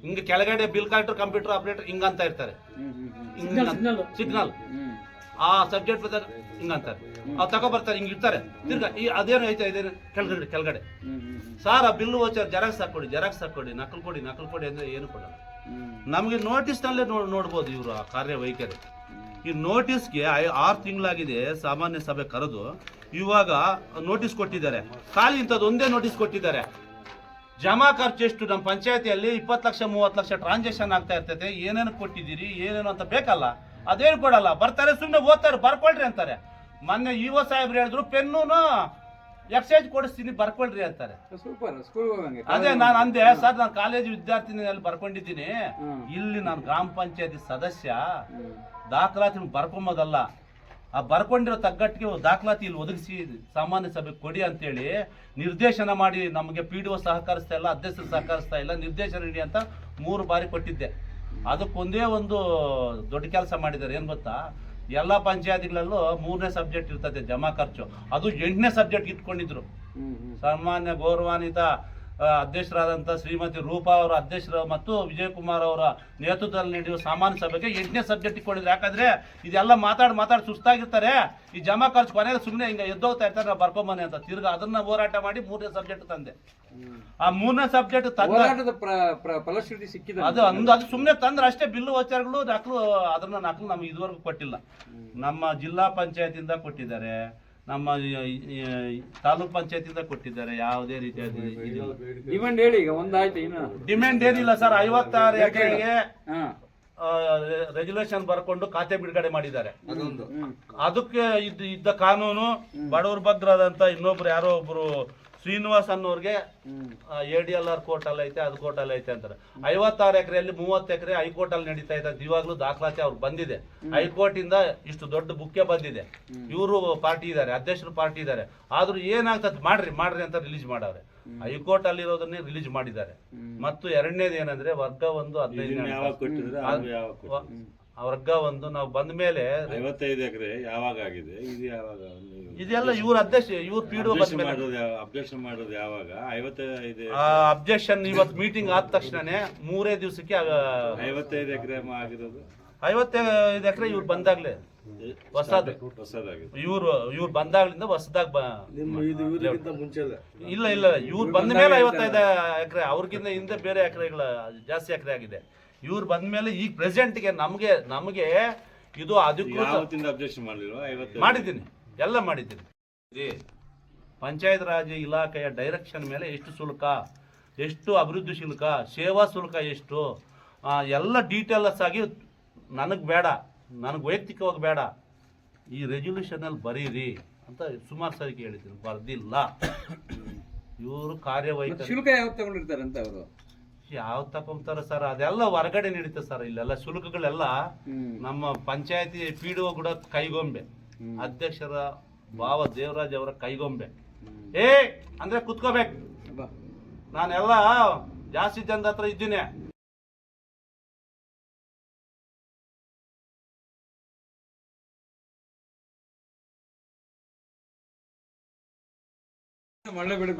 ಹಿಂಗ ಕೆಳಗಡೆ ಬಿಲ್ ಕಲೆಕ್ಟರ್, ಕಂಪ್ಯೂಟರ್ ಆಪರೇಟರ್ ಹಿಂಗ ಅಂತ ಇರ್ತಾರೆ. ಸಿಗ್ನಲ್ ಆ ಸಬ್ಜೆಕ್ಟ್ ಬಂದಾಗ ಹಿಂಗಂತಾರೆ. ಅವ್ ತಗೋ ಬರ್ತಾರೆ, ಹಿಂಗ್ ಇರ್ತಾರೆ. ತಿರ್ಗಾ ಅದೇನು ಐತೆ ಇದೇನು ಕೆಳಗಡೆ ಸಾರ್ ಆ ಬಿಲ್ ವೋಚರ್ ಜೆರಾಕ್ಸ್ ಹಾಕೊಡಿ, ನಕಲ್ ಕೊಡಿ ಅಂದ್ರೆ ಏನು ಕೊಡಲ್ಲ. ನಮ್ಗೆ ನೋಟಿಸ್ ನಲ್ಲೇ ನೋಡ್ಬೋದು ಇವರು ಆ ಕಾರ್ಯವೈಖರಿ. ಈ ನೋಟಿಸ್ಗೆ 6 ತಿಂಗಳಾಗಿದೆ ಸಾಮಾನ್ಯ ಸಭೆ ಕರೆದು. ಇವಾಗ ನೋಟಿಸ್ ಕೊಟ್ಟಿದ್ದಾರೆ. ಖಾಲಿ ಇಂಥದ್ದು ಒಂದೇ ನೋಟಿಸ್ ಕೊಟ್ಟಿದ್ದಾರೆ. ಜಮಾ ಖರ್ಚು ಎಷ್ಟು? ನಮ್ಮ ಪಂಚಾಯತಿಯಲ್ಲಿ 20 ಲಕ್ಷ 30 ಲಕ್ಷ ಟ್ರಾನ್ಸಾಕ್ಷನ್ ಆಗ್ತಾ ಇರ್ತೈತೆ. ಏನೇನು ಕೊಟ್ಟಿದ್ದೀರಿ ಏನೇನು ಅಂತ ಬೇಕಲ್ಲ, ಅದೇನು ಕೊಡಲ್ಲ. ಬರ್ತಾರೆ, ಸುಮ್ಮನೆ ಓದ್ತಾರೆ, ಬರ್ಕೊಳ್ರಿ ಅಂತಾರೆ. ಮೊನ್ನೆ ಇಒ ಸಾಹೇಬ್ರು ಹೇಳಿದ್ರು ಪೆನ್ನೂನು ಎಕ್ಸೈಜ್ ಕೊಡಿಸ್ತೀನಿ ಬರ್ಕೊಳ್ರಿ ಅಂತಾರೆ. ಅದೇ ನಾನು ಅಂದೆ, ಸರ್ ನಾನು ಕಾಲೇಜ್ ವಿದ್ಯಾರ್ಥಿನಿಯಲ್ಲಿ ಬರ್ಕೊಂಡಿದ್ದೀನಿ. ಇಲ್ಲಿ ನಾನು ಗ್ರಾಮ ಪಂಚಾಯತಿ ಸದಸ್ಯ, ದಾಖಲಾತಿ ಬರ್ಕೊಂಬೋದಲ್ಲ. ಆ ಬರ್ಕೊಂಡಿರೋ ತಗ್ಗಟ್ಟಿಗೆ ದಾಖಲಾತಿ ಇಲ್ಲಿ ಒದಗಿಸಿ ಸಾಮಾನ್ಯ ಸಭೆ ಕೊಡಿ ಅಂತೇಳಿ ನಿರ್ದೇಶನ ಮಾಡಿ ನಮಗೆ PDO ಸಹಕರಿಸ್ತಾ ಇಲ್ಲ, ಅಧ್ಯಕ್ಷರು ಸಹಕರಿಸ್ತಾ ಇಲ್ಲ, ನಿರ್ದೇಶನ ನೀಡಿ ಅಂತ 3 ಬಾರಿ ಕೊಟ್ಟಿದ್ದೆ. ಅದಕ್ಕೊಂದೇ ಒಂದು ದೊಡ್ಡ ಕೆಲಸ ಮಾಡಿದ್ದಾರೆ. ಏನು ಗೊತ್ತಾ? ಎಲ್ಲ ಪಂಚಾಯತಿಗಳಲ್ಲೂ 3ನೇ ಸಬ್ಜೆಕ್ಟ್ ಇರ್ತದೆ ಜಮಾ ಖರ್ಚು. ಅದು 8ನೇ ಸಬ್ಜೆಕ್ಟ್ ಇಟ್ಕೊಂಡಿದ್ರು. ಸಾಮಾನ್ಯ ಗೌರವಾನ್ವಿತ ಅಧ್ಯಕ್ಷರಾದಂಥ ಶ್ರೀಮತಿ ರೂಪಾ ಅವರ ಅಧ್ಯಕ್ಷರು ಮತ್ತು ವಿಜಯ್ ಕುಮಾರ್ ಅವರ ನೇತೃತ್ವದಲ್ಲಿ ನಡೆಯುವ ಸಾಮಾನ್ಯ ಸಭೆಗೆ 8ನೇ ಸಬ್ಜೆಕ್ಟ್ ಇಟ್ಕೊಂಡಿದ್ರು. ಯಾಕಂದ್ರೆ ಇದೆಲ್ಲ ಮಾತಾಡಿ ಸುಸ್ತಾಗಿರ್ತಾರೆ. ಈ ಜಮಾ ಖರ್ಚು ಕೊನೆಗೆ ಸುಮ್ಮನೆ ಹಿಂಗೆ ಎದ್ದೋಗ್ತಾ ಇರ್ತಾರೆ, ನಾವು ಬರ್ಕೊಂಬನೆ ಅಂತ. ತಿರ್ಗಾ ಅದನ್ನ ಹೋರಾಟ ಮಾಡಿ 3ನೇ ಸಬ್ಜೆಕ್ಟ್ ತಂದೆ. ಆ 3ನೇ ಸಬ್ಜೆಕ್ಟ್ ಫಲಶ್ರುತಿ ಸಿಕ್ಕಿದೆ. ಅದು ಸುಮ್ಮನೆ ತಂದ್ರೆ ಅಷ್ಟೇ. ಬಿಲ್ಲು ವಚರ್ಗಳು ನಕಲು ನಮ್ಗೆ ಇದುವರೆಗೂ ಕೊಟ್ಟಿಲ್ಲ. ನಮ್ಮ ಜಿಲ್ಲಾ ಪಂಚಾಯತಿಂದ ಕೊಟ್ಟಿದ್ದಾರೆ, ನಮ್ಮ ತಾಲೂಕ್ ಪಂಚಾಯತಿಂದ ಕೊಟ್ಟಿದ್ದಾರೆ. ಯಾವುದೇ ರೀತಿಯಾದ ಡಿಮ್ಯಾಂಡ್ ಹೇಳಿ. ಈಗ ಒಂದಾಯ್ತು, ಇನ್ನು ಡಿಮ್ಯಾಂಡ್ ಏನಿಲ್ಲ ಸರ್. 56 ಎಕರೆಗೆ ರೆಗ್ಯುಲೇಷನ್ ಬರ್ಕೊಂಡು ಖಾತೆ ಬಿಡುಗಡೆ ಮಾಡಿದ್ದಾರೆ. ಅದಕ್ಕೆ ಇದ್ದ ಕಾನೂನು ಬಡವರ ಬಗ್ಗರಾದಂತ ಇನ್ನೊಬ್ರು ಯಾರೋ ಒಬ್ರು ಶ್ರೀನಿವಾಸ್ ಅನ್ನೋರ್ಗೆ ADLR ಕೋರ್ಟ್ ಅಲ್ಲಿ ಐತೆ, ಅದು ಕೋರ್ಟ್ ಅಲ್ಲಿ ಐತೆ ಅಂತಾರೆ. 56 ಎಕರೆಯಲ್ಲಿ 30 ಎಕರೆ ಹೈಕೋರ್ಟ್ ಅಲ್ಲಿ ನಡೀತಾ ಇದೆ. ಇವಾಗ್ಲೂ ದಾಖಲಾತಿ ಅವ್ರು ಬಂದಿದೆ. ಹೈಕೋರ್ಟ್ ಇಂದ ಇಷ್ಟು ದೊಡ್ಡ ಬುಕ್ಕೆ ಬಂದಿದೆ. ಇವರು ಪಾರ್ಟಿ ಇದ್ದಾರೆ, ಅಧ್ಯಕ್ಷರು ಪಾರ್ಟಿ ಇದ್ದಾರೆ. ಆದ್ರೂ ಏನಾಗ್ತದೆ ಮಾಡ್ರಿ ಅಂತ ರಿಲೀಸ್ ಮಾಡವ್ರೆ. ಹೈಕೋರ್ಟ್ ಅಲ್ಲಿ ಇರೋದನ್ನೇ ರಿಲೀಸ್ ಮಾಡಿದ್ದಾರೆ. ಮತ್ತು ಎರಡನೇದು ಏನಂದ್ರೆ ವರ್ಗ 1 15 ವರ್ಗ 1 ನಾವು ಬಂದ ಮೇಲೆ 55 ಎಕರೆ ಯಾವಾಗ ಆಗಿದೆ? ಇದು ಯಾವಾಗ? ಇದೆಲ್ಲ ಇವ್ರ ಅಧ್ಯಕ್ಷ, ಇವ್ರ PDO ಅಬ್ಜೆಕ್ಷನ್ ಮಾಡೋದು ಯಾವಾಗ? 55 ಅಬ್ಜೆಕ್ಷನ್ ಇವತ್ತು ಮೀಟಿಂಗ್ ಆದ ತಕ್ಷಣನೇ 3 ದಿವಸಕ್ಕೆ 55 ಎಕರೆ ಆಗಿರೋದು. 55 ಎಕರೆ ಇವ್ರು ಬಂದಾಗ್ಲೇ ಹೊಸದಾಗಿದೆ. ಇವ್ರು ಬಂದಾಗ್ಲಿಂದ ಹೊಸದಾಗ ಇಲ್ಲ ಇವ್ರು ಬಂದ ಮೇಲೆ 55 ಎಕರೆ. ಅವ್ರಿಗಿಂತ ಹಿಂದೆ ಬೇರೆ ಎಕರೆಗಳ ಜಾಸ್ತಿ ಎಕರೆ ಆಗಿದೆ. ಇವ್ರು ಬಂದ ಮೇಲೆ ಈಗ ಪ್ರೆಸೆಂಟ್ಗೆ ನಮಗೆ ಇದು ಅಧಿಕೃತ ಮಾಡಿದ್ದೀನಿ, ಎಲ್ಲ ಮಾಡಿದ್ದೀನಿ. ಪಂಚಾಯತ್ ರಾಜ್ ಇಲಾಖೆಯ ಡೈರೆಕ್ಷನ್ ಮೇಲೆ ಎಷ್ಟು ಶುಲ್ಕ, ಎಷ್ಟು ಅಭಿವೃದ್ಧಿ ಶುಲ್ಕ, ಸೇವಾ ಶುಲ್ಕ ಎಷ್ಟು, ಎಲ್ಲ ಡೀಟೇಲ್ಸ್ ಆಗಿ ನನಗೆ ಬೇಡ, ನನಗೆ ವೈಯಕ್ತಿಕವಾಗಿ ಬೇಡ, ಈ ರೆಸಲ್ಯೂಷನಲ್ಲಿ ಬರೀರಿ ಅಂತ ಸುಮಾರು ಸರಿ ಹೇಳಿದ್ದೀನಿ. ಬರ್ದಿಲ್ಲ. ಇವರು ಕಾರ್ಯವೈಖರಿ ಶುಲ್ಕ ಯಾವಾಗ ತಗೊಂಡಿರ್ತಾರೆ ಅಂತ ಅವರು ಯಾವ ತಕೊಂತಾರೆ ಸರ್? ಅದೆಲ್ಲ ಹೊರಗಡೆ ನಡೀತದೆ ಸರ್. ಇಲ್ಲೆಲ್ಲ ಶುಲ್ಕಗಳೆಲ್ಲ ನಮ್ಮ ಪಂಚಾಯತಿ PDO ಕೂಡ ಕೈಗೊಂಬೆ, ಅಧ್ಯಕ್ಷರ ಭಾವ ದೇವರಾಜ್ ಅವರ ಕೈಗೊಂಬೆ. ಅಂದ್ರೆ ಕುತ್ಕೋಬೇಕು. ನಾನೆಲ್ಲ ಜಾಸ್ತಿ ಜನದ ಹತ್ರ ಇದ್ದೀನಿ. ಮಳೆ ಬಿಡು